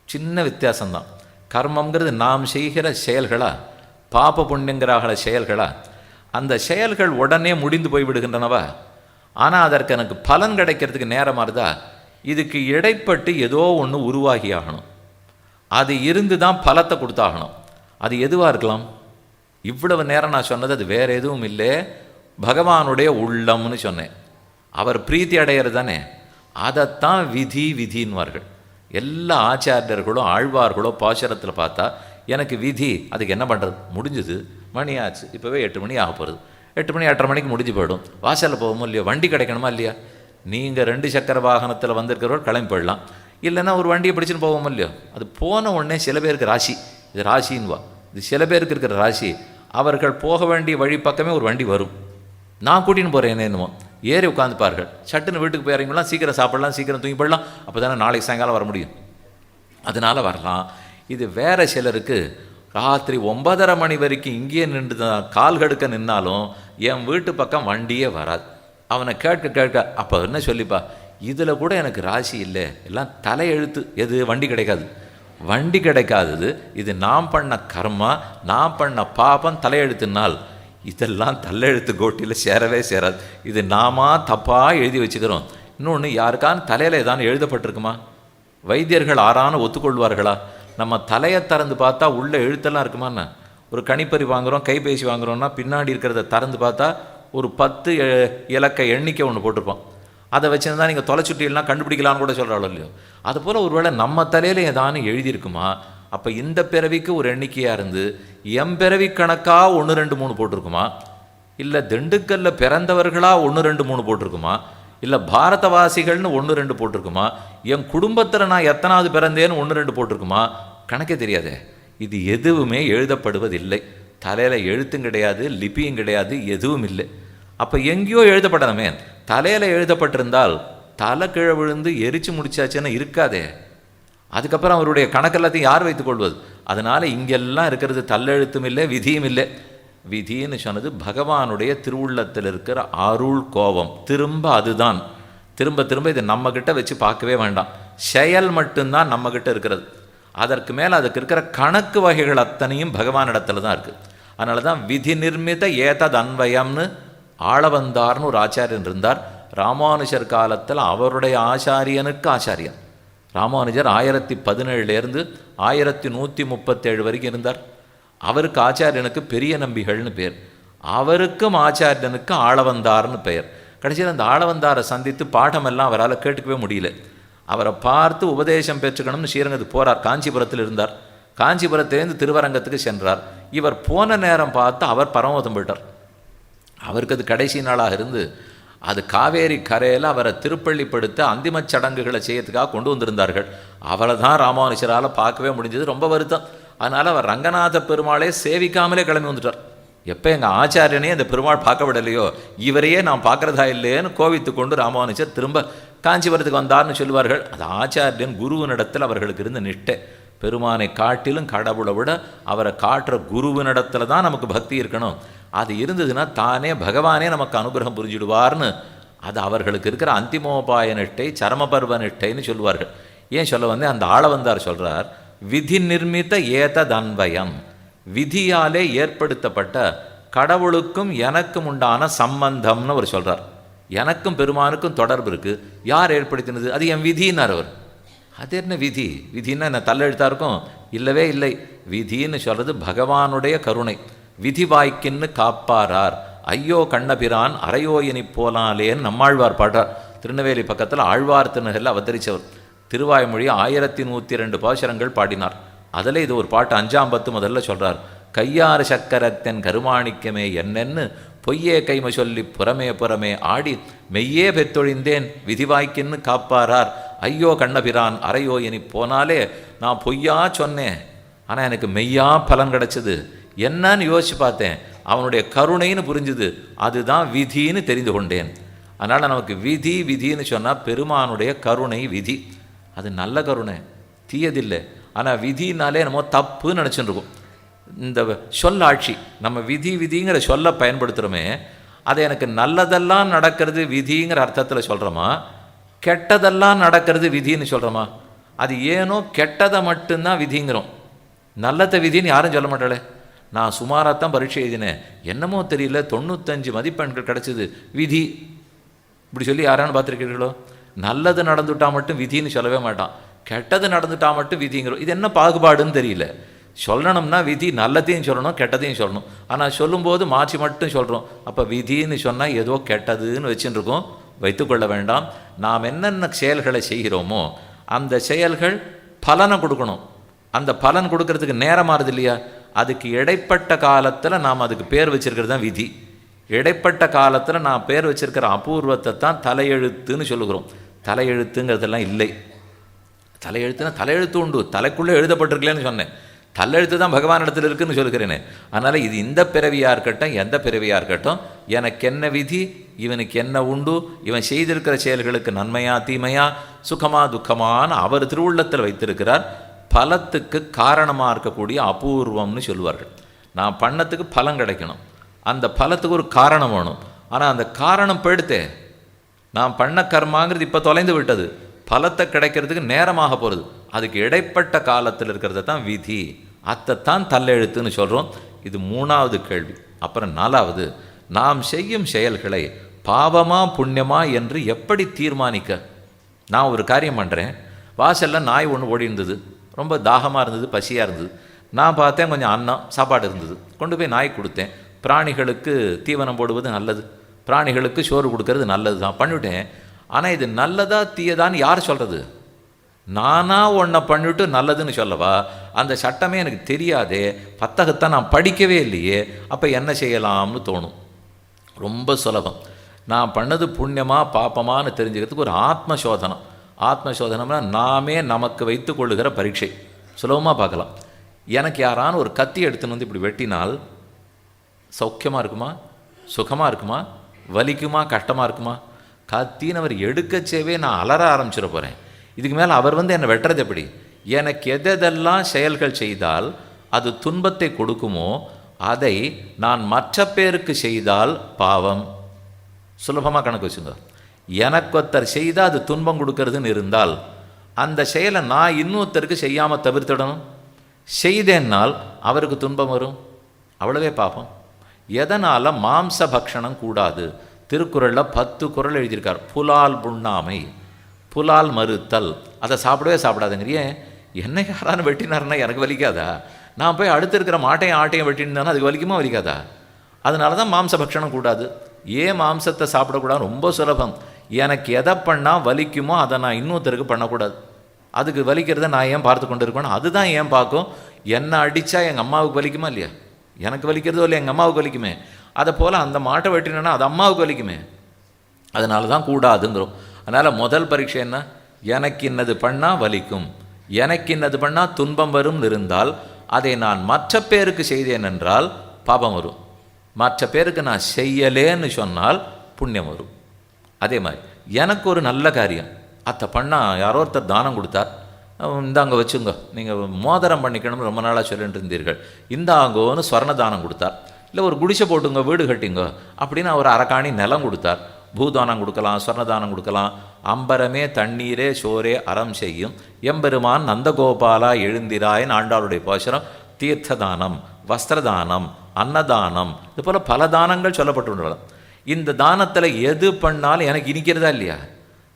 Speaker 1: சின்ன வித்தியாசம்தான். கர்மங்கிறது நாம் செய்கிற செயல்களா, பாப புண்ணியங்கிறார்கள செயல்களா. அந்த செயல்கள் உடனே முடிந்து போய்விடுகின்றனவா. ஆனால் அதற்கு எனக்கு பலன் கிடைக்கிறதுக்கு நேரமாக இருந்தா இதுக்கு இடைப்பட்டு ஏதோ ஒன்று உருவாகி ஆகணும். அது இருந்து தான் பலத்தை கொடுத்தாகணும். அது எதுவாக இருக்கலாம்? இவ்வளவு நேரம் நான் சொன்னது அது வேறு எதுவும் இல்லை, பகவானுடைய உள்ளம்னு சொன்னேன். அவர் பிரீத்தி அடையிறது தானே, அதைத்தான் விதின்வார்கள். எல்லா ஆச்சாரியர்களும் ஆழ்வார்களோ பாசுரத்தில் பார்த்தா எனக்கு விதி, அதுக்கு என்ன பண்ணுறது, முடிஞ்சுது, மணி ஆச்சு, இப்போவே 8 மணி ஆக போகிறது, 8 மணி 8:30 மணிக்கு முடிஞ்சு போயிடும். வாசலில் போவோமோ இல்லையோ, வண்டி கிடைக்கணுமா இல்லையா, நீங்கள் 2 சக்கர வாகனத்தில் வந்திருக்கிறவர் கிளம்பி போயிடலாம், இல்லைன்னா ஒரு வண்டியை பிடிச்சின்னு போவோம் இல்லையோ. அது போன உடனே சில பேருக்கு ராசி, இது ராசின்வா, இது சில பேருக்கு இருக்கிற ராசி. அவர்கள் போக வேண்டிய வழி பக்கமே ஒரு வண்டி வரும், நான் கூட்டின்னு போகிறேன் என்னமோ, ஏறி உட்காந்துப்பார்கள். சட்டுன்னு வீட்டுக்கு போயிறீங்களாம், சீக்கிரம் சாப்பிடலாம், சீக்கிரம் தூங்கி போடலாம், அப்போ தானே நாளைக்கு சாயங்காலம் வர முடியும், அதனால் வரலாம். இது வேறு சிலருக்கு ராத்திரி 9:30 மணி வரைக்கும் இங்கேயே நின்று தான் கால் கடுக்க நின்னாலும் என் வீட்டு பக்கம் வண்டியே வராது. அவனை கேட்க அப்போ என்ன சொல்லிப்பா, இதில் கூட எனக்கு ராசி இல்லை, எல்லாம் தலையெழுத்து. எது? வண்டி கிடைக்காது. வண்டி கிடைக்காதது இது நாம் பண்ண கர்மா, நாம் பண்ண பாபம் தலையெழுத்துனால். இதெல்லாம் தலையெழுத்து கோட்டியில் சேரவே சேராது. இது நாம தப்பாக எழுதி வச்சுக்கிறோம். இன்னொன்று, யாருக்கான தலையில் ஏதாவது எழுதப்பட்டிருக்குமா? வைத்தியர்கள் ஆறான ஒத்துக்கொள்வார்களா? நம்ம தலையை திறந்து பார்த்தா உள்ள எழுத்தெல்லாம் இருக்குமாண்ணா? ஒரு கணிப்பறி வாங்குகிறோம், கைபேசி வாங்குகிறோன்னா பின்னாடி இருக்கிறத திறந்து பார்த்தா ஒரு 10 இலக்க எண்ணிக்கை ஒன்று போட்டிருப்போம். அதை வச்சுருந்தா நீங்கள் தொலைச்சுட்டிலாம் கண்டுபிடிக்கலான்னு கூட சொல்கிறாளோ இல்லையோ. அதுபோல் ஒருவேளை நம்ம தலையில் ஏதானு எழுதியிருக்குமா? அப்போ இந்த பிறவிக்கு ஒரு எண்ணிக்கையாக இருந்து பிறவி கணக்காக 1 2 3 போட்டிருக்குமா? இல்லை திண்டுக்கல்ல பிறந்தவர்களாக 1 2 3 போட்டிருக்குமா? இல்லை பாரதவாசிகள்னு 1 2 போட்டிருக்குமா? என் குடும்பத்தில் நான் எத்தனாவது பிறந்தேன்னு 1 2 போட்டிருக்குமா? கணக்கே தெரியாதே. இது எதுவுமே எழுதப்படுவதில்லை. தலையில் எழுத்தும் கிடையாது, லிபியும் கிடையாது, எதுவும் இல்லை. அப்போ எங்கேயோ எழுதப்படணுமே. தலையில் எழுதப்பட்டிருந்தால் தலை கீழே விழுந்து எரிச்சு முடிச்சாச்சுன்னு இருக்காதே. அதுக்கப்புறம் அவருடைய கணக்கெல்லாத்தையும் யார் வைத்துக்கொள்வது? அதனால் இங்கெல்லாம் இருக்கிறது தல்லெழுத்தும் இல்லை, விதியும் இல்லை. விதின்னு சொன்னது பகவானுடைய திருவுள்ளத்தில் இருக்கிற அருள் கோபம். அதுதான் திரும்ப திரும்ப இதை நம்மக்கிட்ட வச்சு பார்க்கவே வேண்டாம். செயல் மட்டும்தான் நம்மக்கிட்ட இருக்கிறது. அதற்கு மேலே அதுக்கு இருக்கிற கணக்கு வகைகள் அத்தனையும் பகவானிடத்தில் தான் இருக்குது. அதனால தான் விதி நிர்மித ஏதத் அன்வயம்னு ஆளவந்தார்னு ஒரு ஆச்சாரியன் இருந்தார். ராமானுஜர் காலத்தில் அவருடைய ஆச்சாரியனுக்கு ஆச்சாரியன். ராமானுஜர் 1017 1137 வரைக்கும் இருந்தார். அவருக்கு ஆச்சாரியனுக்கு பெரிய நம்பிகள்னு பேர், அவருக்கும் ஆச்சாரியனுக்கு ஆளவந்தார்னு பெயர். கடைசியில் அந்த ஆளவந்தாரை சந்தித்து பாடமெல்லாம் அவரால் கேட்டுக்கவே முடியல. அவரை பார்த்து உபதேசம் பெற்றுக்கணும்னு ஸ்ரீரங்கத்துக்கு போகிறார். காஞ்சிபுரத்தில் இருந்தார். காஞ்சிபுரத்திலேருந்து திருவரங்கத்துக்கு சென்றார். இவர் போன நேரம் பார்த்து அவர் பரமோதம் போயிட்டார். அவருக்கு அது கடைசி நாளாக இருந்து அது காவேரி கரையில் அவரை திருப்பள்ளிப்படுத்த அந்திம சடங்குகளை செய்யறதுக்காக கொண்டு வந்திருந்தார்கள். அவரை தான் ராமானுஜரால் பார்க்கவே முடிஞ்சது. ரொம்ப வருத்தம். அதனால் அவர் ரங்கநாத பெருமாளே சேவிக்காமலே கிளம்பி வந்துட்டார். எப்போ எங்கள் ஆச்சாரியனே அந்த பெருமாள் பார்க்க விடலையோ, இவரையே நான் பார்க்குறதா இல்லையேன்னு கோவித்து கொண்டு ராமானுஜர் திரும்ப காஞ்சிபுரத்துக்கு வந்தார்னு சொல்லுவார்கள். அது ஆச்சாரியன் குருவினிடத்தில் அவர்களுக்கு இருந்த நிஷ்டை. பெருமானை காட்டிலும் கடவுளை விட அவரை காட்டுற குருவினிடத்தில் தான் நமக்கு பக்தி இருக்கணும். அது இருந்ததுன்னா தானே பகவானே நமக்கு அனுகிரகம் புரிஞ்சுடுவார்னு அது அவர்களுக்கு இருக்கிற அந்திமோபாய நிஷ்டை, சரமபர்வ நிஷ்டைன்னு சொல்லுவார்கள். ஏன் சொல்ல வந்து அந்த ஆளவந்தார் சொல்கிறார், விதி நிர்மித ஏதத் அன்வயம், விதியாலே ஏற்படுத்தப்பட்ட கடவுளுக்கும் எனக்கும் உண்டான சம்பந்தம்னு அவர் சொல்கிறார். எனக்கும் பெருமானுக்கும் தொடர்பு இருக்குது. யார் ஏற்படுத்தினது? அது என் விதின்னார் அவர். அது என்ன விதி? விதின்னா என்ன தள்ளெழுத்தா இருக்கும்? இல்லவே இல்லை. விதின்னு சொல்கிறது பகவானுடைய கருணை. விதி வாய்க்கின்னு காப்பாரார் ஐயோ கண்ணபிரான் அறையோ இனி போலாலேன்னு நம்மாழ்வார் பாடுறார். திருநெல்வேலி பக்கத்தில் ஆழ்வார் திருநகரில் அவதரித்தவர். திருவாய்மொழி 1102 பாசுரங்கள் பாடினார். அதில் இது ஒரு பாட்டு 5ஆம் பத்து முதல்ல சொல்கிறார். கையாறு சக்கரத்தன் கருமாணிக்கமே என்னென்னு பொய்யே கைமை சொல்லி புறமே புறமே ஆடி மெய்யே பெத்தொழிந்தேன் விதிவாய்க்கின்னு காப்பாரார் ஐயோ கண்ணபிரான் அறையோ இனி போனாலே. நான் பொய்யா சொன்னேன், ஆனால் எனக்கு மெய்யா பலன் கிடச்சிது. என்னன்னு யோசிச்சு பார்த்தேன், அவனுடைய கருணைன்னு புரிஞ்சுது. அதுதான் விதின்னு தெரிந்து கொண்டேன். அதனால் நமக்கு விதி விதின்னு சொன்னால் பெருமானுடைய கருணை விதி. அது நல்ல கருணை, தீயதில்லை. ஆனால் விதினாலே நம்ம தப்புன்னு நினச்சிட்டு இருக்கோம். இந்த சொல்லாட்சி நம்ம விதி விதிங்கிற சொல்ல பயன்படுத்துகிறோமே, அதை எனக்கு நல்லதெல்லாம் நடக்கிறது விதிங்கிற அர்த்தத்தில் சொல்கிறோமா, கெட்டதெல்லாம் நடக்கிறது விதின்னு சொல்கிறோமா? அது ஏனோ கெட்டதை மட்டும்தான் விதிங்கிறோம். நல்லதை விதின்னு யாரும் சொல்ல மாட்டாளே. நான் சுமாராகத்தான் பரீட்சை எழுதினேன், என்னமோ தெரியல 95 மதிப்பெண்கள் கிடச்சிது, விதி. இப்படி சொல்லி யாரானு பார்த்துருக்கீங்களோ? நல்லது நடந்துட்டால் மட்டும் விதின்னு சொல்லவே மாட்டான், கெட்டது நடந்துட்டால் மட்டும் விதிங்கிறோம். இது என்ன பாகுபாடுன்னு தெரியல. சொல்லணும்னா விதி நல்லதையும் சொல்லணும் கெட்டதையும் சொல்லணும். ஆனால் சொல்லும்போது மாற்றி மட்டும் சொல்கிறோம். அப்போ விதின்னு சொன்னால் ஏதோ கெட்டதுன்னு வச்சுட்டு இருக்கோம். வைத்துக்கொள்ள வேண்டாம். நாம் என்னென்ன செயல்களை செய்கிறோமோ அந்த செயல்கள் பலனை கொடுக்கணும். அந்த பலன் கொடுக்கறதுக்கு நேரம் மாறுது இல்லையா? அதுக்கு இடைப்பட்ட காலத்தில் நாம் அதுக்கு பேர் வச்சிருக்கிறது தான் விதி. இடைப்பட்ட காலத்தில் நான் பேர் வச்சிருக்கிற அபூர்வத்தை தான் தலையெழுத்துன்னு சொல்லுகிறோம். தலையெழுத்துங்கிறதெல்லாம் இல்லை. தலையெழுத்துனா தலையெழுத்து உண்டு, தலைக்குள்ளே எழுதப்பட்டிருக்கலன்னு சொன்னேன். தலையெழுத்து தான் பகவான் இடத்துல இருக்குன்னு சொல்லுகிறேனே. அதனால் இது இந்த பிறவியாக இருக்கட்டும், எந்த பிறவியாக இருக்கட்டும், எனக்கு என்ன விதி, இவனுக்கு என்ன உண்டு, இவன் செய்திருக்கிற செயல்களுக்கு நன்மையா தீமையா, சுகமா துக்கமான அவர் திருவுள்ளத்தில் வைத்திருக்கிறார். பலத்துக்கு காரணமாக இருக்கக்கூடிய அபூர்வம்னு சொல்லுவார்கள். நான் பண்ணத்துக்கு பலம் கிடைக்கணும், அந்த பலத்துக்கு ஒரு காரணம் வேணும். ஆனால் அந்த காரணம் போயிடுத்தே, நான் பண்ண கர்மாங்கிறது இப்போ தொலைந்து விட்டது, பலத்தை கிடைக்கிறதுக்கு நேரமாக போகிறது. அதுக்கு இடைப்பட்ட காலத்தில் இருக்கிறத தான் விதி, அதைத்தான் தல்லெழுத்துன்னு சொல்கிறோம். இது 3வது கேள்வி. அப்புறம் 4வது, நாம் செய்யும் செயல்களை பாவமா புண்ணியமா என்று எப்படி தீர்மானிக்க? நான் ஒரு காரியம் பண்ணுறேன், வாசலில் நாய் ஒன்று ஓடி இருந்தது, ரொம்ப தாகமாக இருந்தது, பசியாக இருந்தது. நான் பார்த்தேன் கொஞ்சம் அன்னம் சாப்பாடு இருந்தது, கொண்டு போய் நாய் கொடுத்தேன். பிராணிகளுக்கு தீவனம் போடுவது நல்லது, பிராணிகளுக்கு சோறு கொடுக்கறது நல்லது தான், பண்ணிவிட்டேன். ஆனால் இது நல்லதா தீயதான்னு யார் சொல்கிறது? நானாக ஒன்றை பண்ணிவிட்டு நல்லதுன்னு சொல்லவா? அந்த சட்டமே எனக்கு தெரியாதே, பத்தகத்தை நான் படிக்கவே இல்லையே, அப்போ என்ன செய்யலாம்னு தோணும். ரொம்ப சுலபம். நான் பண்ணது புண்ணியமா பாப்பமானு தெரிஞ்சுக்கிறதுக்கு ஒரு ஆத்மசோதனம். ஆத்மசோதனம்னா நாமே நமக்கு வைத்து கொள்ளுகிற பரீட்சை. சுலபமாக பார்க்கலாம். எனக்கு யாரான ஒரு கத்தி எடுத்துன்னு வந்து இப்படி வெட்டினால் சௌக்கியமாக இருக்குமா, சுகமாக இருக்குமா, வலிக்குமா, கஷ்டமாக இருக்குமா? கத்தின்னு அவர் எடுக்கச்சேவே நான் அலற ஆரம்பிச்சிட போகிறேன். இதுக்கு மேலே அவர் வந்து என்னை வெட்டுறது எப்படி? எனக்கு எதெல்லாம் செயல்கள் செய்தால் அது துன்பத்தை கொடுக்குமோ அதை நான் மற்ற பேருக்கு செய்தால் பாவம். சுலபமாக கணக்கு வச்சுங்க. எனக்கு ஒருத்தர் செய்தால் அது துன்பம் கொடுக்கறதுன்னு இருந்தால் அந்த செயலை நான் இன்னொருத்தருக்கு செய்யாமல் தவிர்த்திடணும். செய்தேன்னால் அவருக்கு துன்பம் வரும், அவ்வளவே பாப்பம். எதனால் மாம்ச பக்ஷணம் கூடாது? திருக்குறளில் 10 குறள் எழுதியிருக்கார். புலால் புண்ணாமை, புலால் மறுத்தல், அதை சாப்பிடவே சாப்பிடாதுங்கிறியே. என்ன யாரானு வெட்டினார்னா எனக்கு வலிக்காதா? நான் போய் அடுத்து இருக்கிற மாட்டையும் ஆட்டையும் வெட்டியிருந்தானா அதுக்கு வலிக்குமா வலிக்காதா? அதனால தான் மாம்ச பக்ஷணம் கூடாது. ஏன் மாம்சத்தை சாப்பிடக்கூடாது? ரொம்ப சுலபம். எனக்கு எதை பண்ணால் வலிக்குமோ அதை நான் இன்னொருத்தருக்கு பண்ணக்கூடாது. அதுக்கு வலிக்கிறத நான் ஏன் பார்த்து கொண்டு இருக்கணும்? அதுதான் ஏன் பார்க்கும். என்னை அடித்தா எங்கள் அம்மாவுக்கு வலிக்குமா இல்லையா? எனக்கு வலிக்கிறதோ இல்லை, எங்கள் அம்மாவுக்கு வலிக்குமே. அதை போல் அந்த மாட்டை வெட்டினா அது அம்மாவுக்கு வலிக்குமே. அதனால தான் கூடாதுங்கிறோம். அதனால் முதல் பரீட்சை என்ன? எனக்கு இன்னது பண்ணால் வலிக்கும், எனக்கு இன்னது பண்ணால் துன்பம் வரும் இருந்தால் அதை நான் மற்ற பேருக்கு செய்தேன் என்றால் பாபம் வரும். மற்ற பேருக்கு நான் செய்யலேன்னு சொன்னால் புண்ணியம் வரும். அதே மாதிரி எனக்கு ஒரு நல்ல காரியம் அத்தை பண்ணால் யாரோ ஒருத்தர் தானம் கொடுத்தார், இந்தாங்க வச்சுங்க, நீங்கள் மோதிரம் பண்ணிக்கணும்னு ரொம்ப நாளாக சொல்லிட்டு இருந்தீர்கள், இந்தாங்கோன்னு ஸ்வர்ண தானம் கொடுத்தார். இல்லை ஒரு குடிசை போட்டுங்க, வீடு கட்டிங்க அப்படின்னு அவர் அரக்காணி நிலம் கொடுத்தார். பூதானம் கொடுக்கலாம், ஸ்வர்ணதானம் கொடுக்கலாம். அம்பரமே தண்ணீரே சோரே அறம் செய்யும் எம்பெருமான் நந்தகோபாலா எழுந்திராயன் ஆண்டாளுடைய பாசுரம். தீர்த்த தானம், வஸ்திரதானம், அன்னதானம், இது போல் பல தானங்கள் சொல்லப்பட்டுள்ளன. இந்த தானத்தில் எது பண்ணாலும் எனக்கு இனிக்கிறதா இல்லையா?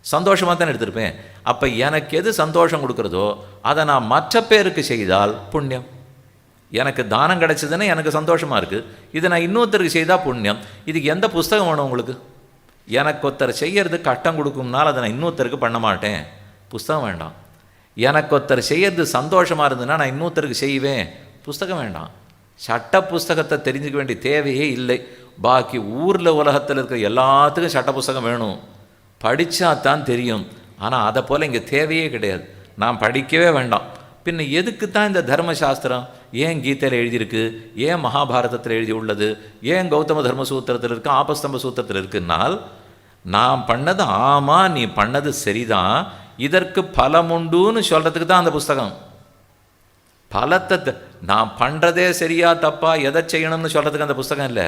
Speaker 1: சந்தோஷமாக தானே எடுத்திருப்பேன். அப்போ எனக்கு எது சந்தோஷம் கொடுக்குறதோ அதை நான் மற்ற பேருக்கு செய்தால் புண்ணியம். எனக்கு தானம் கிடச்சிதுன்னா எனக்கு சந்தோஷமாக இருக்குது, இதை நான் இன்னொருத்தருக்கு செய்தால் புண்ணியம். இதுக்கு எந்த புஸ்தகம் வேணும் உங்களுக்கு? எனக்கு ஒருத்தர் செய்யறது கட்டம் கொடுக்கும்னால அதை நான் இன்னொருத்தருக்கு பண்ண மாட்டேன், புஸ்தகம் வேண்டாம். எனக்கு ஒருத்தர் செய்யறது சந்தோஷமாக இருந்ததுன்னா நான் இன்னொருத்தருக்கு செய்வேன், புஸ்தகம் வேண்டாம். சட்ட புஸ்தகத்தை தெரிஞ்சுக்க வேண்டிய தேவையே இல்லை. பாக்கி ஊரில் உலகத்தில் இருக்கிற எல்லாத்துக்கும் சட்ட புஸ்தகம் வேணும், படித்தா தான் தெரியும். ஆனால் அதை போல் இங்கே தேவையே கிடையாது, நான் படிக்கவே வேண்டாம். பின்ன எதுக்கு தான் இந்த தர்மசாஸ்திரம்? ஏன் கீதையில் எழுதியிருக்கு, ஏன் மகாபாரதத்தில் எழுதி உள்ளது, ஏன் கௌதம தர்ம சூத்திரத்தில் இருக்குது, ஆபஸ்தம்ப சூத்திரத்தில் இருக்குன்னால் நான் பண்ணது ஆமாம், நீ பண்ணது சரிதான், இதற்கு பலம் உண்டுன்னு சொல்கிறதுக்கு தான் அந்த புஸ்தகம். பலத்தை நான் பண்ணுறதே சரியா தப்பா எதை செய்யணும்னு சொல்கிறதுக்கு அந்த புஸ்தகம் இல்லை.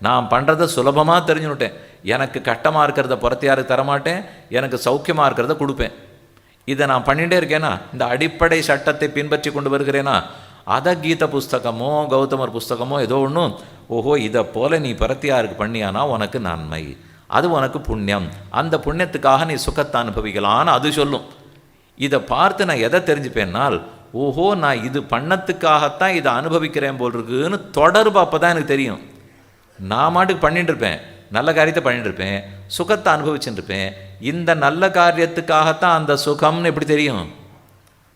Speaker 1: நான் பண்ணுறத சுலபமாக தெரிஞ்சுவிட்டேன். எனக்கு கட்டமாக இருக்கிறத புறத்தியாருக்கு தரமாட்டேன், எனக்கு சௌக்கியமாக இருக்கிறத கொடுப்பேன். இதை நான் பண்ணிகிட்டே இருக்கேனா, இந்த அடிப்படை சட்டத்தை பின்பற்றி கொண்டு வருகிறேனா, அதை கீத புஸ்தகமோ கௌதமர் புஸ்தகமோ ஏதோ ஒன்றும் ஓஹோ இதை போல் நீ புறத்தியாருக்கு பண்ணியானா உனக்கு நன்மை, அது உனக்கு புண்ணியம், அந்த புண்ணியத்துக்காக நீ சுகத்தை அனுபவிக்கலான்னு அது சொல்லும். இதை பார்த்து நான் எதை தெரிஞ்சுப்பேன்னால் ஓஹோ நான் இது பண்ணத்துக்காகத்தான் இதை அனுபவிக்கிறேன் போல் இருக்குன்னு தொடர்பு அப்போ தான் எனக்கு தெரியும். நான் மாட்டுக்கு பண்ணிட்டு இருப்பேன், நல்ல காரியத்தை பண்ணிட்டு இருப்பேன், சுகத்தை அனுபவிச்சுட்டு இருப்பேன். இந்த நல்ல காரியத்துக்காகத்தான் அந்த சுகம்னு எப்படி தெரியும்?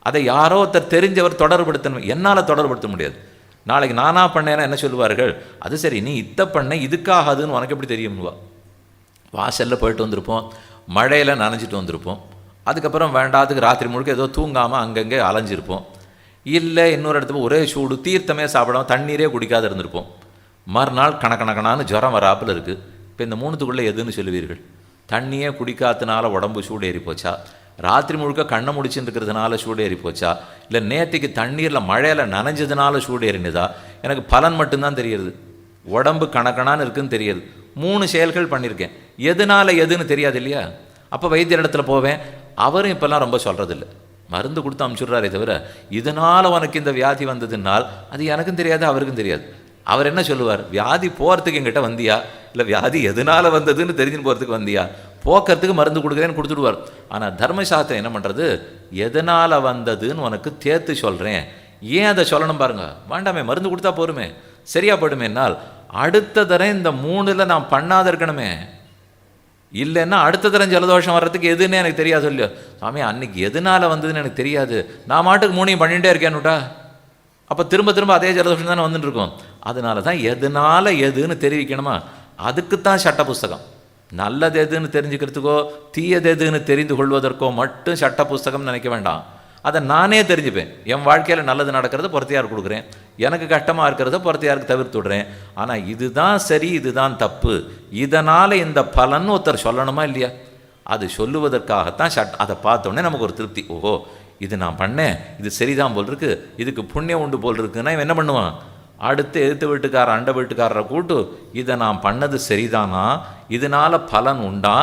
Speaker 1: அதை யாரோ ஒருத்தர் தெரிஞ்சவர் தொடர்புபடுத்தணும், என்னால் தொடர்புபடுத்த முடியாது. நாளைக்கு நானாக பண்ணேன்னா என்ன சொல்லுவார்கள், அது சரி நீ இத்த பண்ண இதுக்காகாதுன்னு உனக்கு எப்படி தெரியும்வா. வாசலில் போயிட்டு வந்திருப்போம், மழையில் நனைஞ்சிட்டு வந்திருப்போம், அதுக்கப்புறம் வேண்டாத்துக்கு ராத்திரி முழுக்க ஏதோ தூங்காமல் அங்கங்கே அலைஞ்சிருப்போம். இல்லை இன்னொரு இடத்துல ஒரே சூடு, தீர்த்தமே சாப்பிடாம தண்ணீரே குடிக்காத இருந்திருப்போம். மறுநாள் கணக்கணக்கணான்னு ஜுரம் வராப்பில் இருக்குது. இப்போ இந்த மூணுத்துக்குள்ளே எதுன்னு சொல்லுவீர்கள்? தண்ணியே குடிக்காதனால உடம்பு சூடு ஏறி போச்சா, ராத்திரி முழுக்க கண்ணை முடிச்சுட்டு இருக்கிறதுனால சூடு ஏறி போச்சா, இல்லை நேற்றுக்கு தண்ணீரில் மழையில் நனைஞ்சதுனால சூடு ஏறினதா? எனக்கு பலன் மட்டும்தான் தெரியுது, உடம்பு கணக்கணான்னு இருக்குன்னு தெரியுது. 3 செயல்கள் பண்ணியிருக்கேன், எதனால் எதுன்னு தெரியாது இல்லையா? அப்போ வைத்தியர் இடத்துல போவேன், அவரும் இப்போல்லாம் ரொம்ப சொல்கிறதில்ல, மருந்து கொடுத்து அனுப்பிச்சுட்றாரே தவிர இதனால் உனக்கு இந்த வியாதி வந்ததுனால் அது எனக்கும் தெரியாது அவருக்கும் தெரியாது. அவர் என்ன சொல்லுவார், வியாதி போகிறதுக்கு எங்கிட்ட வந்தியா, இல்லை வியாதி எதனால் வந்ததுன்னு தெரிஞ்சுன்னு போகிறதுக்கு வந்தியா, போக்கிறதுக்கு மருந்து கொடுக்குறேன்னு கொடுத்துடுவார். ஆனால் தர்மசாஸ்திரம் என்ன பண்ணுறது, எதனால் வந்ததுன்னு உனக்கு தேர்த்து சொல்கிறேன், ஏன் அதை சொல்லணும் பாருங்க, வேண்டாமே மருந்து கொடுத்தா போருமே, சரியா போயிடுமேனால் அடுத்த தரம் இந்த 3ல் நான் பண்ணாத இருக்கணுமே. இல்லைன்னா அடுத்த தரம் ஜலதோஷம் வர்றதுக்கு எதுன்னு எனக்கு தெரியாது இல்லையோ, சாமி அன்னைக்கு எதனால் வந்ததுன்னு எனக்கு தெரியாது, நான் மாட்டுக்கு 3ஐயும் பண்ணிகிட்டே இருக்கேன்னுட்டா அப்போ திரும்ப திரும்ப அதே ஜலதோஷம் தானே வந்துட்டு இருக்கோம். அதனால தான் எதனால் எதுன்னு தெரிவிக்கணுமா, அதுக்குத்தான் சட்ட புஸ்தகம். நல்லது எதுன்னு தெரிஞ்சுக்கிறதுக்கோ தீயது எதுன்னு தெரிந்து கொள்வதற்கோ மட்டும் சட்ட புஸ்தகம் நினைக்க வேண்டாம். அதை நானே தெரிஞ்சுப்பேன். என் வாழ்க்கையில் நல்லது நடக்கிறத பொறுத்தையார் கொடுக்குறேன், எனக்கு கஷ்டமாக இருக்கிறத பொறுத்தையாருக்கு தவிர்த்து விடுறேன். ஆனால் இதுதான் சரி இதுதான் தப்பு, இதனால் இந்த பலன் ஒருத்தர் சொல்லணுமா இல்லையா, அது சொல்லுவதற்காகத்தான் அதை பார்த்தோன்னே நமக்கு ஒரு திருப்தி, ஓஹோ இது நான் பண்ணேன், இது சரிதான் போல் இருக்கு, இதுக்கு புண்ணியம் உண்டு போல் இருக்குன்னா இவன் என்ன பண்ணுவான், அடுத்து எதிர்த்து வீட்டுக்காரர் அண்டை வீட்டுக்காரரை கூட்டு இதை நான் பண்ணது சரிதானா, இதனால் பலன் உண்டா,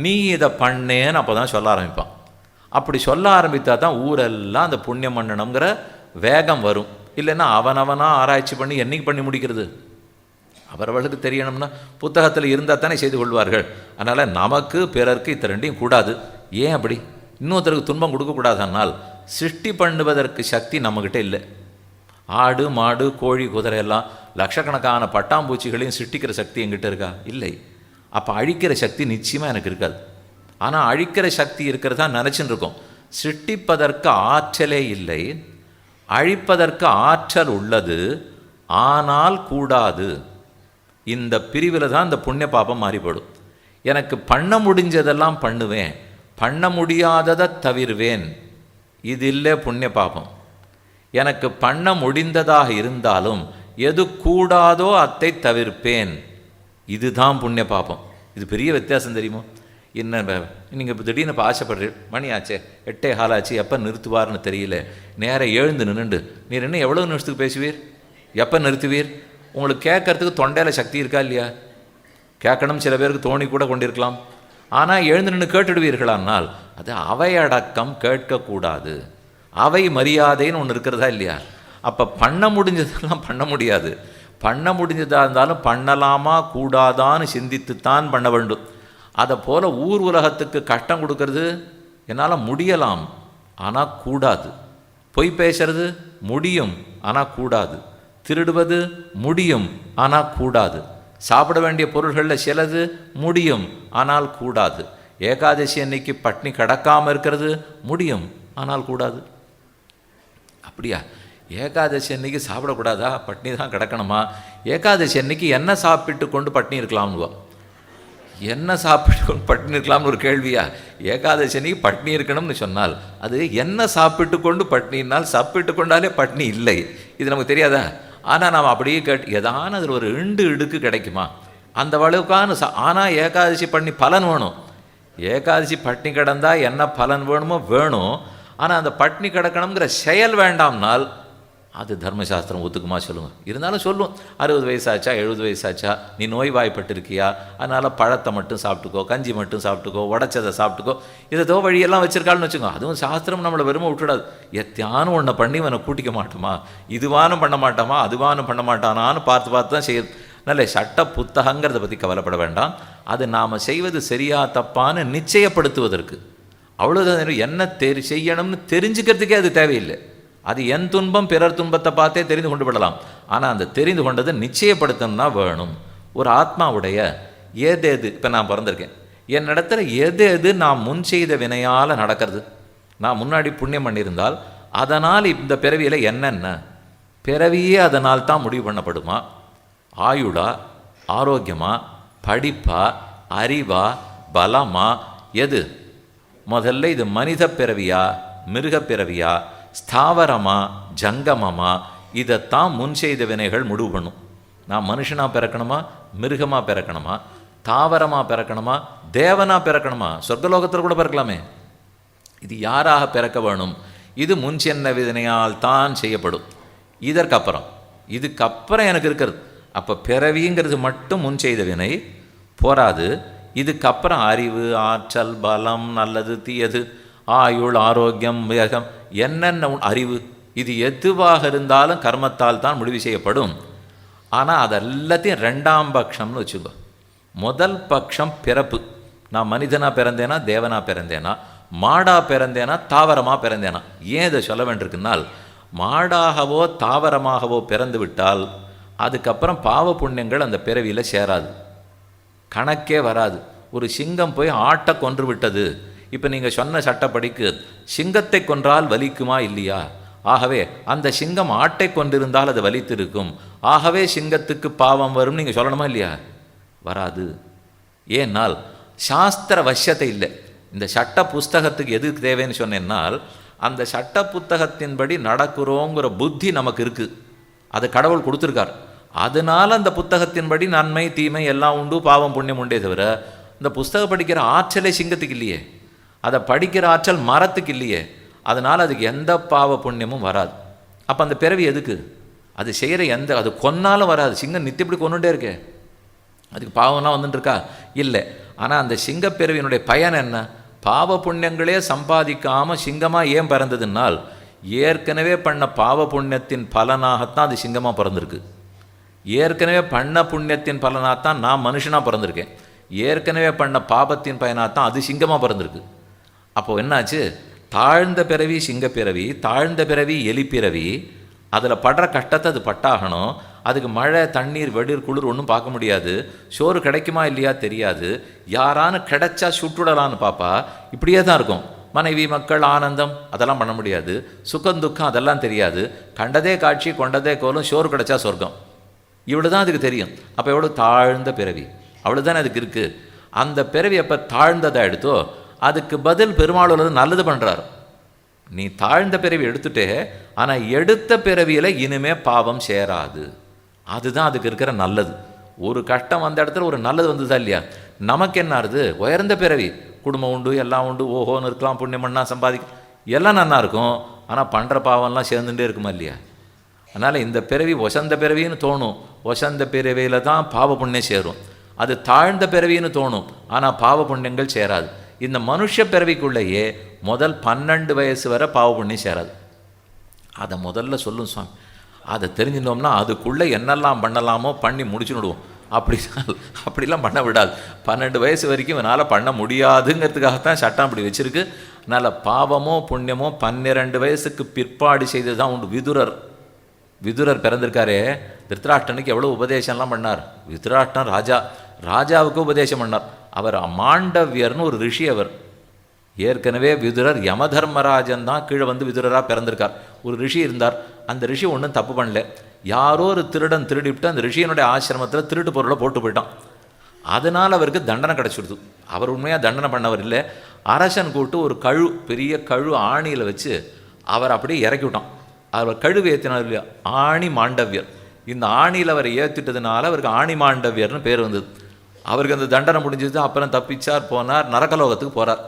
Speaker 1: நீ இதை பண்ணேன்னு அப்போ தான் சொல்ல ஆரம்பிப்பான். அப்படி சொல்ல ஆரம்பித்தா தான் ஊரெல்லாம் அந்த புண்ணியம் பண்ணணுங்கிற வேகம் வரும். இல்லைன்னா அவனவனாக ஆராய்ச்சி பண்ணி என்னைக்கு பண்ணி முடிக்கிறது, அவரவர்களுக்கு தெரியணும்னா புத்தகத்தில் இருந்தால் தானே செய்து கொள்வார்கள். அதனால் நமக்கு பிறருக்கு இத்த ரெண்டையும் கூடாது. ஏன் அப்படி, இன்னொருத்தருக்கு துன்பம் கொடுக்கக்கூடாதனால் சிருஷ்டி பண்ணுவதற்கு சக்தி நம்மக்கிட்ட இல்லை. ஆடு மாடு கோழி குதிரை எல்லாம் லட்சக்கணக்கான பட்டாம்பூச்சிகளையும் சிருஷ்டிக்கிற சக்தி எங்கிட்ட இருக்கா? இல்லை. அப்போ அழிக்கிற சக்தி நிச்சயமாக எனக்கு இருக்காது. ஆனால் அழிக்கிற சக்தி இருக்கிறதா நினச்சின்னு இருக்கோம். சிருஷ்டிப்பதற்கு ஆற்றலே இல்லை, அழிப்பதற்கு ஆற்றல் உள்ளது, ஆனால் கூடாது. இந்த பிரிவில் தான் இந்த புண்ணிய பாபம் மாறிப்படும். எனக்கு பண்ண முடிஞ்சதெல்லாம் பண்ணுவேன், பண்ண முடியாததை தவிர்வேன், இது இல்லை புண்ணிய பாபம். எனக்கு பண்ண முடிந்ததாக இருந்தாலும் எது கூடாதோ அதை தவிர்ப்பேன், இதுதான் புண்ணிய பாபம். இது பெரிய வித்தியாசம் தெரியுமோ? என்ன நீங்கள் இப்போ திடீர்னு இப்போ ஆசைப்படுறீர், மணி ஆச்சே 8:15 ஆச்சு, எப்போ நிறுத்துவார்னு தெரியல, நேராக எழுந்து நின்றுண்டு நீர் என்ன எவ்வளோ நிமிஷத்துக்கு பேசுவீர், எப்போ நிறுத்துவீர்? உங்களுக்கு கேட்கறதுக்கு தொண்டையில் சக்தி இருக்கா இல்லையா? கேட்கணும், சில பேருக்கு தோணி கூட கொண்டிருக்கலாம். ஆனால் எழுந்து நின்று கேட்டுடுவீர்களானால் அது அவையடக்கம், கேட்கக்கூடாது. அவை மரியாதைன்னு ஒன்று இருக்கிறதா இல்லையா? அப்போ பண்ண முடிஞ்சதெல்லாம் பண்ண முடியாது. பண்ண முடிஞ்சதாக இருந்தாலும் பண்ணலாமா கூடாதான்னு சிந்தித்துத்தான் பண்ண வேண்டும். அதை போல் ஊர் உலகத்துக்கு கஷ்டம் கொடுக்கறது என்னால் முடியலாம், ஆனால் கூடாது. பொய் பேசுறது முடியும், ஆனால் கூடாது. திருடுவது முடியும், ஆனால் கூடாது. சாப்பிட வேண்டிய பொருள்களில் சிலது முடியும், ஆனால் கூடாது. ஏகாதசி அன்னைக்கு பட்னி கிடக்காமல் இருக்கிறது முடியும், ஆனால் கூடாது. அப்படியா? ஏகாதசி அன்னைக்கு சாப்பிடக்கூடாதா, பட்னி தான் கிடக்கணுமா? ஏகாதசி அன்னைக்கு என்ன சாப்பிட்டு கொண்டு பட்னி இருக்கலாம்னுவா. என்ன சாப்பிட்டு கொண்டு பட்னி இருக்கலாம்னு ஒரு கேள்வியா? ஏகாதசி அன்னைக்கு பட்னி இருக்கணும்னு சொன்னால் அது என்ன சாப்பிட்டு கொண்டு பட்னினால், சாப்பிட்டு கொண்டாலே பட்னி இல்லை, இது நமக்கு தெரியாதா? ஆனால் நாம் அப்படியே ஏதான அதில் ஒரு 2 இடுக்கு கிடைக்குமா அந்த அளவுக்கான ஆனால் ஏகாதசி பண்ணி பலன் வேணும். ஏகாதசி பட்னி கிடந்தால் என்ன பலன் வேணுமோ வேணும். ஆனால் அந்த பட்னி கிடக்கணுங்கிற செயல் வேண்டாம்னால் அது தர்மசாஸ்திரம் ஒத்துக்குமா சொல்லுங்கள்? இருந்தாலும் சொல்லும், 60 வயசாச்சா 70 வயசாச்சா, நீ நோய்வாய்ப்பட்டிருக்கியா, அதனால் பழத்தை மட்டும் சாப்பிட்டுக்கோ, கஞ்சி மட்டும் சாப்பிட்டுக்கோ, உடச்சதை சாப்பிட்டுக்கோ, இதோ வழியெல்லாம் வச்சுருக்காள்னு வச்சுக்கோ. அதுவும் சாஸ்திரம் நம்மளை வெறுமை விட்டுடாது. எத்தியானும் ஒன்றை பண்ணி இவனை கூட்டிக்க மாட்டோமா, இதுவானும் பண்ண மாட்டோமா, அதுவானும் பண்ண மாட்டானான்னு பார்த்து பார்த்து தான் செய்யுது. நல்ல சட்ட புத்தகங்கிறத பற்றி கவலைப்பட வேண்டாம். அது நாம் செய்வது சரியா தப்பான்னு நிச்சயப்படுத்துவதற்கு, அவ்வளோதான். என்ன செய்யணும்னு தெரிஞ்சுக்கிறதுக்கே அது தேவையில்லை. அது என் துன்பம் பிறர் துன்பத்தை பார்த்தே தெரிந்து கொண்டு விடலாம். ஆனால் அந்த தெரிந்து கொண்டதை நிச்சயப்படுத்தணும்னா வேணும். ஒரு ஆத்மாவுடைய எது இப்போ நான் பிறந்திருக்கேன், என்னிடத்துல எது நான் முன் செய்த வினையால் நடக்கிறது. நான் முன்னாடி புண்ணியம் பண்ணியிருந்தால் அதனால் இந்த பிறவியில் என்னென்ன பிறவியே அதனால் தான் முடிவு பண்ணப்படுமா? ஆயுளா, ஆரோக்கியமா, படிப்பா, அறிவா, பலமா, எது? முதல்ல இது மனித பிறவியா, மிருக பிறவியா, ஸ்தாவரமா, ஜங்கமமா? இதைத்தான் முன் செய்த வினைகள் முடிவு பண்ணும். நான் மனுஷனாக பிறக்கணுமா, மிருகமாக பிறக்கணுமா, தாவரமாக பிறக்கணுமா, தேவனாக பிறக்கணுமா? சொர்க்கலோகத்தில் கூட பிறக்கலாமே. இது யாராக பிறக்க வேணும்? இது முன் சென்ன வினையால் தான் செய்யப்படும். இதுக்கப்புறம் எனக்கு இருக்கிறது. அப்போ பிறவிங்கிறது மட்டும் முன் செய்த வினை போராது. இதுக்கப்புறம் அறிவு, ஆற்றல், பலம், நல்லது, தீயது, ஆயுள், ஆரோக்கியம், வேகம், என்னென்ன அறிவு, இது எதுவாக இருந்தாலும் கர்மத்தால் தான் முடிவு செய்யப்படும். ஆனால் அதெல்லாத்தையும் ரெண்டாம் பட்சம்னு வச்சுக்கோ. முதல் பட்சம் பிறப்பு. நான் மனிதனாக பிறந்தேனா, தேவனாக பிறந்தேனா, மாடாக பிறந்தேனா, தாவரமாக பிறந்தேனா? ஏன் இதை சொல்ல வேண்டியிருக்குன்னால், மாடாகவோ தாவரமாகவோ பிறந்து விட்டால் அதுக்கப்புறம் பாவ புண்ணியங்கள் அந்த பிறவியில் சேராது, கணக்கே வராது. ஒரு சிங்கம் போய் ஆட்டை கொன்று விட்டது. இப்போ நீங்கள் சொன்ன சட்டப்படிக்கு சிங்கத்தை கொன்றால் வலிக்குமா இல்லையா? ஆகவே அந்த சிங்கம் ஆட்டை கொண்டிருந்தால் அது வலித்திருக்கும். ஆகவே சிங்கத்துக்கு பாவம் வரும் நீங்கள் சொல்லணுமா இல்லையா? வராது. ஏன்னால் சாஸ்திர வசியத்தை இல்லை. இந்த சட்ட புஸ்தகத்துக்கு எதுக்கு தேவைன்னு சொன்னேன்னால், அந்த சட்ட புத்தகத்தின்படி நடக்கிறோங்கிற புத்தி நமக்கு இருக்குது. அது கடவுள் கொடுத்துருக்கார். அதனால் அந்த புத்தகத்தின்படி நன்மை தீமை எல்லாம் உண்டு, பாவம் புண்ணியம் உண்டே தவிர இந்த புஸ்தகம் படிக்கிற ஆற்றலே சிங்கத்துக்கு இல்லையே, அதை படிக்கிற ஆற்றல் மரத்துக்கு இல்லையே. அதனால் அதுக்கு எந்த பாவ புண்ணியமும் வராது. அப்போ அந்த பிறவி எதுக்கு? அது செய்கிற அது கொன்னாலும் வராது. சிங்கம் நித்தியப்படி கொண்டுட்டே இருக்கே, அதுக்கு பாவம்லாம் வந்துட்டுருக்கா? இல்லை. ஆனால் அந்த சிங்கப்பிறவியினுடைய பயன் என்ன? பாவ புண்ணியங்களே சம்பாதிக்காமல் சிங்கமாக ஏன் பிறந்ததுன்னால், ஏற்கனவே பண்ண பாவ புண்ணியத்தின் பலனாகத்தான் அது சிங்கமாக பிறந்திருக்கு. ஏற்கனவே பண்ண புண்ணியத்தின் பலனாகத்தான் நான் மனுஷனாக பிறந்திருக்கேன். ஏற்கனவே பண்ண பாபத்தின் பயனாகத்தான் அது சிங்கமாக பிறந்திருக்கு. அப்போது என்னாச்சு? தாழ்ந்த பிறவி சிங்கப்பிறவி, தாழ்ந்த பிறவி எலிப்பிறவி. அதில் படுற கஷ்டத்தை அது பட்டாகணும். அதுக்கு மழை, தண்ணீர், வெடிர், குளிர் ஒன்றும் பார்க்க முடியாது. சோறு கிடைக்குமா இல்லையா தெரியாது. யாரானு கிடைச்சா சுட்டுடலான்னு பாப்பா. இப்படியே தான் இருக்கும். மனைவி, மக்கள், ஆனந்தம் அதெல்லாம் பண்ண முடியாது. சுகம் துக்கம் அதெல்லாம் தெரியாது. கண்டதே காட்சி, கொண்டதே கோலம், சோறு கிடைச்சா சொர்க்கம், இவ்வளோ தான் அதுக்கு தெரியும். அப்போ எவ்வளோ தாழ்ந்த பிறவி, அவ்வளோ தானே அதுக்கு இருக்குது. அந்த பிறவி எப்போ தாழ்ந்ததாக எடுத்தோ அதுக்கு பதில் பெருமாள் நல்லது பண்ணுறார். நீ தாழ்ந்த பிறவி எடுத்துட்டே, ஆனால் எடுத்த பிறவியில் இனிமே பாவம் சேராது. அதுதான் அதுக்கு இருக்கிற நல்லது. ஒரு கஷ்டம் வந்த இடத்துல ஒரு நல்லது வந்ததா இல்லையா? நமக்கு என்ன ஆகுது? உயர்ந்த பிறவி, குடும்பம் உண்டு, எல்லாம் உண்டு, ஓஹோன்னு இருக்கலாம், புண்ணியம் பண்ணா சம்பாதிக்க எல்லாம் நல்லா இருக்கும். ஆனால் பண்ணுற பாவம்லாம் சேர்ந்துட்டே இருக்குமா இல்லையா? அதனால் இந்த பிறவி ஒசந்த பிறவின்னு தோணும். ஒசந்த பிறவியில் தான் பாவ புண்ணியம் சேரும். அது தாழ்ந்த பிறவின்னு தோணும், ஆனால் பாவ புண்ணியங்கள் சேராது. இந்த மனுஷ பிறவிக்குள்ளேயே முதல் 12 வயசு வரை பாவ புண்ணியம் சேராது. அதை முதல்ல சொல்லும் சுவாமி. அதை தெரிஞ்சுட்டோம்னா அதுக்குள்ளே என்னெல்லாம் பண்ணலாமோ பண்ணி முடிச்சுடுவோம். அப்படிலாம் பண்ண விடாது. 12 வயசு வரைக்கும் என்னால் பண்ண முடியாதுங்கிறதுக்காகத்தான் சட்டம் அப்படி வச்சுருக்கு. அதனால் பாவமோ புண்ணியமோ 12 வயசுக்கு பிற்பாடு செய்தது தான் உண்டு. விதுரர் பிறந்திருக்காரே, திருத்தராஷ்டனுக்கு எவ்வளோ உபதேசம்லாம் பண்ணார். திருத்தராஷ்டன் ராஜாவுக்கு உபதேசம் பண்ணார். அவர் மாண்டவியர்னு ஒரு ரிஷி. அவர் ஏற்கனவே விதுரர் யமதர்மராஜன் தான் கீழே வந்து விதுரராக பிறந்திருக்கார். ஒரு ரிஷி இருந்தார். அந்த ரிஷி ஒன்றும் தப்பு பண்ணல. யாரோ ஒரு திருடன் திருடிவிட்டு அந்த ரிஷியனுடைய ஆசிரமத்தில் திருட்டு பொருளை போட்டு போயிட்டான். அதனால் அவருக்கு தண்டனை கிடச்சிடுது. அவர் உண்மையாக தண்டனை பண்ணவர் இல்லை. அரசன் கூட்டு ஒரு பெரிய கழு ஆணியில் வச்சு அவர் அப்படியே இறக்கி விட்டான். அவர் கழுவு ஏற்றினார் இல்லையா, ஆணி மாண்டவியர். இந்த ஆணியில் அவரை ஏற்றிட்டதுனால அவருக்கு ஆணி மாண்டவியர்னு பேர் வந்தது. அவருக்கு அந்த தண்டனை முடிஞ்சது. அப்புறம் தப்பிச்சார், போனார், நரகலோகத்துக்கு போகிறார்.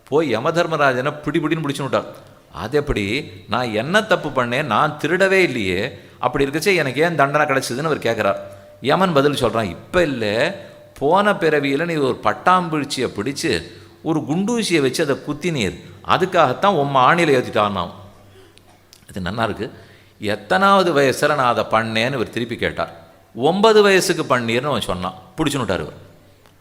Speaker 1: போய் யமதர்மராஜனை பிடின்னு பிடிச்சுன்னு விட்டார். அது எப்படி? நான் என்ன தப்பு பண்ணேன்? நான் திருடவே இல்லையே. அப்படி இருக்கச்சே எனக்கு ஏன் தண்டனை கிடச்சிதுன்னு அவர் கேட்குறார். யமன் பதில் சொல்கிறான், இப்போ இல்லை, போன பிறவியில் நீ ஒரு பட்டாம்பூச்சியை பிடிச்சி ஒரு குண்டூசியை வச்சு அதை குத்தினீர், அதுக்காகத்தான் உம்மை ஆணியில் ஏற்றிட்டான். இது நல்லா இருக்குது. எத்தனாவது வயசில் நான் அதை பண்ணேன்னு இவர் திருப்பி கேட்டார். 9 வயசுக்கு பண்ணீர்னு அவன் சொன்னான். பிடிச்சுன்னு விட்டார் இவர்.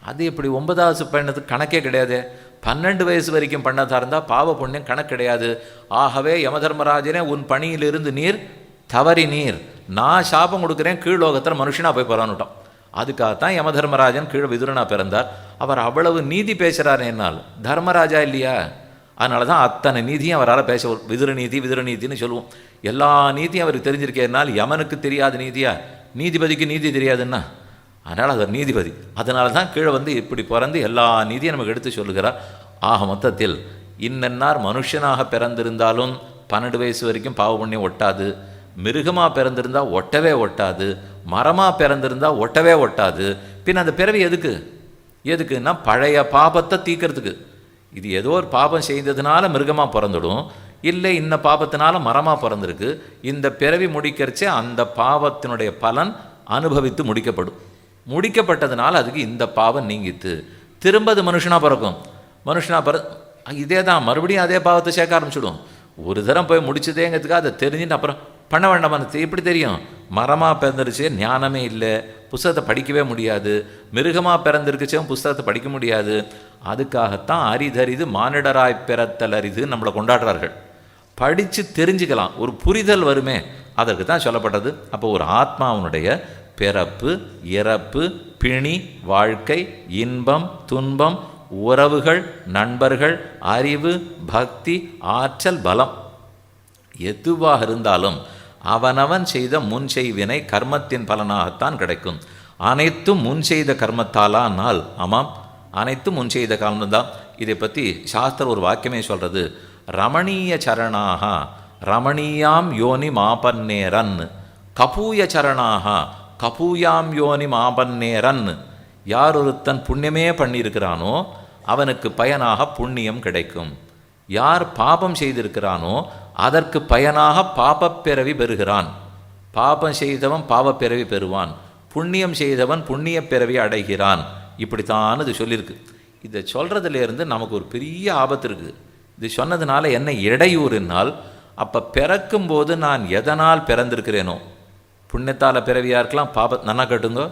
Speaker 1: அது எப்படி 9வது பண்ணதுக்கு கணக்கே கிடையாது. 12 வயசு வரைக்கும் பண்ணதாக இருந்தால் பாவ புண்ணியம் கணக்கு கிடையாது. ஆகவே யமதர்மராஜனே, உன் பணியிலிருந்து நீர் தவறி நீர், நான் சாபம் கொடுக்குறேன், கீழ்லோகத்தில் மனுஷனாக போய் போகிறான்னுட்டான். அதுக்காகத்தான் யமதர்மராஜன் கீழே விதுரனாக பிறந்தார். அவர் அவ்வளவு நீதி பேசுகிறார். என்னால் தர்மராஜா இல்லையா? அதனால தான் அத்தனை நீதியும் அவரால் பேச விதுர நீதின்னு சொல்லுவோம். எல்லா நீதியும் அவருக்கு தெரிஞ்சிருக்கேனால் யமனுக்கு தெரியாத நீதியா, நீதிபதிக்கு நீதி தெரியாதுன்னா, அதனால் அவர் நீதிபதி. அதனால தான் கீழே வந்து இப்படி பிறந்து எல்லா நீதியும் நமக்கு எடுத்து சொல்லுகிறார். ஆக மொத்தத்தில் இன்னென்னார் மனுஷனாக பிறந்திருந்தாலும் 12 வயசு வரைக்கும் பாவ புண்ணியம் ஒட்டாது, மிருகமாக பிறந்திருந்தால் ஒட்டவே ஒட்டாது, மரமாக பிறந்திருந்தால் ஒட்டவே ஒட்டாது. பின் அந்த பிறவி எதுக்குன்னா பழைய பாபத்தை தீக்கிறதுக்கு. இது ஏதோ ஒரு பாபம் செய்ததுனால மிருகமாக பிறந்துடும், இல்லை இந்த பாபத்தினால மரமாக பிறந்திருக்கு. இந்த பிறவி முடிக்கிறச்சே அந்த பாவத்தினுடைய பலன் அனுபவித்து முடிக்கப்பட்டதுனால அதுக்கு இந்த பாவம் நீங்கித்து திரும்ப அது மனுஷனாக பிறக்கும். இதே தான் மறுபடியும் அதே பாவத்தை சேர்க்க ஆரம்பிச்சுடும். ஒரு தரம் போய் முடிச்சதேங்கிறதுக்காக அதை தெரிஞ்சுட்டு அப்புறம் பண்ண வேண்டாம். எப்படி தெரியும்? மரமாக பிறந்துருச்சு, ஞானமே இல்லை, புஸ்தகத்தை படிக்கவே முடியாது. மிருகமாக பிறந்திருக்குச்சும் புஸ்தகத்தை படிக்க முடியாது. அதுக்காகத்தான் அரிதறிது மானிடராய் பிறத்தல் அரிது நம்மளை கொண்டாடுறார்கள். படித்து தெரிஞ்சுக்கலாம், ஒரு புரிதல் வருமே, அதற்கு தான் சொல்லப்பட்டது. அப்போ ஒரு ஆத்மாவுடைய பிறப்பு, இறப்பு, பிணி, வாழ்க்கை, இன்பம், துன்பம், உறவுகள், நண்பர்கள், அறிவு, பக்தி, ஆற்றல், பலம் எதுவாக இருந்தாலும் அவனவன் செய்த முன் செய்வினை கர்மத்தின் பலனாகத்தான் கிடைக்கும். அனைத்தும் முன் செய்த கர்மத்தாலானால், ஆமாம், அனைத்தும் முன் செய்த கர்மம்தான். இதை பற்றி சாஸ்திரம் ஒரு வாக்கியமே சொல்கிறது. ரமணீய சரணாக ரமணீயாம் யோனி மாபன்னேரன், கபூய சரணாக கபூயாம் யோனி மாபன்னேரன். யார் ஒருத்தன் புண்ணியமே பண்ணியிருக்கிறானோ அவனுக்கு பயனாக புண்ணியம் கிடைக்கும். யார் பாபம் செய்திருக்கிறானோ அதற்கு பயனாக பாபப்பிறவி பெறுகிறான். பாபம் செய்தவன் பாவப்பிறவி பெறுவான், புண்ணியம் செய்தவன் புண்ணிய பிறவி அடைகிறான். இப்படித்தான் இது சொல்லியிருக்கு. இதை சொல்கிறதுலேருந்து நமக்கு ஒரு பெரிய ஆபத்து இருக்குது. இது சொன்னதுனால என்ன இடையூறுனால், அப்போ பிறக்கும்போது நான் எதனால் பிறந்திருக்கிறேனோ, புண்ணியத்தால் பிறவியாக இருக்கலாம், நன்னா கட்டுங்க,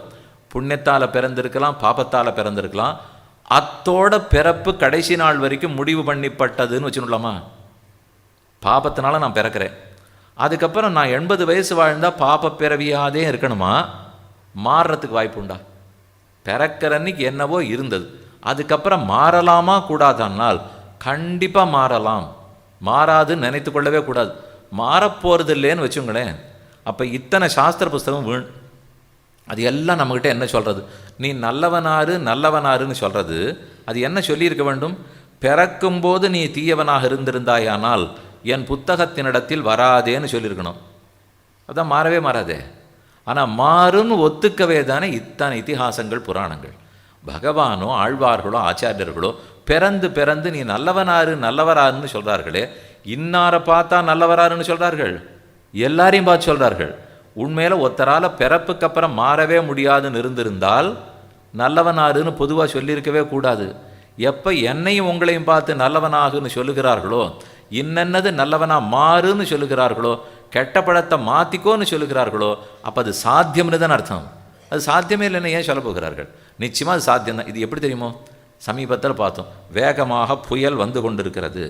Speaker 1: புண்ணியத்தால் பிறந்திருக்கலாம், பாபத்தால் பிறந்திருக்கலாம். அத்தோட பிறப்பு கடைசி நாள் வரைக்கும் முடிவு பண்ணிப்பட்டதுன்னு வச்சுக்கலாமா? பாபத்தினால நான் பிறக்கிறேன், அதுக்கப்புறம் நான் 80 வயசு வாழ்ந்தால் பாப பிறவியாதே இருக்கணுமா? மாறுறதுக்கு வாய்ப்பு உண்டா? பிறக்கிற அன்னைக்கு என்னவோ இருந்தது, அதுக்கப்புறம் மாறலாமா கூடாதானால் கண்டிப்பாக மாறலாம். மாறாதுன்னு நினைத்து கொள்ளவே கூடாது. மாறப்போகிறது இல்லைன்னு வச்சுங்களேன். அப்போ இத்தனை சாஸ்திர புஸ்தகம் வீண். அது எல்லாம் நம்மக்கிட்ட என்ன சொல்கிறது? நீ நல்லவனாருன்னு சொல்கிறது அது என்ன சொல்லியிருக்க வேண்டும்? பிறக்கும்போது நீ தீயவனாக இருந்திருந்தாயானால் என் புத்தகத்தினிடத்தில் வராதேன்னு சொல்லியிருக்கணும். அதான் மாறாதே. ஆனால் மாறுன்னு ஒத்துக்கவே தானே இத்தனை இதிகாசங்கள், புராணங்கள். பகவானோ ஆழ்வார்களோ ஆச்சாரியர்களோ பிறந்து நீ நல்லவராருன்னு சொல்கிறார்களே, இன்னாரை பார்த்தா நல்லவராருன்னு சொல்கிறார்கள், எல்லாரையும் பார்த்து சொல்கிறார்கள். உண்மையில் ஒருத்தரால் பிறப்புக்கு அப்புறம் மாறவே முடியாதுன்னு இருந்திருந்தால் நல்லவனாருன்னு பொதுவாக சொல்லியிருக்கவே கூடாது. எப்போ என்னையும் உங்களையும் பார்த்து நல்லவனாகுன்னு சொல்லுகிறார்களோ, இன்னென்னது நல்லவனா மாறுன்னு சொல்லுகிறார்களோ, கெட்ட பழத்தை மாற்றிக்கோன்னு சொல்லுகிறார்களோ, அப்போ அது சாத்தியம்னு தான் அர்த்தம். அது சாத்தியமே இல்லைன்னு ஏன் சொல்ல போகிறார்கள்? நிச்சயமாக அது சாத்தியம்தான். இது எப்படி தெரியுமோ? சமீபத்தில் பார்த்தோம், வேகமாக புயல் வந்து கொண்டிருக்கிறது,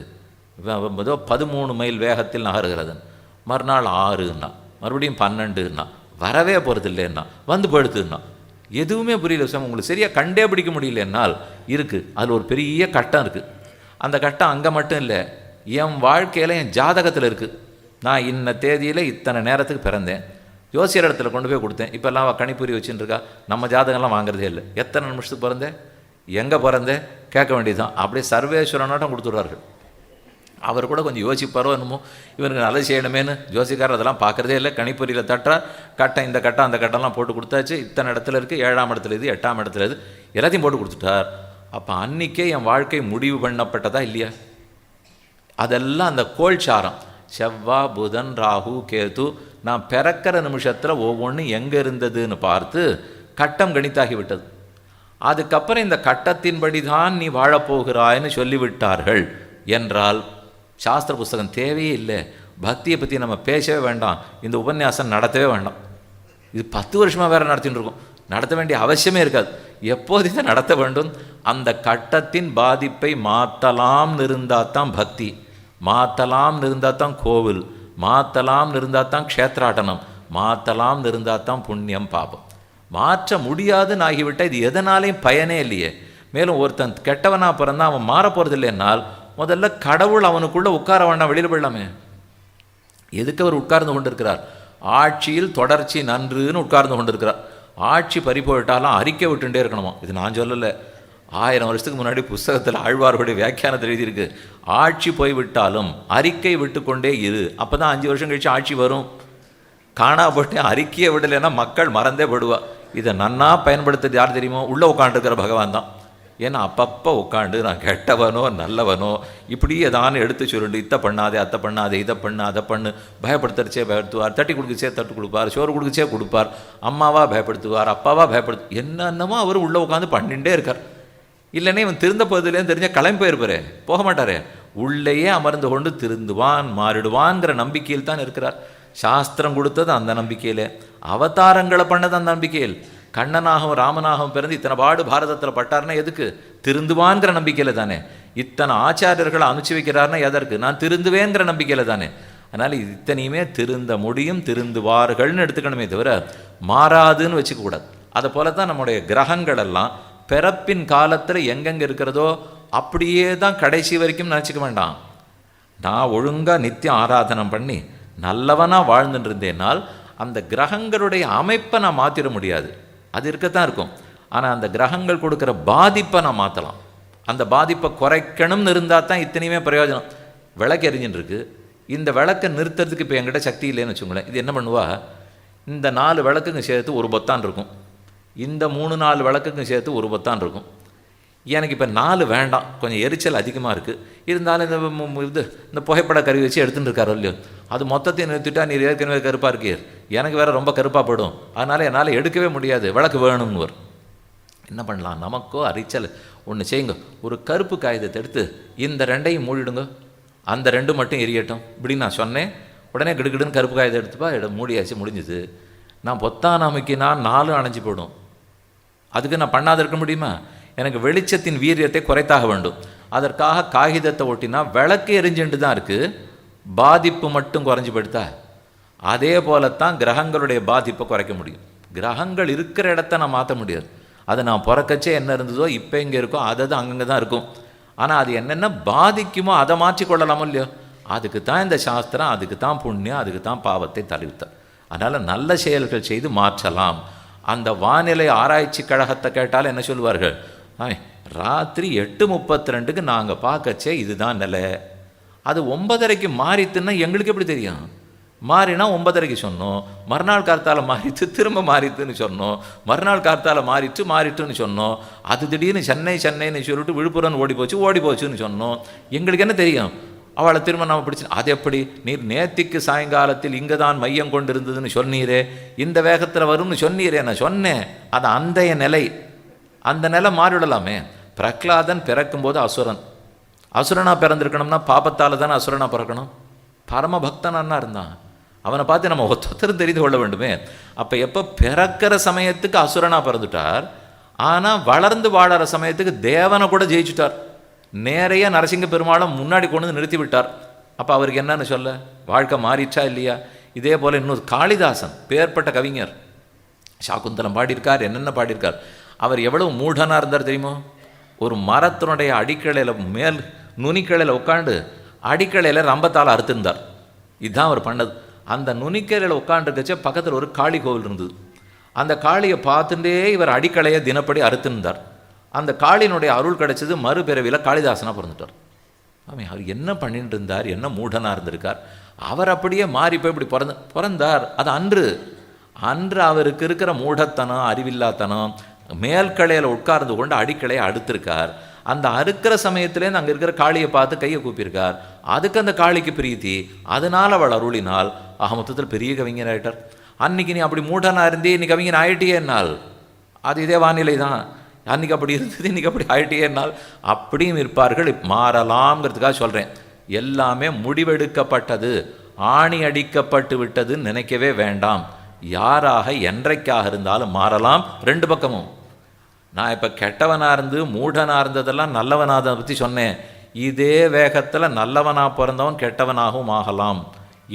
Speaker 1: 13 மைல் வேகத்தில் நகருகிறது. மறுநாள் 6ன்னா, மறுபடியும் 12ன்னா, வரவே போகிறது இல்லைன்னா, வந்து படுத்துன்னா, எதுவுமே புரியல. உங்களுக்கு சரியாக கண்டே பிடிக்க முடியலன்னால் இருக்குது. அதில் ஒரு பெரிய கட்டம் இருக்குது. அந்த கட்டம் அங்கே மட்டும் இல்லை, என் வாழ்க்கையில் என் ஜாதகத்தில் இருக்குது. நான் இன்ன தேதியில் இத்தனை நேரத்துக்கு பிறந்தேன், ஜோசியர் இடத்துல கொண்டு போய் கொடுத்தேன். இப்போல்லாம் கணிப்பொறி வச்சுன்னு இருக்கா, நம்ம ஜாதகம்லாம் வாங்குறதே இல்லை. எத்தனை நிமிஷத்துக்கு பிறந்தேன், எங்கே பிறந்தேன் கேட்க வேண்டியதுதான். அப்படியே சர்வேஸ்வரனாட்டம் கொடுத்துட்றார்கள். அவர் கூட கொஞ்சம் யோசிப்பாரோ என்னமோ, இவனுக்கு நல்லது செய்யணுமேனு ஜோசிக்காரர் அதெல்லாம் பார்க்குறதே இல்லை. கணிப்பொறியில் தட்டுறார், கட்டம் இந்த கட்டம் அந்த கட்டம்லாம் போட்டு கொடுத்தாச்சு. இத்தனை இடத்துல இருக்குது, 7ஆம் இடத்துல இது, 8ஆம் இடத்துல இது, எல்லாத்தையும் போட்டு கொடுத்துட்டார். அப்போ அன்றைக்கே என் வாழ்க்கை முடிவு பண்ணப்பட்டதா இல்லையா? அதெல்லாம் அந்த கோல்சாரம், செவ்வாய், புதன், ராகு, கேது, நான் பிறக்கிற நிமிஷத்தில் ஒவ்வொன்றும் எங்கே இருந்ததுன்னு பார்த்து கட்டம் கணித்தாகிவிட்டது. அதுக்கப்புறம் இந்த கட்டத்தின்படி தான் நீ வாழப்போகிறாய்ன்னு சொல்லிவிட்டார்கள் என்றால் சாஸ்திர புஸ்தகம் தேவையே இல்லை. பக்தியை பற்றி நம்ம பேசவே வேண்டாம், இந்த உபன்யாசம் நடத்தவே வேண்டாம். இது 10 வருஷமாக வேறு நடத்தின்னு இருக்கோம், நடத்த வேண்டிய அவசியமே இருக்காது. எப்போது இதை நடத்த வேண்டும்? அந்த கட்டத்தின் பாதிப்பை மாற்றலாம்னு இருந்தால் தான் பக்தி, மாற்றலாம்னு இருந்தால் தான் கோவில், மாற்றலாம்னு இருந்தால் தான் க்ஷேத்ராட்டனம், மாற்றலாம்னு இருந்தால் தான் புண்ணியம் பாபம். மாற்ற முடியாதுன்னு ஆகிவிட்டால் இது எதனாலையும் பயனே இல்லையே. மேலும் ஒருத்தன் கெட்டவனாக பிறந்தால் அவன் மாறப்போகிறது இல்லைன்னால் முதல்ல கடவுள் அவனுக்குள்ளே உட்கார வேண்டாம், வெளியில் போயிடலாமே. எதுக்கு அவர் உட்கார்ந்து கொண்டிருக்கிறார்? ஆட்சியில் தொடர்ச்சி நன்றுன்னு உட்கார்ந்து கொண்டிருக்கிறார். ஆட்சி பறிப்போயிட்டாலும் அறிக்கை விட்டுட்டே இருக்கணுமா? இது நான் சொல்லலை, 1000 வருஷத்துக்கு முன்னாடி புஸ்தகத்தில் ஆழ்வார்களுடைய வியாக்கியானத்தில் எழுதியிருக்கு. ஆட்சி போய்விட்டாலும் அறிக்கை விட்டு கொண்டே இரு, அப்போ தான் 5 வருஷம் கழிச்சு ஆட்சி வரும். காணா போட்டு அறிக்கையை விடலைன்னா மக்கள் மறந்தே படுவா. இதை நன்னா பயன்படுத்துறது யார் தெரியுமோ? உள்ளே உட்காந்துருக்கிற பகவான் தான். ஏன்னா அப்பப்போ உட்காந்து நான் கெட்டவனோ நல்லவனோ இப்படி ஏதானு எடுத்து சொல்லிட்டு இத்தை பண்ணாதே, அத்தை பண்ணாதே, இதை பண்ணு, அதை பண்ணு, பயப்படுத்துறச்சே பயப்படுத்துவார், தட்டி கொடுக்குச்சே தட்டு கொடுப்பார், சோறு கொடுக்குச்சே கொடுப்பார், அம்மாவா பயப்படுத்துவார், அப்பாவா என்னென்னமோ அவர் உள்ளே உட்காந்து பண்ணிகிட்டே இருக்கார். இல்லைன்னா இவன் திருந்த போதிலேன்னு தெரிஞ்சால் கிளம்பி போயிருப்பாரே, போக மாட்டாரே. உள்ளேயே அமர்ந்து கொண்டு திருந்துவான், மாறிடுவான்ங்கிற நம்பிக்கையில் தான் இருக்கிறார். சாஸ்திரம் கொடுத்தது அந்த நம்பிக்கையில், அவதாரங்களை பண்ணது அந்த நம்பிக்கையில். கண்ணனாகவும் ராமனாகவும் பிறந்து இத்தனை பாடு பாரதத்தில் பட்டார்னா எதுக்கு? திருந்துவான்கிற நம்பிக்கையில் தானே. இத்தனை ஆச்சாரியர்களை அனுப்பிச்சு வைக்கிறார்னா எதற்கு? நான் திருந்துவேங்கிற நம்பிக்கையில் தானே. அதனால் இத்தனையுமே திருந்த முடியும், திருந்துவார்கள்னு எடுத்துக்கணுமே தவிர மாறாதுன்னு வச்சுக்கக்கூடாது. அதை போல தான் நம்முடைய கிரகங்கள் எல்லாம் பிறப்பின் காலத்தில் எங்கெங்கே இருக்கிறதோ அப்படியே தான் கடைசி வரைக்கும் நினச்சிக்க வேண்டாம். நான் ஒழுங்காக நித்தியம் ஆராதனம் பண்ணி நல்லவனாக வாழ்ந்துட்டு இருந்தேனால் அந்த கிரகங்களுடைய அமைப்பை நான் மாற்றிட முடியாது, அது இருக்கத்தான் இருக்கும். ஆனால் அந்த கிரகங்கள் கொடுக்குற பாதிப்பை நான் மாற்றலாம். அந்த பாதிப்பை குறைக்கணும்னு இருந்தால் தான் இத்தனையுமே பிரயோஜனம். விளக்கு எரிஞ்சுட்டு இருக்கு, இந்த விளக்கை நிறுத்துறதுக்கு இப்போ என்கிட்ட சக்தி இல்லைன்னு வச்சுக்கோங்களேன். இது என்ன பண்ணுவா? இந்த 4 விளக்குங்க சேர்த்து ஒரு பொத்தான் இருக்கும், இந்த 3-4 விளக்குங்க சேர்த்து ஒரு பொத்தான் இருக்கும். எனக்கு இப்போ 4 வேண்டாம், கொஞ்சம் எரிச்சல் அதிகமாக இருக்குது, இருந்தாலும் இந்த புகைப்பட கருவி வச்சு எடுத்துகிட்டு இருக்காரோ இல்லையோ, அது மொத்தத்தையும் நிறுத்திட்டா நீர் ஏற்கனவே கருப்பாக இருக்கீர், எனக்கு வேறு ரொம்ப கருப்பாக போயிடும், அதனால் என்னால் எடுக்கவே முடியாது, விளக்கு வேணும்னு வரும். என்ன பண்ணலாம்? நமக்கோ அரிச்சல். ஒன்று செய்யுங்க, ஒரு கருப்பு காகிதத்தை எடுத்து இந்த 2ஐயும் மூடிடுங்க, அந்த 2 மட்டும் எரியட்டும் இப்படின்னு நான் சொன்னேன். உடனே கிடுகிடுன்னு கருப்பு காகிதம் எடுத்துப்பா, மூடியாச்சு, முடிஞ்சுது. நான் பொத்தான் அமைக்கினா 4 அணைஞ்சி போயிடும். அதுக்கு நான் பண்ணாத இருக்க முடியுமா? எனக்கு வெளிச்சத்தின் வீரியத்தை குறைத்தாக வேண்டும். அதற்காக காகிதத்தை ஒட்டினா விளக்கு எரிஞ்சுட்டு தான் இருக்குது, பாதிப்பு மட்டும் குறைஞ்சி போயிடுதா? அதே போலத்தான் கிரகங்களுடைய பாதிப்பை குறைக்க முடியும். கிரகங்கள் இருக்கிற இடத்த நான் மாற்ற முடியாது. அது நான் பிறக்கச்சே என்ன இருந்ததோ இப்போ இங்கே இருக்கோ அது அங்கங்கே தான் இருக்கும். ஆனால் அது என்னென்ன பாதிக்குமோ அதை மாற்றிக்கொள்ளலாமோ இல்லையோ? அதுக்கு தான் இந்த சாஸ்திரம், அதுக்கு தான் புண்ணியம், அதுக்கு தான் பாவத்தை தழுவித்தார். அதனால் நல்ல செயல்கள் செய்து மாற்றலாம். அந்த வானிலை ஆராய்ச்சி கழகத்தை கேட்டால் என்ன சொல்லுவார்கள்? ராத்திரி 8:32க்கு நாங்கள் பார்க்கச்சே இதுதான் நிலை, அது 9:30க்கு மாறித்துன்னா எங்களுக்கு எப்படி தெரியும்? மாறினா 9:30க்கு சொன்னோம், மறுநாள் கார்த்தால மாறித்து திரும்ப மாறித்துன்னு சொன்னோம், மறுநாள் கார்த்தால மாறிட்டுன்னு சொன்னோம், அது திடீர்னு சென்னைன்னு சொல்லிட்டு விழுப்புரம் ஓடி போச்சுன்னு சொன்னோம். எங்களுக்கு என்ன தெரியும்? அவளை திரும்ப நாம் பிடிச்சி, அது எப்படி? நீர் நேத்திக்கு சாயங்காலத்தில் இங்கே தான் மையம் கொண்டு இருந்ததுன்னு சொன்னீரே, இந்த வேகத்தில் வரும்னு சொன்னீரே. நான் சொன்னேன், அது அந்தைய நிலை, அந்த நிலை மாறிவிடலாமே. பிரகலாதன் பிறக்கும்போது அசுரனாக பிறந்திருக்கணும்னா பாபத்தால் தானே அசுரனாக பிறக்கணும். பரமபக்தனாக இருந்தான், அவனை பார்த்து நம்ம ஒத்தரும் தெரிந்து கொள்ள வேண்டுமே. அப்போ எப்போ பிறக்கிற சமயத்துக்கு அசுரனாக பிறந்துட்டார், ஆனால் வளர்ந்து வாழற சமயத்துக்கு தேவனை கூட ஜெயிச்சுட்டார். நேரைய நரசிங்க பெருமாளை முன்னாடி கொண்டு வந்து நிறுத்தி விட்டார். அப்போ அவருக்கு என்னன்னு சொல்ல? வாழ்க்கை மாறிச்சா இல்லையா? இதே போல் இன்னொரு காளிதாசன் பேர்பட்ட கவிஞர், சாகுந்தலம் பாடியிருக்கார், என்னென்ன பாடியிருக்கார். அவர் எவ்வளவு மூடனாக இருந்தார் தெரியுமோ? ஒரு மரத்தினுடைய அடிக்கலையில் மேல் நுனிக்கலையில் உட்காந்து அடிக்கலையில் ரம்பத்தால் அறுத்திருந்தார். இதுதான் அவர் பண்ணது. அந்த நுனிக்கலையில் உட்காந்துருக்கச்சே பக்கத்தில் ஒரு காளி கோவில் இருந்தது. அந்த காளியை பார்த்துட்டே இவர் அடிக்கலையை தினப்படி அறுத்திருந்தார். அந்த காளியினுடைய அருள் கிடைச்சது, மறுபிறவியில் காளிதாசனாக பிறந்துட்டார். அவர் என்ன பண்ணிட்டு இருந்தார்? என்ன மூடனாக இருந்திருக்கார்? அவர் அப்படியே மாறி போய் இப்படி பிறந்தார். அது அன்று அவருக்கு இருக்கிற மூடத்தனம், அறிவில்லாத்தனம், மேல்கலையில் உட்கார்ந்து கொண்டு அடிக்கலையை அடுத்திருக்கார். அந்த அறுக்கிற சமயத்துலேருந்து அங்கே இருக்கிற காளியை பார்த்து கையை கூப்பியிருக்கார். அதுக்கு அந்த காளிக்கு பிரீத்தி, அதனால் அவள் அருளினால் மொத்தத்தில் பெரிய கவிஞர் ஆகிட்டார். அன்றைக்கி நீ அப்படி மூடனாக இருந்தே இன்னைக்கு கவிஞன் ஆயிட்டே என்னால், அது இதே வானிலை தான். அன்றைக்கி அப்படி இருந்தது, இன்றைக்கி அப்படி ஆயிட்டே என்னால் அப்படியும் இருப்பார்கள். மாறலாம்ங்கிறதுக்காக சொல்கிறேன். எல்லாமே முடிவெடுக்கப்பட்டது, ஆணி அடிக்கப்பட்டு விட்டதுன்னு நினைக்கவே வேண்டாம். யாராக என்றைக்காக இருந்தாலும் மாறலாம். 2 பக்கமும். நான் இப்போ கெட்டவனாக இருந்து மூடனாக இருந்ததெல்லாம் நல்லவனாக பற்றி சொன்னேன். இதே வேகத்தில் நல்லவனாக பிறந்தவன் கெட்டவனாகவும் ஆகலாம்.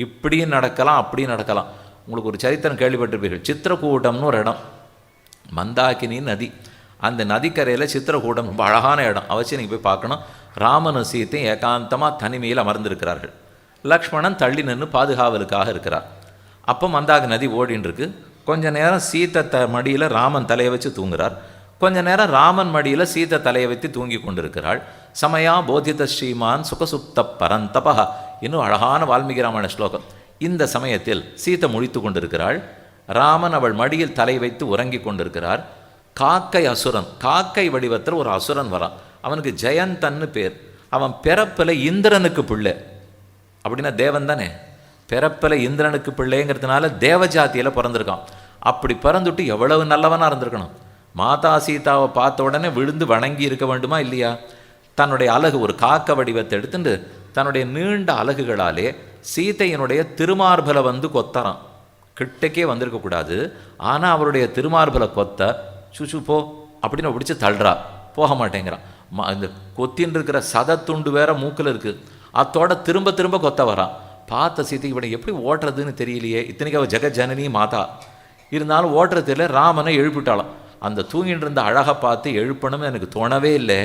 Speaker 1: இப்படியும் நடக்கலாம், அப்படியும் நடக்கலாம். உங்களுக்கு ஒரு சரித்திரம் கேள்விப்பட்டிருப்பீர்கள். சித்திரக்கூடம்னு ஒரு இடம், மந்தாகினி நதி. அந்த நதிக்கரையில் சித்திரக்கூடம் ரொம்ப அழகான இடம், அவசியம் நீங்கள் போய் பார்க்கணும். ராமனும் சீத்தையும் ஏகாந்தமாக தனிமையில் அமர்ந்திருக்கிறார்கள். லக்ஷ்மணன் தள்ளி நின்று பாதுகாவலுக்காக இருக்கிறார். அப்போ மந்தாக நதி ஓடின்னு இருக்கு. கொஞ்ச நேரம் சீத்தை மடியில் ராமன் தலையை வச்சு தூங்குறார். கொஞ்ச நேரம் ராமன் மடியில் சீத்தை தலையை வைத்து தூங்கி கொண்டிருக்கிறாள். சமயா போதித ஸ்ரீமான் சுகசுப்த பரந்தபா, இன்னும் அழகான வால்மீகி ராமாயண ஸ்லோகம். இந்த சமயத்தில் சீத்தை முழித்து கொண்டிருக்கிறாள். ராமன் அவள் மடியில் தலை வைத்து உறங்கி கொண்டிருக்கிறார். காக்கை அசுரன், காக்கை வடிவத்தில் ஒரு அசுரன் வரான். அவனுக்கு ஜெயந்தன்னு பேர். அவன் பிறப்பில் இந்திரனுக்கு பிள்ளை. அப்படின்னா தேவன் தானே. பிறப்பில் இந்திரனுக்கு பிள்ளைங்கிறதுனால தேவஜாத்தியில் பிறந்திருக்கான். அப்படி பிறந்துட்டு எவ்வளவு நல்லவனாக இருந்திருக்கணும். மாதா சீதாவை பார்த்த உடனே விழுந்து வணங்கி இருக்க வேண்டுமா இல்லையா? தன்னுடைய அலகு ஒரு காக்க வடிவத்தை எடுத்துட்டு தன்னுடைய நீண்ட அலகுகளாலே சீதையினுடைய திருமார்பலை வந்து கொத்தறான். கிட்டக்கே வந்திருக்கக்கூடாது. ஆனால் அவருடைய திருமார்பலை கொத்த சுச்சு போ அப்படின்னு பிடிச்சி தள்ளுறா. போக மாட்டேங்கிறான். இந்த கொத்தின்னு இருக்கிற சதத்துண்டு வேற மூக்கில் இருக்குது. அத்தோட திரும்ப திரும்ப கொத்த வரான். பார்த்த சீதைக்கு இவனை எப்படி ஓட்டுறதுன்னு தெரியலையே. இத்தனைக்கு அவள் ஜெகஜனனி மாதா இருந்தாலும் ஓட்டுறது தெரியல. ராமனை எழுப்பிட்டாளாம். அந்த தூங்கிட்டு இருந்த அழகை பார்த்து எழுப்பணும்னு எனக்கு தோணவே இல்லை.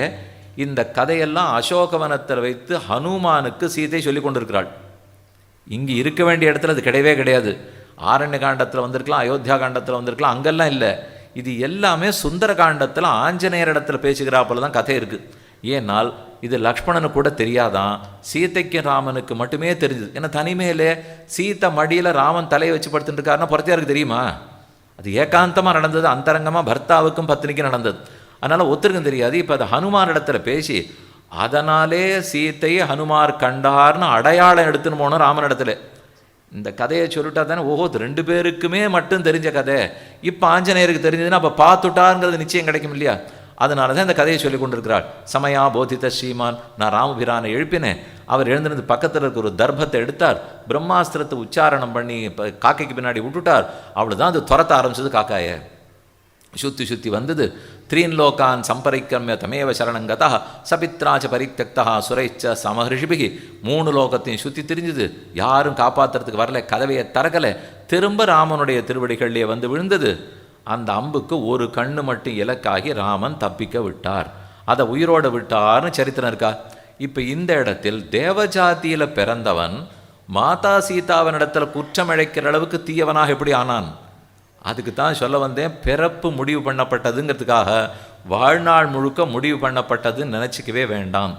Speaker 1: இந்த கதையெல்லாம் அசோகவனத்தில் வைத்து ஹனுமானுக்கு சீதை சொல்லி கொண்டிருக்கிறாள். இங்கே இருக்க வேண்டிய இடத்துல அது கிடையவே கிடையாது. ஆரண்ய காண்டத்தில் வந்திருக்கலாம், அயோத்தியா காண்டத்தில் வந்திருக்கலாம், அங்கெல்லாம் இல்லை. இது எல்லாமே சுந்தர காண்டத்தில் ஆஞ்சநேயர் இடத்துல பேசுகிறாப்புல தான் கதை இருக்குது. ஏன்னால் இது லக்ஷ்மணனு கூட தெரியாதான், சீதைக்கு ராமனுக்கு மட்டுமே தெரிஞ்சது. ஏன்னா தனிமையிலே சீத்தை மடியில் ராமன் தலையை வச்சு படுத்துட்டு இருக்காருன்னா புறத்தியாருக்கு தெரியுமா? அது ஏகாந்தமாக நடந்தது, அந்தரங்கமாக பர்த்தாவுக்கும் பத்னிக்கும் நடந்தது. அதனால் ஒருத்தருக்கும் தெரியாது. இப்போ அது ஹனுமான் இடத்துல பேசி அதனாலே சீத்தையை ஹனுமார் கண்டார்னு அடையாளம் எடுத்துன்னு போனோம் ராமன் இடத்துல. இந்த கதையை சொல்லிட்டா தானே ஓஹோ ரெண்டு பேருக்குமே மட்டும் தெரிஞ்ச கதை. இப்போ ஆஞ்சநேயருக்கு தெரிஞ்சதுன்னா அப்போ பார்த்துட்டாருங்கிறது நிச்சயம் கிடைக்கும் இல்லையா? அதனால தான் இந்த கதையை சொல்லி கொண்டிருக்கிறாள். சமயா போதித்த ஸ்ரீமான், நான் ராமபிரானை எழுப்பினேன். அவர் எழுந்திருந்து பக்கத்தில் இருக்க ஒரு தர்பத்தை எடுத்தார். பிரம்மாஸ்திரத்தை உச்சாரணம் பண்ணி காக்கைக்கு பின்னாடி விட்டுட்டார். அவ்வளோதான் அது துரத்த ஆரம்பிச்சது காக்காயை. சுற்றி சுற்றி வந்தது. த்ரீன் லோகான் சம்பரிக்கிரமிய தமேவ சரணங்கதா சபித்ராச்ச பரித்தக்தா சுரைச்ச சமஹரிஷிபிகி. 3 லோகத்தையும் சுற்றி திரிஞ்சுது. யாரும் காப்பாற்றுறதுக்கு வரல. கதவையை திறக்கலை. திரும்ப ராமனுடைய திருவடிகளிலே வந்து விழுந்தது. அந்த அம்புக்கு ஒரு கண்ணு மட்டும் இலக்காகி ராமன் தப்பிக்க விட்டார். அதை உயிரோடு விட்டார்னு சரித்திரம் இருக்கா? இப்போ இந்த இடத்தில் தேவஜாத்தியில் பிறந்தவன் மாதா சீதாவனிடத்தில் குற்றம் இழைக்கிற அளவுக்கு தீயவனாக எப்படி ஆனான்? அதுக்கு தான் சொல்ல வந்தேன். பிறப்பு முடிவு பண்ணப்பட்டதுங்கிறதுக்காக வாழ்நாள் முழுக்க முடிவு பண்ணப்பட்டதுன்னு நினச்சிக்கவே வேண்டாம்.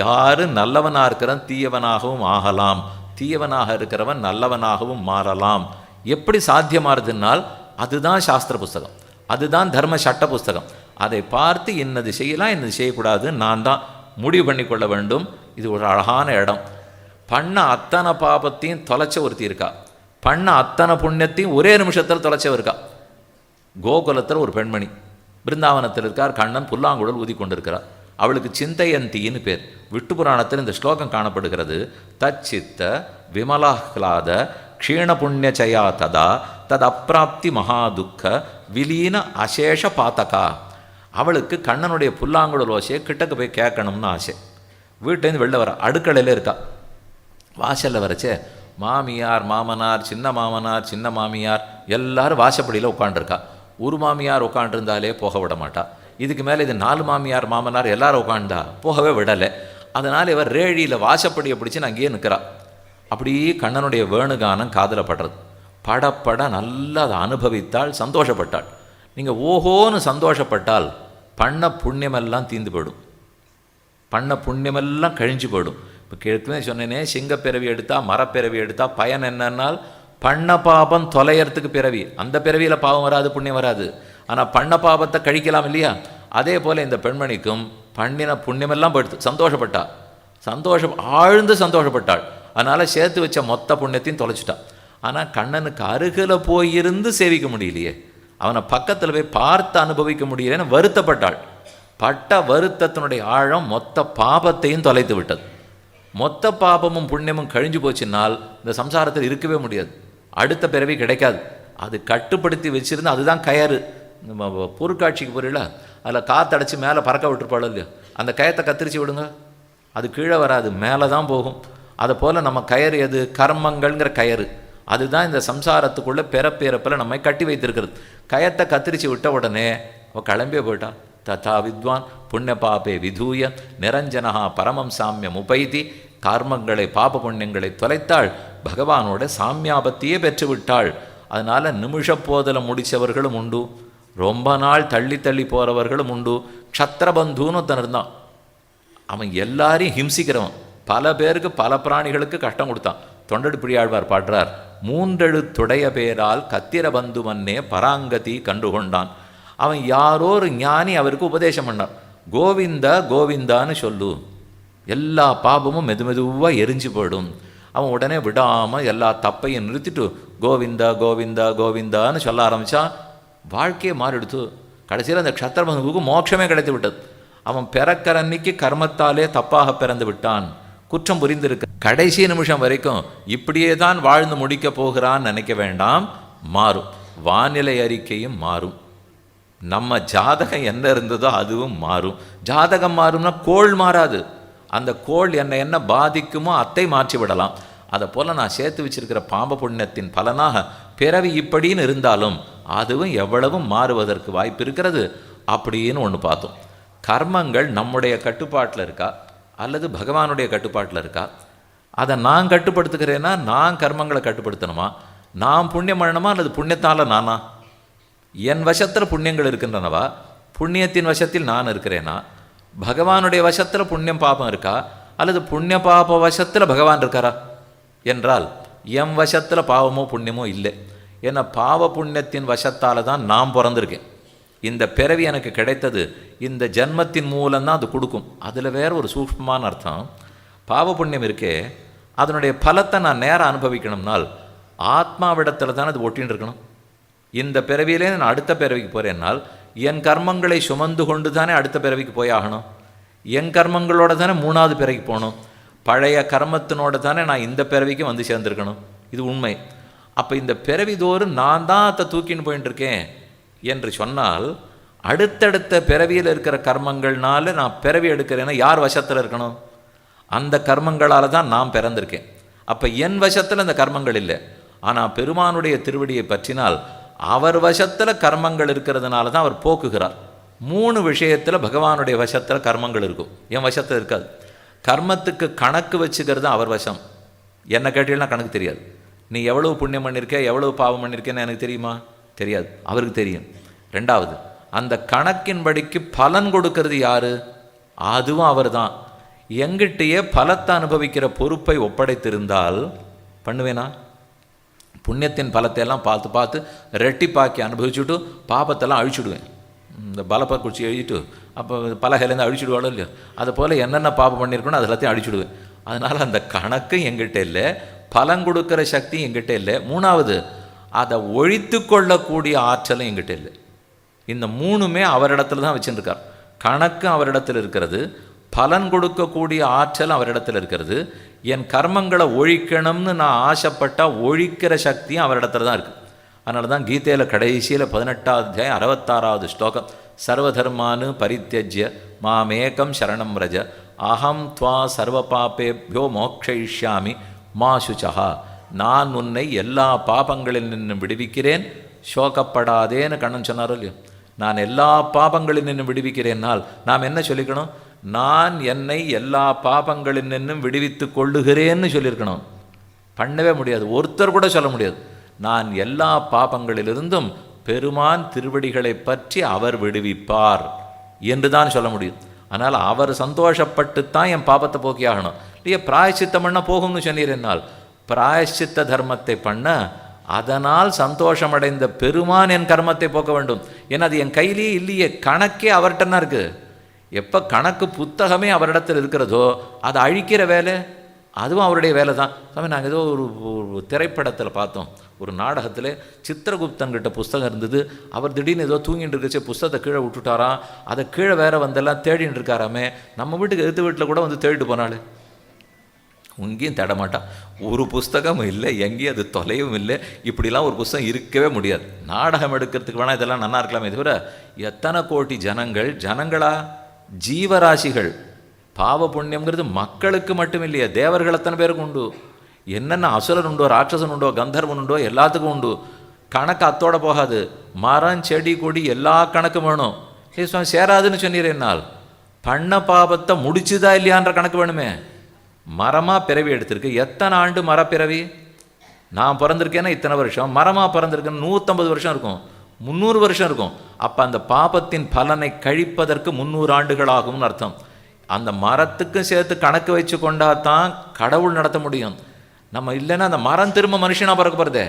Speaker 1: யார் நல்லவனாக இருக்கிறவன் தீயவனாகவும் ஆகலாம், தீயவனாக இருக்கிறவன் நல்லவனாகவும் மாறலாம். எப்படி சாத்தியமாறுதுன்னால் அதுதான் சாஸ்திர புஸ்தகம், அதுதான் தர்ம சட்ட புஸ்தகம். அதை பார்த்து இன்னது செய்யலாம் இன்னது செய்யக்கூடாது நான் தான் முடிவு பண்ணி கொள்ள வேண்டும். இது ஒரு அழகான இடம். பண்ண அத்தனை பாபத்தையும் தொலைச்ச ஒருத்தி இருக்கா. பண்ண அத்தனை புண்ணியத்தையும் ஒரே நிமிஷத்தில் தொலைச்சவ இருக்கா. கோகுலத்தில் ஒரு பெண்மணி பிருந்தாவனத்தில் இருக்கார். கண்ணன் புல்லாங்குழல் ஊதி கொண்டிருக்கிறார். அவளுக்கு சிந்தையந்தின்னு பேர். விட்டு புராணத்தில் இந்த ஸ்லோகம் காணப்படுகிறது. தச்சித்த விமலாஹ்லாத க்ஷீண புண்ணியச்சயா ததா தத் அப்பிராப்தி மகாதுக்க விலீன அசேஷ பாத்தகா. அவளுக்கு கண்ணனுடைய புல்லாங்குழல் ஓசையை கிட்டக்கு போய் கேட்கணும்னு ஆசை. வீட்டிலேருந்து வெளில வர அடுக்கலையில் இருக்கா. வாசலில் வரச்சே மாமியார் மாமனார் சின்ன மாமியார் எல்லாரும் வாசப்படியில் உட்காண்டிருக்கா. ஒரு மாமியார் உட்காண்டிருந்தாலே போக விட மாட்டா. இதுக்கு மேலே இது 4 மாமியார் மாமனார் எல்லாரும் உட்காண்டா போகவே விடலை. அதனால் இவர் ரேழியில் வாசப்படியை பிடிச்சி நான் அங்கேயே நிற்கிறா. அப்படியே கண்ணனுடைய வேணுகானம் காதில் படுறது. படப்பட நல்லா அதை அனுபவித்தாள், சந்தோஷப்பட்டாள். நீங்கள் ஓஹோன்னு சந்தோஷப்பட்டால் பண்ண புண்ணியமெல்லாம் தீர்ந்து போயிடும், பண்ண புண்ணியமெல்லாம் கழிஞ்சு போயிடும். இப்போ கேட்குமே சொன்னேனே, சிங்கப்பிறவி எடுத்தா மரப்பிறவி எடுத்தா பயன் என்னன்னால் பண்ண பாபம் தொலையறதுக்கு பிறவி. அந்த பிறவியில் பாவம் வராது, புண்ணியம் வராது. ஆனால் பண்ண பாபத்தை கழிக்கலாம் இல்லையா? அதே போல் இந்த பெண்மணிக்கும் பண்ணின புண்ணியமெல்லாம் போயிடுது. சந்தோஷம் ஆழ்ந்து சந்தோஷப்பட்டாள். அதனால் சேர்த்து வச்ச மொத்த புண்ணியத்தையும் தொலைச்சிட்டாள். ஆனால் கண்ணனுக்கு அருகில் போயிருந்து சேவிக்க முடியலையே, அவனை பக்கத்தில் போய் பார்த்து அனுபவிக்க முடியலன்னு வருத்தப்பட்டாள். பட்ட வருத்தத்தினுடைய ஆழம் மொத்த பாபத்தையும் தொலைத்து விட்டது. மொத்த பாபமும் புண்ணியமும் கழிஞ்சு போச்சுன்னால் இந்த சம்சாரத்தில் இருக்கவே முடியாது, அடுத்த பிறவி கிடைக்காது. அது கட்டுப்படுத்தி வச்சுருந்து அதுதான் கயறு. நம்ம பொருட்காட்சிக்கு போறீங்களா, அதில் காற்றடைச்சி மேலே பறக்க விட்டுருப்பாளோ இல்லையோ, அந்த கயத்தை கத்திரிச்சு விடுங்க, அது கீழே வராது, மேலே தான் போகும். அதை போல் நம்ம கயறு எது? கர்மங்கள்ங்கிற கயறு. அதுதான் இந்த சம்சாரத்துக்குள்ளே பிறப்பிறப்பில் நம்மை கட்டி வைத்திருக்கிறது. கயத்தை கத்திரிச்சு விட்ட உடனே அவள் கிளம்பியே போயிட்டா. ததா வித்வான் புண்ணிய பாபே விதூய நிரஞ்சனஹா பரமம் சாமியம் உபைதி. கர்மங்களை பாப புண்ணியங்களை தொலைத்தாள், பகவானோட சாமியாபத்தியே பெற்றுவிட்டாள். அதனால் நிமிஷப்போதில் முடித்தவர்களும் உண்டு, ரொம்ப நாள் தள்ளி தள்ளி போகிறவர்களும் உண்டு. க்ஷத்ரபந்துன்னு ஒருத்தன் இருந்தான், அவன் எல்லாரையும் ஹிம்சிக்கிறவன், பல பேருக்கு பல பிராணிகளுக்கு கஷ்டம் கொடுத்தான். தொண்டடிப்பிடியாழ்வார் பாடுறார், மூன்றெழுத்துடைய பேரால் கத்திர பந்துவன்னே பராங்கதி கண்டுகொண்டான். அவன் யாரோ ஒரு ஞானி அவருக்கு உபதேசம் பண்ணார், கோவிந்தா கோவிந்தான்னு சொல்லு, எல்லா பாபமும் மெதுவாக எரிஞ்சு போயிடும். அவன் உடனே விடாமல் எல்லா தப்பையும் நிறுத்திட்டு கோவிந்தா கோவிந்தா கோவிந்தான்னு சொல்ல ஆரம்பித்தான். வாழ்க்கையை மாறிடுத்து. கடைசியில் அந்த க்ஷத்ரபந்துவுக்கு மோட்சமே கிடைத்து விட்டது. அவன் பிறக்கிற அன்னைக்கு கர்மத்தாலே தப்பாக பிறந்து விட்டான், குற்றம் புரிந்திருக்க. கடைசி நிமிஷம் வரைக்கும் இப்படியே தான் வாழ்ந்து முடிக்க போகிறான்னு நினைக்க வேண்டாம், மாறும். வானிலை அறிக்கையும் மாறும், நம்ம ஜாதகம் என்ன இருந்ததோ அதுவும் மாறும். ஜாதகம் மாறும்னா கோள் மாறாது, அந்த கோள் என்ன பாதிக்குமோ அத்தை மாற்றி விடலாம். அதை போல் நான் சேர்த்து வச்சிருக்கிற பாப புண்ணியத்தின் பலனாக பிறவி இப்படின்னு இருந்தாலும் அதுவும் எவ்வளவும் மாறுவதற்கு வாய்ப்பு இருக்கிறது அப்படின்னு ஒன்று பார்த்தோம். கர்மங்கள் நம்முடைய கட்டுப்பாட்டில் இருக்கா அல்லது பகவானுடைய கட்டுப்பாட்டில் இருக்கா? அதை நான் கட்டுப்படுத்துகிறேன்னா நான் கர்மங்களை கட்டுப்படுத்தணுமா? நான் புண்ணியம் பண்ணணுமா அல்லது புண்ணியத்தால் நானா? என் வசத்தில் புண்ணியங்கள் இருக்கின்றனவா, புண்ணியத்தின் வசத்தில் நான் இருக்கிறேனா? பகவானுடைய வசத்தில் புண்ணியம் பாபம் இருக்கா அல்லது புண்ணிய பாப வசத்தில் பகவான் இருக்காரா என்றால் என் வசத்தில் பாவமோ புண்ணியமோ இல்லை. ஏன்னா பாவ புண்ணியத்தின் வசத்தால் தான் நான் பிறந்திருக்கேன். இந்த பிறவி எனக்கு கிடைத்தது இந்த ஜன்மத்தின் மூலம்தான் அது கொடுக்கும். அதில் வேறு ஒரு சூக்ஷ்மமான அர்த்தம், பாவ புண்ணியம் இருக்கே அதனுடைய பலத்தை நான் நேராக அனுபவிக்கணும்னால் ஆத்மாவிடத்தில் தானே அது ஒட்டின்னு இருக்கணும். இந்த பிறவியிலே நான் அடுத்த பிறவிக்கு போகிறேன்னால் என் கர்மங்களை சுமந்து கொண்டு தானே அடுத்த பிறவிக்கு போய் ஆகணும். என் கர்மங்களோட தானே மூணாவது பிறவிக்கு போகணும். பழைய கர்மத்தினோட தானே நான் இந்த பிறவிக்கு வந்து சேர்ந்துருக்கணும். இது உண்மை. அப்போ இந்த பிறவி தோறும் நான் தான் அதை தூக்கின்னு போயின்னு இருக்கேன் என்று சொன்னால் அடுத்தடுத்த பிறவியில் இருக்கிற கர்மங்கள்னால நான் பிறவி எடுக்கிறேன்னா யார் வசத்தில் இருக்கணும்? அந்த கர்மங்களால் தான் நான் பிறந்திருக்கேன். அப்போ என் வசத்தில் அந்த கர்மங்கள் இல்லை. ஆனால் பெருமானுடைய திருவடியை பற்றினால் அவர் வசத்தில் கர்மங்கள் இருக்கிறதுனால தான் அவர் போக்குகிறார். 3 விஷயத்தில் பகவானுடைய வசத்தில் கர்மங்கள் இருக்கும், என் வசத்தில் இருக்காது. கர்மத்துக்கு கணக்கு வச்சுக்கிறது அவர் வசம். என்ன கேட்டீங்கன்னா கணக்கு தெரியாது. நீ எவ்வளவு புண்ணியம் பண்ணியிருக்க எவ்வளவு பாவம் பண்ணியிருக்கேன்னு எனக்கு தெரியுமா? தெரியாது, அவருக்கு தெரியும். 2வது, அந்த கணக்கின்படிக்கு பலன் கொடுக்கறது யாரு? அதுவும் அவர் தான். எங்கிட்டயே பலத்தை அனுபவிக்கிற பொறுப்பை ஒப்படைத்திருந்தால் பண்ணுவேனா? புண்ணியத்தின் பலத்தை எல்லாம் பார்த்து பார்த்து ரெட்டிப்பாக்கி அனுபவிச்சுட்டு பாபத்தெல்லாம் அழிச்சுடுவேன். இந்த பலப்பை குடிச்சு எழுதிட்டு அப்போ பலகையிலேருந்து அழிச்சுடுவாளோ இல்லையோ, அதை போல் என்னென்ன பாபம் பண்ணியிருக்கணும் அது எல்லாத்தையும் அழிச்சுடுவேன். அதனால் அந்த கணக்கு எங்கிட்ட இல்லை, பலன் கொடுக்குற சக்தி எங்கிட்ட இல்லை. 3வது, அதை ஒழித்து கொள்ளக்கூடிய ஆற்றலும் எங்கிட்ட இல்லை. இந்த 3மே அவரிடத்துல தான் வச்சுருக்கார். கணக்கு அவரிடத்தில் இருக்கிறது, பலன் கொடுக்கக்கூடிய ஆற்றல் அவரிடத்தில் இருக்கிறது. என் கர்மங்களை ஒழிக்கணும்னு நான் ஆசைப்பட்டால் ஒழிக்கிற சக்தியும் அவரிடத்துல தான் இருக்குது. அதனால தான் கீதையில் கடைசியில் 18வது அத்தியாயம் 66வது ஸ்லோகம், சர்வதர்மானு பரித்யஜ்ய மாமேகம் சரணம் ரஜ அகம் துவா சர்வ பாபேபியோ மோக்ஷயிஷ்யாமி மா சுச்சா. நான் உன்னை எல்லா பாபங்களில் நின்று விடுவிக்கிறேன், சோகப்படாதேன்னு கண்ணன் சொன்னாரோ இல்லையோ. நான் எல்லா பாபங்களில் நின்று விடுவிக்கிறேன்னால் நாம் என்ன சொல்லிக்கணும்? நான் என்னை எல்லா பாபங்களில் நின்றும் விடுவித்து கொள்ளுகிறேன்னு சொல்லியிருக்கணும். பண்ணவே முடியாது, ஒருத்தர் கூட சொல்ல முடியாது. நான் எல்லா பாபங்களிலிருந்தும் பெருமான் திருவடிகளை பற்றி அவர் விடுவிப்பார் என்று தான் சொல்ல முடியும். அதனால் அவர் சந்தோஷப்பட்டுத்தான் என் பாபத்தை போக்கி ஆகணும். இல்லையே பிராயச்சித்தம் பண்ண போகும்னு சொன்னீரென்னால் பிராயச்சித்த தர்மத்தை பண்ண அதனால் சந்தோஷமடைந்த பெருமான் என் கர்மத்தை போக்க வேண்டும். ஏன்னா அது என் கையிலேயே இல்லையே, கணக்கே அவர்கிட்டனா இருக்குது. எப்போ கணக்கு புத்தகமே அவரிடத்தில் இருக்கிறதோ அதை அழிக்கிற வேலை அதுவும் அவருடைய வேலை தான். சாமி, நாங்கள் ஏதோ ஒரு திரைப்படத்தில் பார்த்தோம், ஒரு நாடகத்தில் சித்திரகுப்தன்கிட்ட புஸ்தகம் இருந்தது. அவர் திடீர்னு ஏதோ தூங்கிட்டு இருக்கச்சு புஸ்தகத்தை கீழே விட்டுட்டாராம். அதை கீழே வேற வந்தெல்லாம் தேடின்னு இருக்காராமே. நம்ம வீட்டுக்கு எதிர்த்து வீட்டில் கூட வந்து தேடிட்டு போனாள். இங்கேயும் தேடமாட்டான், ஒரு புஸ்தகமும் இல்லை, எங்கேயும் அது தொலைவும் இல்லை. இப்படிலாம் ஒரு புஸ்தகம் இருக்கவே முடியாது. நாடகம் எடுக்கிறதுக்கு வேணால் இதெல்லாம் நல்லா இருக்கலாமே தவிர எத்தனை கோடி ஜனங்களா ஜீவராசிகள். பாவ புண்ணியங்கிறது மக்களுக்கு மட்டும் இல்லையா, தேவர்கள் எத்தனை பேருக்கு உண்டு. என்னென்ன அசுரன் உண்டோ, ராட்சசன் உண்டோ, கந்தர்வன் உண்டோ, எல்லாத்துக்கும் உண்டு. கணக்கு அத்தோட போகாது. மரம் செடி கொடி எல்லா கணக்கும் வேணும். சுவாமி சேராதுன்னு சொன்னீரேனால் பண்ண பாபத்தை முடிச்சுதா இல்லையான்ற கணக்கு வேணுமே. மரமாக பிறவி எடுத்திருக்கு, எத்தனை ஆண்டு மரப்பிறவி? நான் பிறந்திருக்கேன்னா இத்தனை வருஷம், மரமாக பிறந்திருக்கேன்னு 150 வருஷம் இருக்கும், 300 வருஷம் இருக்கும். அப்போ அந்த பாபத்தின் பலனை கழிப்பதற்கு 300 ஆண்டுகள் ஆகும்னு அர்த்தம். அந்த மரத்துக்கும் சேர்த்து கணக்கு வச்சு கொண்டா தான் கடவுள் நடத்த முடியும். நம்ம இல்லைன்னா அந்த மரம் திரும்ப மனுஷனாக பிறக்க போகிறதே.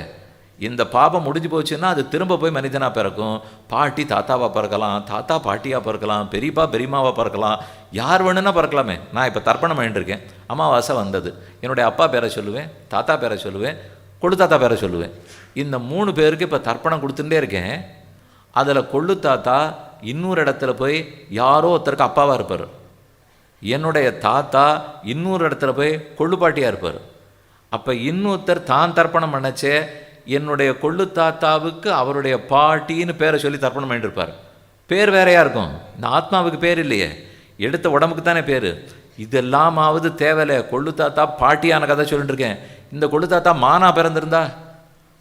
Speaker 1: இந்த பாபம் முடிஞ்சு போச்சுன்னா அது திரும்ப போய் மனிதனாக பிறக்கும். பாட்டி தாத்தாவாக பிறக்கலாம், தாத்தா பாட்டியாக பிறக்கலாம், பெரியப்பா பெரியம்மாவாக பிறக்கலாம், யார் வேணுன்னா பிறக்கலாமே. நான் இப்போ தர்ப்பணம் பண்ணிட்டுருக்கேன், அமாவாசை வந்தது, என்னுடைய அப்பா பேரை சொல்லுவேன், தாத்தா பேரை சொல்லுவேன், கொள்ளு தாத்தா பேரை சொல்லுவேன். இந்த 3 பேருக்கு இப்போ தர்ப்பணம் கொடுத்துட்டே இருக்கேன். அதில் கொள்ளு தாத்தா இன்னொரு இடத்துல போய் யாரோ ஒருத்தருக்கு அப்பாவாக இருப்பார், என்னுடைய தாத்தா இன்னொரு இடத்துல போய் கொள்ளு பாட்டியாக இருப்பார். அப்போ இன்னொருத்தர் தான் தர்ப்பணம் பண்ணச்சே என்னுடைய கொள்ளு தாத்தாவுக்கு அவருடைய பாட்டின்னு பேரை சொல்லி தர்ப்பணம் பண்ணிட்டுருப்பார். பேர் வேறையாக இருக்கும், இந்த ஆத்மாவுக்கு பேர் இல்லையே, எடுத்த உடம்புக்கு தானே பேர். இதெல்லாமாவது தேவையில்லை. கொள்ளு தாத்தா பாட்டியான கதை சொல்லிட்டு இருக்கேன். இந்த கொள்ளு தாத்தா மானா பிறந்திருந்தா,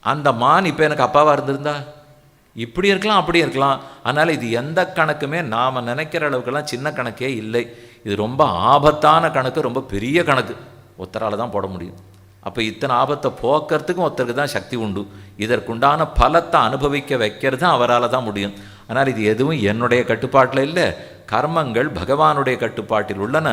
Speaker 1: அந்த மான் இப்போ எனக்கு அப்பாவாக இருந்திருந்தா, இப்படி இருக்கலாம் அப்படி இருக்கலாம். அதனால் இது எந்த கணக்குமே நாம் நினைக்கிற அளவுக்கெல்லாம் சின்ன கணக்கே இல்லை. இது ரொம்ப ஆபத்தான கணக்கு, ரொம்ப பெரிய கணக்கு, ஒருத்தரால் தான் போட முடியும். அப்போ இத்தனை ஆபத்தை போக்கிறதுக்கும் ஒருத்தருக்கு தான் சக்தி உண்டு. இதற்குண்டான பலத்தை அனுபவிக்க வைக்கிறது அவரால் தான் முடியும். ஆனால் இது எதுவும் என்னுடைய கட்டுப்பாட்டில் இல்லை, கர்மங்கள் பகவானுடைய கட்டுப்பாட்டில் உள்ளன.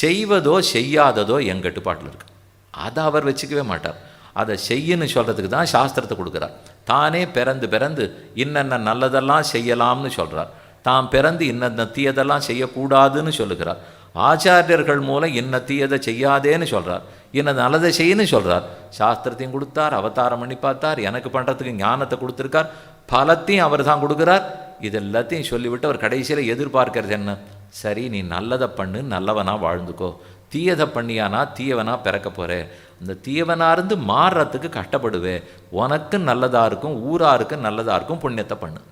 Speaker 1: செய்வதோ செய்யாததோ என் கட்டுப்பாட்டில் இருக்குது. அதை அவர் வச்சுக்கவே மாட்டார். அதை செய்யன்னு சொல்கிறதுக்கு தான் சாஸ்திரத்தை கொடுக்குறார். தானே பிறந்து பிறந்து இன்னென்ன நல்லதெல்லாம் செய்யலாம்னு சொல்கிறார். தாம் பிறந்து இன்னென்ன தீயதெல்லாம் செய்யக்கூடாதுன்னு சொல்லுகிறார். ஆச்சாரியர்கள் மூலம் இன்ன தீயதை செய்யாதேன்னு சொல்கிறார், இன்ன நல்லதை செய்யன்னு சொல்கிறார். சாஸ்திரத்தையும் கொடுத்தார், அவதாரம் பண்ணி பார்த்தார், எனக்கு பண்ணுறதுக்கு ஞானத்தை கொடுத்துருக்கார், பலத்தையும் அவர் தான் கொடுக்குறார். இது எல்லாத்தையும் சொல்லிவிட்டு அவர் கடைசியில் எதிர்பார்க்கறது என்ன? சரி, நீ நல்லதை பண்ணு, நல்லவனாக வாழ்ந்துக்கோ. தீயதை பண்ணியானா தீயவனா பிறக்க போகிறே, அந்த தீயவனாக இருந்து மாறுறதுக்கு கஷ்டப்படுவே, உனக்கு நல்லதாக இருக்கும், ஊராருக்கு நல்லதாக இருக்கும், புண்ணியத்தை பண்ணு.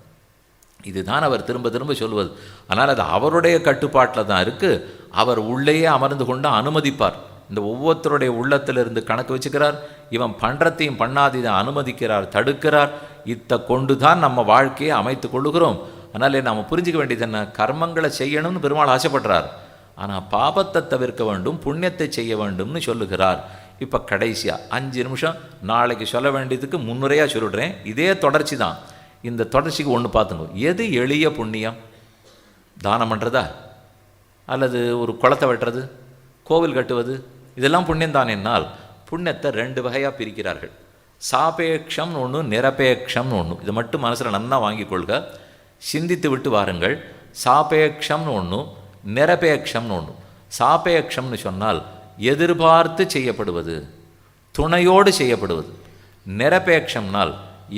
Speaker 1: இதுதான் அவர் திரும்ப திரும்ப சொல்லுவது. ஆனால் அது அவருடைய கட்டுப்பாட்டில் தான் இருக்குது. அவர் உள்ளேயே அமர்ந்து கொண்டு அனுமதிப்பார். இந்த ஒவ்வொருத்தருடைய உள்ளத்திலிருந்து கணக்கு வச்சுக்கிறார். இவன் பண்ணுறதையும் பண்ணாது இதை அனுமதிக்கிறார், தடுக்கிறார். இதை கொண்டு தான் நம்ம வாழ்க்கையை அமைத்து கொள்ளுகிறோம். அதனாலே நாம் புரிஞ்சிக்க வேண்டியது என்ன? கர்மங்களை செய்யணும்னு பெருமாள் ஆசைப்படுறார், ஆனால் பாபத்தை தவிர்க்க வேண்டும், புண்ணியத்தை செய்ய வேண்டும்னு சொல்லுகிறார். இப்போ கடைசியாக 5 நிமிஷம் நாளைக்கு சொல்ல வேண்டியதுக்கு முன்னுரையாக சொல்லிடுறேன். இதே தொடர்ச்சி தான். இந்த தொடர்ச்சிக்கு ஒன்று பார்த்துங்க. எது எளிய புண்ணியம்? தானம் பண்ணுறதா, அல்லது ஒரு குளத்தை வெட்டுறது, கோவில் கட்டுவது, இதெல்லாம் புண்ணியம் தான். என்னால் புண்ணியத்தை 2 வகையாக பிரிக்கிறார்கள். சாபேக்ஷம்னு ஒன்று, நிரபேக்ஷம்னு ஒன்று. இதை மட்டும் மனசில் நன்னா வாங்கி கொள்க, சிந்தித்து விட்டு வாருங்கள். சாபேக்ஷம்னு ஒன்று, நிரபேக்ஷம்னு ஒன்று. சாபேக்ஷம்னு சொன்னால் எதிர்பார்த்து செய்யப்படுவது, துணையோடு செய்யப்படுவது. நிரபேக்ஷம்னால்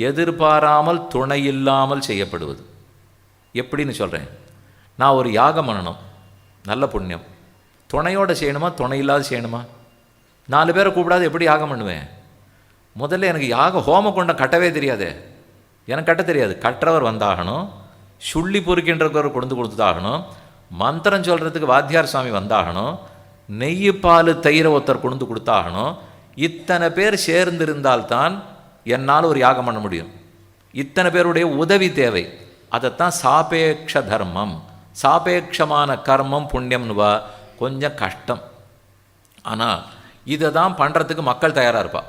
Speaker 1: எதிர்பாராமல் துணை இல்லாமல் செய்யப்படுவது. எப்படின்னு சொல்கிறேன். நான் ஒரு யாகம் பண்ணணும், நல்ல புண்ணியம். துணையோடு செய்யணுமா துணை இல்லாத செய்யணுமா? 4 பேரை கூப்பிடாது எப்படி யாகம் பண்ணுவேன்? முதல்ல எனக்கு யாக ஹோம கொண்டம் கட்டவே தெரியாதே, எனக்கு கட்ட தெரியாது. கட்டுறவர் வந்தாகணும், சுள்ளி பொறுக்கின்றவர் கொடுத்தாகணும், மந்திரம் சொல்கிறதுக்கு வாத்தியார் சுவாமி வந்தாகணும், நெய் பால் தயிரை ஒருத்தர் கொடுத்தாகணும். இத்தனை பேர் சேர்ந்திருந்தால்தான் என்னால் ஒரு யாகம் பண்ண முடியும். இத்தனை பேருடைய உதவி தேவை. அதைத்தான் சாபேக்ஷ தர்மம், சாபேக்ஷமான கர்மம் புண்ணியம்னுவா. கொஞ்சம் கஷ்டம். ஆனால் இதை தான் பண்ணுறதுக்கு மக்கள் தயாராக இருப்பா.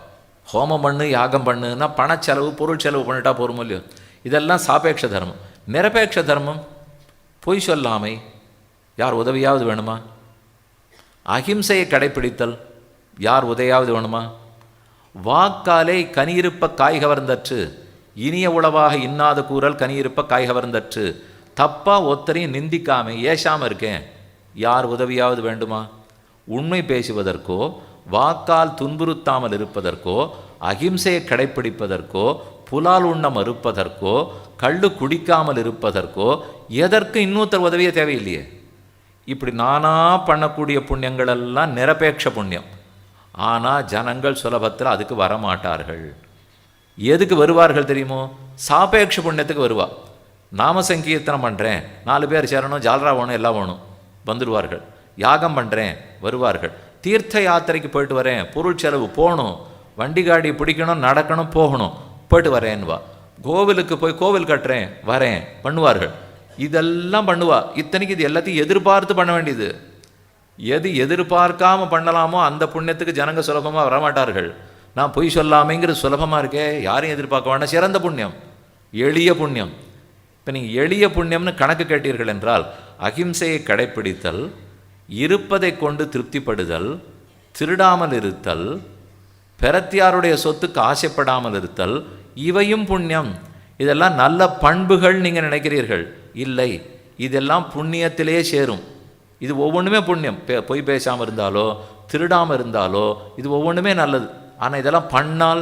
Speaker 1: ஹோமம் பண்ணு யாகம் பண்ணுன்னா பணச்செலவு பொருள் செலவு பண்ணிட்டா போகிறோமோ இல்லையோ. இதெல்லாம் சாபேக்ஷ தர்மம். நிரபேக்ஷ தர்மம் பொய் சொல்லாமை, யார் உதவியாவது வேணுமா? அஹிம்சையை கடைப்பிடித்தல், யார் உதவியாவது வேணுமா? வாக்காலே கனியிருப்ப காய் கவர்ந்தற்று, இனிய உளவாக இன்னாத கூறல் கனியிருப்ப காய் கவர்ந்தற்று. தப்பாக ஒத்தரையும் நிந்திக்காம ஏசாமல் இருக்கேன், யார் உதவியாவது வேண்டுமா? உண்மை பேசுவதற்கோ, வாக்கால் துன்புறுத்தாமல் இருப்பதற்கோ, அகிம்சையை கடைப்பிடிப்பதற்கோ, புலால் உண்ண மறுப்பதற்கோ, கள்ளு குடிக்காமல் இருப்பதற்கோ எதற்கு இன்னொருத்தர் உதவியே தேவையில்லையே. இப்படி நானாக பண்ணக்கூடிய புண்ணியங்கள் எல்லாம் நிரபேட்ச புண்ணியம். ஆனால் ஜனங்கள் சுலபத்தில் அதுக்கு வரமாட்டார்கள். எதுக்கு வருவார்கள் தெரியுமோ? சாபேட்ச புண்ணியத்துக்கு வருவா. நாம சங்கீர்த்தனம் பண்ணுறேன், 4 பேர் சேரணும், ஜாலரா வேணும், எல்லாம் வேணும், வந்துடுவார்கள். யாகம் பண்ணுறேன், வருவார்கள். தீர்த்த யாத்திரைக்கு போயிட்டு வரேன், பொருள் செலவு போகணும், வண்டி காடி பிடிக்கணும், நடக்கணும், போகணும், போயிட்டு வரேன்வா. கோவிலுக்கு போய் கோவில் கட்டுறேன் வரேன் பண்ணுவார்கள். இதெல்லாம் பண்ணுவா. இத்தனைக்கு இது எல்லாத்தையும் எதிர்பார்த்து பண்ண வேண்டியது. எது எதிர்பார்க்காம பண்ணலாமோ அந்த புண்ணியத்துக்கு ஜனங்க சுலபமாக வரமாட்டார்கள். நான் பொய் சொல்லாமேங்கிறது சுலபமாக இருக்கே, யாரையும் எதிர்பார்க்க வேண்டாம். சிறந்த புண்ணியம், எளிய புண்ணியம். இப்போ நீங்கள் எளிய புண்ணியம்னு கணக்கு கேட்டீர்கள் என்றால், அகிம்சையை கடைப்பிடித்தல், இருப்பதை கொண்டு திருப்திப்படுதல், திருடாமல் இருத்தல், பெறத்தியாருடைய சொத்துக்கு ஆசைப்படாமல் இருத்தல், இவையும் புண்ணியம். இதெல்லாம் நல்ல பண்புகள் நீங்கள் நினைக்கிறீர்கள். இல்லை, இதெல்லாம் புண்ணியத்திலே சேரும். இது ஒவ்வொன்றுமே புண்ணியம். பொய் பேசாமல் இருந்தாலோ திருடாமல் இருந்தாலோ இது ஒவ்வொன்றுமே நல்லது. ஆனால் இதெல்லாம் பண்ணால்,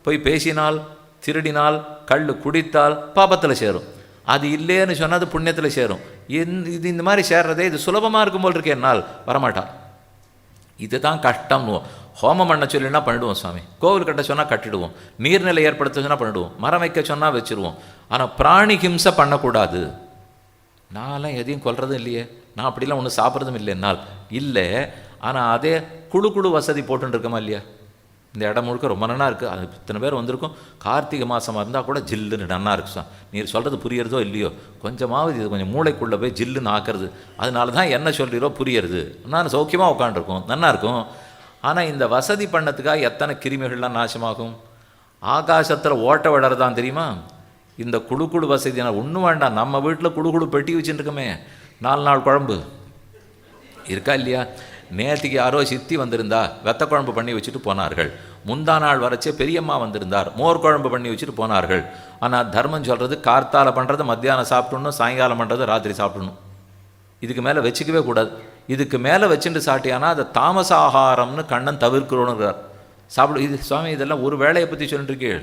Speaker 1: பொய் பேசினால், திருடினால், கல் குடித்தால் பாபத்தில் சேரும். அது இல்லைன்னு சொன்னால் அது புண்ணியத்தில் சேரும். இது இந்த மாதிரி சேர்றதே இது சுலபமாக இருக்கும் போல் இருக்கே, என்னால் வரமாட்டான். இதுதான் கஷ்டம்னு. ஹோமம் பண்ண சொல்லினா பண்ணிடுவோம் சுவாமி, கோவில் கட்ட சொன்னால் கட்டிடுவோம், நீர்நிலை ஏற்படுத்த சொன்னால் பண்ணிடுவோம், மரம் வைக்க சொன்னால் வச்சுருவோம். ஆனால் பிராணி ஹிம்சை பண்ணக்கூடாது. நான்லாம் எதையும் கொல்றதும் இல்லையே, நான் அப்படிலாம் ஒன்றும் சாப்பிட்றதும் இல்லை என்னால் இல்லை. ஆனால் அதே குழு வசதி போட்டுருக்கோமா இல்லையா? இந்த இடம் முழுக்க ரொம்ப நன்னா இருக்குது. அது இத்தனை பேர் வந்திருக்கும். கார்த்திகை மாதமாக இருந்தால் கூட ஜில்லுன்னு நன்னா இருக்கு சார். நீர் சொல்கிறது புரியறதோ இல்லையோ, கொஞ்சமாவது இது கொஞ்சம் மூளைக்குள்ளே போய் ஜில்லுன்னு ஆக்குறது. அதனால தான் என்ன சொல்கிறீரோ புரியறது. நான் சௌக்கியமாக உட்காந்துருக்கோம், நல்லா இருக்கும். ஆனால் இந்த வசதி பண்ணதுக்காக எத்தனை கிருமிகள்லாம் நாசமாகும். ஆகாசத்தில் ஓட்ட விடறதான் தெரியுமா இந்த குழு வசதி. ஒன்றும் வேண்டாம், நம்ம வீட்டில் குழு பெட்டி வச்சுட்டுருக்கோமே, 4 நாள் குழம்பு இருக்கா இல்லையா? நேற்றுக்கு யாரோ சித்தி வந்திருந்தா வெத்த குழம்பு பண்ணி வச்சுட்டு போனார்கள். முந்தா நாள் வரைச்சே பெரியம்மா வந்திருந்தார், மோர் குழம்பு பண்ணி வச்சுட்டு போனார்கள். ஆனால் தர்மம் சொல்கிறது கார்த்தால பண்ணுறது மத்தியானம் சாப்பிடணும், சாயங்காலம் பண்ணுறது ராத்திரி சாப்பிடணும். இதுக்கு மேலே வச்சுக்கவே கூடாது. இதுக்கு மேலே வச்சுட்டு சாட்டியானா அதை தாமச ஆகாரம்னு கண்ணன் தவிர்க்கிறோன்னுறார். சாப்பிடு இது சுவாமி, இதெல்லாம் ஒரு வேலையை பற்றி சொல்லிட்டுருக்கீள்.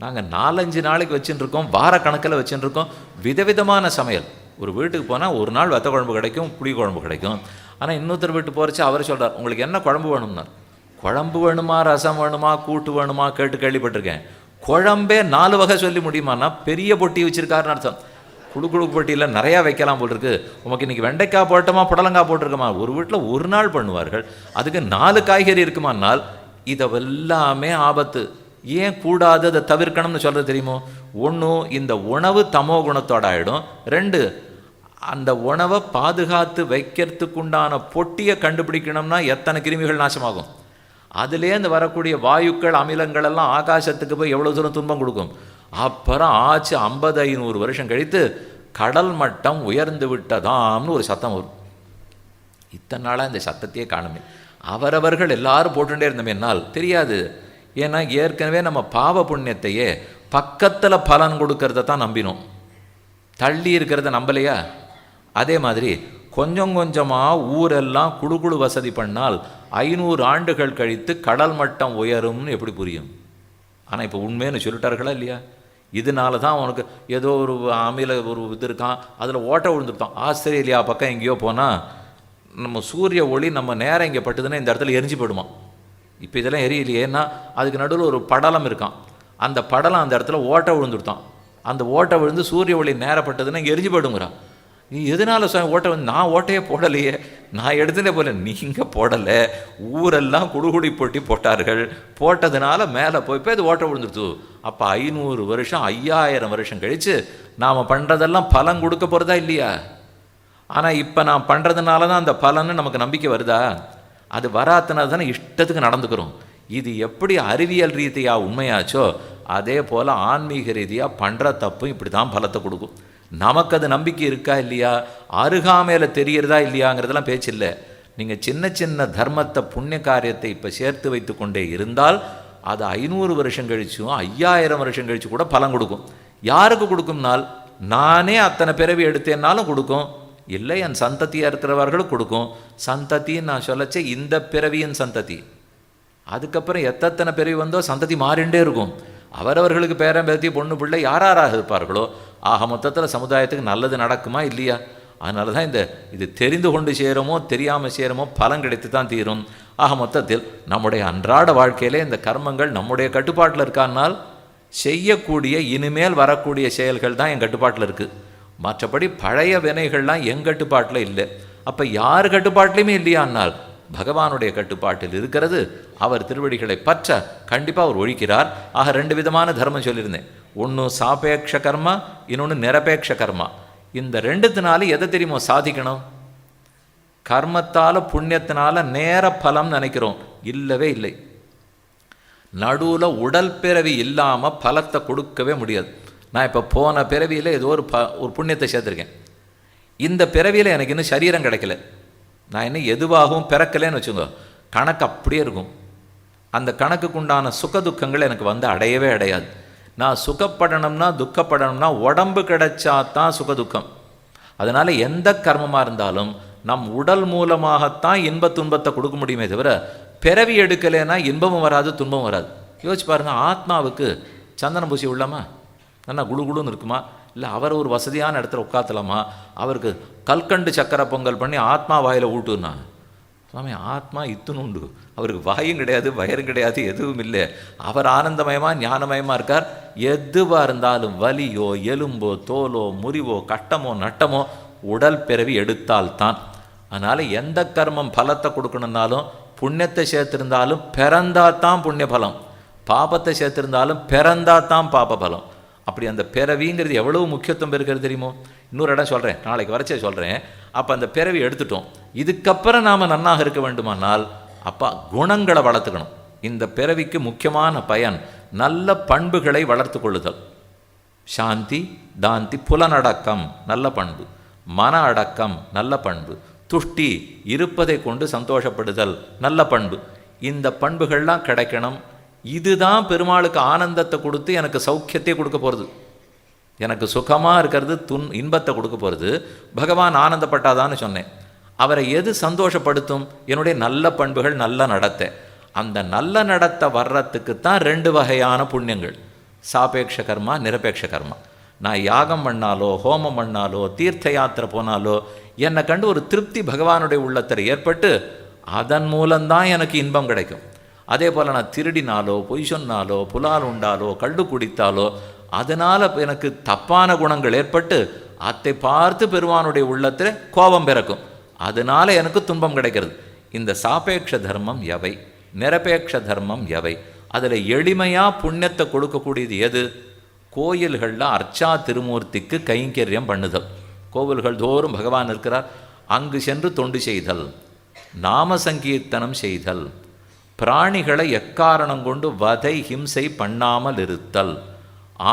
Speaker 1: நாங்கள் 4-5 நாளைக்கு வச்சுட்டுருக்கோம், வார கணக்கில் வச்சுட்டுருக்கோம். விதவிதமான சமையல். ஒரு வீட்டுக்கு போனால் ஒரு நாள் வெத்த குழம்பு கிடைக்கும், புளி குழம்பு கிடைக்கும். ஆனால் இன்னொருத்தர் வீட்டு போகிறச்சு அவர் சொல்கிறார், உங்களுக்கு என்ன குழம்பு வேணும்னார். குழம்பு வேணுமா, ரசம் வேணுமா, கூட்டு வேணுமா கேட்டு கேள்விப்பட்டிருக்கேன். குழம்பே 4 வகை சொல்லி முடியுமான்னா பெரிய பொட்டி வச்சுருக்காருன்னு அர்த்தம். குழு பொட்டியில் நிறையா வைக்கலாம் போல் இருக்குது. உமக்கு இன்றைக்கி வெண்டைக்காய் போட்டோமா புடலங்காய் போட்டிருக்கோமா. ஒரு வீட்டில் ஒரு நாள் பண்ணுவார்கள், அதுக்கு 4 காய்கறி இருக்குமானால் இதெல்லாமே ஆபத்து. ஏன் கூடாது, அதை தவிர்க்கணும்னு சொல்கிறது தெரியுமோ? 1, இந்த உணவு தமோ குணத்தோட ஆகிடும். 2, அந்த உணவை பாதுகாத்து வைக்கிறதுக்குண்டான பொட்டியை கண்டுபிடிக்கணும்னா எத்தனை கிருமிகள் நாசமாகும். அதுலேருந்து வரக்கூடிய வாயுக்கள் அமிலங்கள் எல்லாம் ஆகாசத்துக்கு போய் எவ்வளோ தூரம் துன்பம் கொடுக்கும். அப்புறம் ஆச்சு 50-500 வருஷம் கழித்து கடல் மட்டம் உயர்ந்து விட்டதாம்னு ஒரு சத்தம் வரும். இத்தனை நாளாக இந்த சத்தத்தையே காணுமே. அவரவர்கள் எல்லாரும் போட்டுட்டே இருந்தோம், என்னால் தெரியாது. ஏன்னா ஏற்கனவே நம்ம பாவ புண்ணியத்தையே பக்கத்தில் பலன் கொடுக்கறத தான் நம்பினோம், தள்ளி இருக்கிறத நம்பலையா? அதே மாதிரி கொஞ்சம் கொஞ்சமாக ஊரெல்லாம் குழு வசதி பண்ணால் 500 ஆண்டுகள் கழித்து கடல் மட்டம் உயரும்னு எப்படி புரியும்? ஆனால் இப்போ உண்மைன்னு சொல்லிட்டார்களா இல்லையா? இதனால தான் உனக்கு ஏதோ ஒரு அமில ஒரு இது இருக்கான், அதில் ஓட்ட விழுந்துருத்தான். ஆஸ்திரேலியா பக்கம் எங்கேயோ போனால் நம்ம சூரிய ஒளி நம்ம நேரம் இங்கே பட்டுதுன்னா இந்த இடத்துல எரிஞ்சு போயிடுமா. இப்போ இதெல்லாம் எரியலையே, ஏன்னா அதுக்கு நடுவில் ஒரு படலம் இருக்கான். அந்த படலம் அந்த இடத்துல ஓட்டை விழுந்துருத்தான். அந்த ஓட்டை விழுந்து சூரிய ஒளி நேரப்பட்டதுன்னா இங்கே எரிஞ்சு போயிடுங்கிறான். நீ எதனால ஓட்டை வந்து, நான் ஓட்டையே போடலையே, நான் எடுத்துகிட்டே போல, நீங்கள் போடலை, ஊரெல்லாம் குடுகுடி போட்டி போட்டார்கள், போட்டதுனால மேலே போய் அது ஓட்டை விழுந்துருச்சு. அப்போ 500 வருஷம் 5000 வருஷம் கழித்து நாம் பண்ணுறதெல்லாம் பலன் கொடுக்க போகிறதா இல்லையா? ஆனால் இப்போ நான் பண்ணுறதுனால தான் அந்த பலன்னு நமக்கு நம்பிக்கை வருதா? அது வராத்தினால தானே இஷ்டத்துக்கு நடந்துக்கிறோம். இது எப்படி அறிவியல் ரீதியாக உண்மையாச்சோ அதே போல் ஆன்மீக ரீதியாக பண்ணுற தப்பும் இப்படி தான் பலத்தை கொடுக்கும். நமக்கு அது நம்பிக்கை இருக்கா இல்லையா, அருகாமையில் தெரியறதா இல்லையாங்கிறதெல்லாம் பேச்சு இல்லை. நீங்கள் சின்ன சின்ன தர்மத்தை புண்ணிய காரியத்தை இப்போ சேர்த்து வைத்து கொண்டே இருந்தால் அது 500 வருஷம் கழிச்சும் 5000 வருஷம் கழிச்சு கூட பலன் கொடுக்கும். யாருக்கு கொடுக்கும்னால், நானே அத்தனை பிறவி எடுத்தேன்னாலும் கொடுக்கும், இல்லை என் சந்ததியாக இருக்கிறவர்களும் கொடுக்கும். சந்ததின்னு நான் சொல்லச்சே இந்த பிறவியின் சந்ததி. அதுக்கப்புறம் எத்தனை பிறவி வந்தோ சந்ததி மாறிண்டே இருக்கும். அவரவர்களுக்கு பேரன் பேத்தி பொண்ணு பிள்ளை யாராக இருப்பார்களோ ஆக மொத்தத்தில் சமுதாயத்துக்கு நல்லது நடக்குமா இல்லையா? அதனால தான் இது தெரிந்து கொண்டு சேருமோ தெரியாமல் சேருமோ பலன் கிடைத்து தான் தீரும். ஆக மொத்தத்தில் நம்முடைய அன்றாட வாழ்க்கையிலே இந்த கர்மங்கள் நம்முடைய கட்டுப்பாட்டில் இருக்கானால் செய்யக்கூடிய இனிமேல் வரக்கூடிய செயல்கள் தான் என் கட்டுப்பாட்டில் இருக்குது. மற்றபடி பழைய வினைகள்லாம் என் கட்டுப்பாட்டில் இல்லை. அப்போ யார் கட்டுப்பாட்டிலையுமே இல்லையானால் பகவானுடைய கட்டுப்பாட்டில் இருக்கிறது. அவர் திருவடிகளை பற்ற கண்டிப்பாக அவர் ஒழிக்கிறார். ஆக 2 விதமான தர்மம் சொல்லியிருந்தேன். ஒன்று சாபேட்ச கர்மா, இன்னொன்று நிரபேட்ச கர்மா. இந்த ரெண்டுத்தினால எதை தெரியுமோ சாதிக்கணும்? கர்மத்தால் புண்ணியத்தினால நேர பலம் நினைக்கிறோம். இல்லவே இல்லை. நடுவில் உடல் பிறவி இல்லாமல் பலத்தை கொடுக்கவே முடியாது. நான் இப்போ போன பிறவியில் ஏதோ ஒரு புண்ணியத்தை சேர்த்துருக்கேன். இந்த பிறவியில் எனக்கு இன்னும் சரீரம் கிடைக்கல, நான் இன்னும் எதுவாகவும் பிறக்கலைன்னு வச்சுக்கோ, கணக்கு அப்படியே இருக்கும். அந்த கணக்குக்கு உண்டான சுக துக்கங்கள் எனக்கு வந்து அடையவே அடையாது. நான் சுகப்படணும்னா துக்கப்படணும்னா உடம்பு கிடைச்சா தான் சுக துக்கம். அதனால் எந்த கர்மமாக இருந்தாலும் நம் உடல் மூலமாகத்தான் இன்ப துன்பத்தை கொடுக்க முடியுமே தவிர பிறவி எடுக்கலைன்னா இன்பமும் வராது துன்பமும் வராது. யோசிச்சு பாருங்கள், ஆத்மாவுக்கு சந்தனம் பூசி உள்ளமா? நல்லா குழு குழுன்னு இருக்குமா? இல்லை அவர் ஒரு வசதியான இடத்துல உட்காத்தலாமா? அவருக்கு கல்கண்டு சக்கரை பொங்கல் பண்ணி ஆத்மா வாயில் ஊட்டுனா? சுவாமி, ஆத்மா இத்துன்னு உண்டு, அவருக்கு வாயும் கிடையாது வயரும் கிடையாது எதுவும் இல்லை. அவர் ஆனந்தமயமாக ஞானமயமாக இருக்கார். எதுவாக இருந்தாலும் வலியோ எலும்போ தோலோ முறிவோ கட்டமோ நட்டமோ உடல் பிறவி எடுத்தால்தான். அதனால் எந்த கர்மம் பலத்தை கொடுக்கணுன்னாலும் புண்ணியத்தை சேர்த்திருந்தாலும் பிறந்தாத்தான் புண்ணிய பலம், பாபத்தை சேர்த்திருந்தாலும் பிறந்தாத்தான் பாப பலம். அப்படி அந்த பிறவிங்கிறது எவ்வளவு முக்கியத்துவம் இருக்கிறது தெரியுமோ? இன்னொரு இடம் சொல்கிறேன், நாளைக்கு வரைச்சே சொல்கிறேன். அப்போ அந்த பிறவி எடுத்துட்டோம், இதுக்கப்புறம் நாம் நன்னாக இருக்க வேண்டுமானால் அப்பா குணங்களை வளர்த்துக்கணும். இந்த பிறவிக்கு முக்கியமான பயன் நல்ல பண்புகளை வளர்த்து கொள்ளுதல். சாந்தி தாந்தி புலனடக்கம் நல்ல பண்பு, மன அடக்கம் நல்ல பண்பு, துஷ்டி இருப்பதை கொண்டு சந்தோஷப்படுதல் நல்ல பண்பு. இந்த பண்புகள்லாம் கிடைக்கணும். இதுதான் பெருமாளுக்கு ஆனந்தத்தை கொடுத்து எனக்கு சௌக்கியத்தை கொடுக்க போகிறது, எனக்கு சுகமாக இருக்கிறது இன்பத்தை கொடுக்க போகிறது. பகவான் ஆனந்தப்பட்டாதான்னு சொன்னேன். அவரை எது சந்தோஷப்படுத்தும்? என்னுடைய நல்ல பண்புகள், நல்ல நடத்தை. அந்த நல்ல நடத்தை வர்றதுக்குத்தான் 2 வகையான புண்ணியங்கள், சாபேட்ச கர்மா நிரபேட்ச கர்மா. நான் யாகம் பண்ணாலோ ஹோமம் பண்ணாலோ தீர்த்த யாத்திரை போனாலோ என்னை கண்டு ஒரு திருப்தி பகவானுடைய உள்ளத்தில் ஏற்பட்டு அதன் மூலம்தான் எனக்கு இன்பம் கிடைக்கும். அதே போல் நான் திருடினாலோ பொய் சொன்னாலோ புலால் உண்டாலோ கள்ளு குடித்தாலோ அதனால் எனக்கு தப்பான குணங்கள் ஏற்பட்டு அதை பார்த்து பெருமானுடைய உள்ளத்தில் கோபம் பிறக்கும், அதனால் எனக்கு துன்பம் கிடைக்கிறது. இந்த சாபேட்ச தர்மம் எவை, நிரபேட்ச தர்மம் எவை? அதில் எளிமையாக புண்ணியத்தை கொடுக்கக்கூடியது எது? கோயில்களில் அர்ச்சா திருமூர்த்திக்கு கைங்கரியம் பண்ணுதல். கோவில்கள் தோறும் பகவான் இருக்கிறார், அங்கு சென்று தொண்டு செய்தல், நாம சங்கீர்த்தனம் செய்தல், பிராணிகளை எக்காரணம் கொண்டு வதை ஹிம்சை பண்ணாமல் இருத்தல்,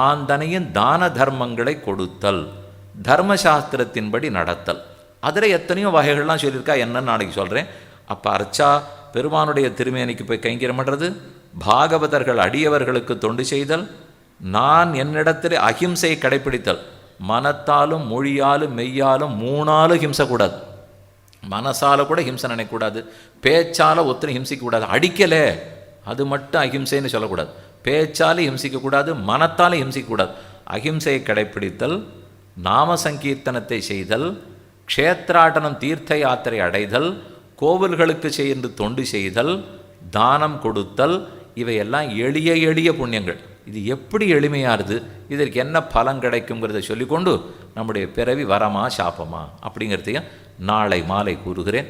Speaker 1: ஆந்தனையின் தான தர்மங்களை கொடுத்தல், தர்மசாஸ்திரத்தின்படி நடத்தல். அதில் எத்தனையோ வகைகள்லாம் சொல்லியிருக்கா, என்னன்னு நாளைக்கு சொல்கிறேன். அப்போ அர்ச்சா பெருமானுடைய திருமேனிக்கு போய் கைங்கரியம் பண்ணுறது, பாகவதர்கள் அடியவர்களுக்கு தொண்டு செய்தல், நான் என்னிடத்தில் அஹிம்சையை கடைப்பிடித்தல். மனத்தாலும் மொழியாலும் மெய்யாலும் 3 ஹிம்சை கூடாது. மனசால கூட ஹிம்சை நினைக்கக்கூடாது, பேச்சால் ஒத்தனை ஹிம்சிக்கக்கூடாது. அடிக்கலை அது மட்டும் அஹிம்சைன்னு சொல்லக்கூடாது. பேச்சாலும் ஹிம்சிக்கக்கூடாது, மனத்தாலும் ஹிம்சிக்கக்கூடாது. அஹிம்சையை கடைப்பிடித்தல், நாம சங்கீர்த்தனத்தை செய்தல், க்ஷேத்ராட்டனம் தீர்த்த யாத்திரை அடைதல், கோவில்களுக்கு செய்து தொண்டு செய்தல், தானம் கொடுத்தல், இவையெல்லாம் எளிய எளிய புண்ணியங்கள். இது எப்படி எளிமையாகுது, இதற்கு என்ன பலன் கிடைக்குங்கிறத சொல்லிக்கொண்டு நம்முடைய பிறவி வரமா சாப்பமா அப்படிங்கிறதையும் நாளை மாலை கூறுகிறேன்.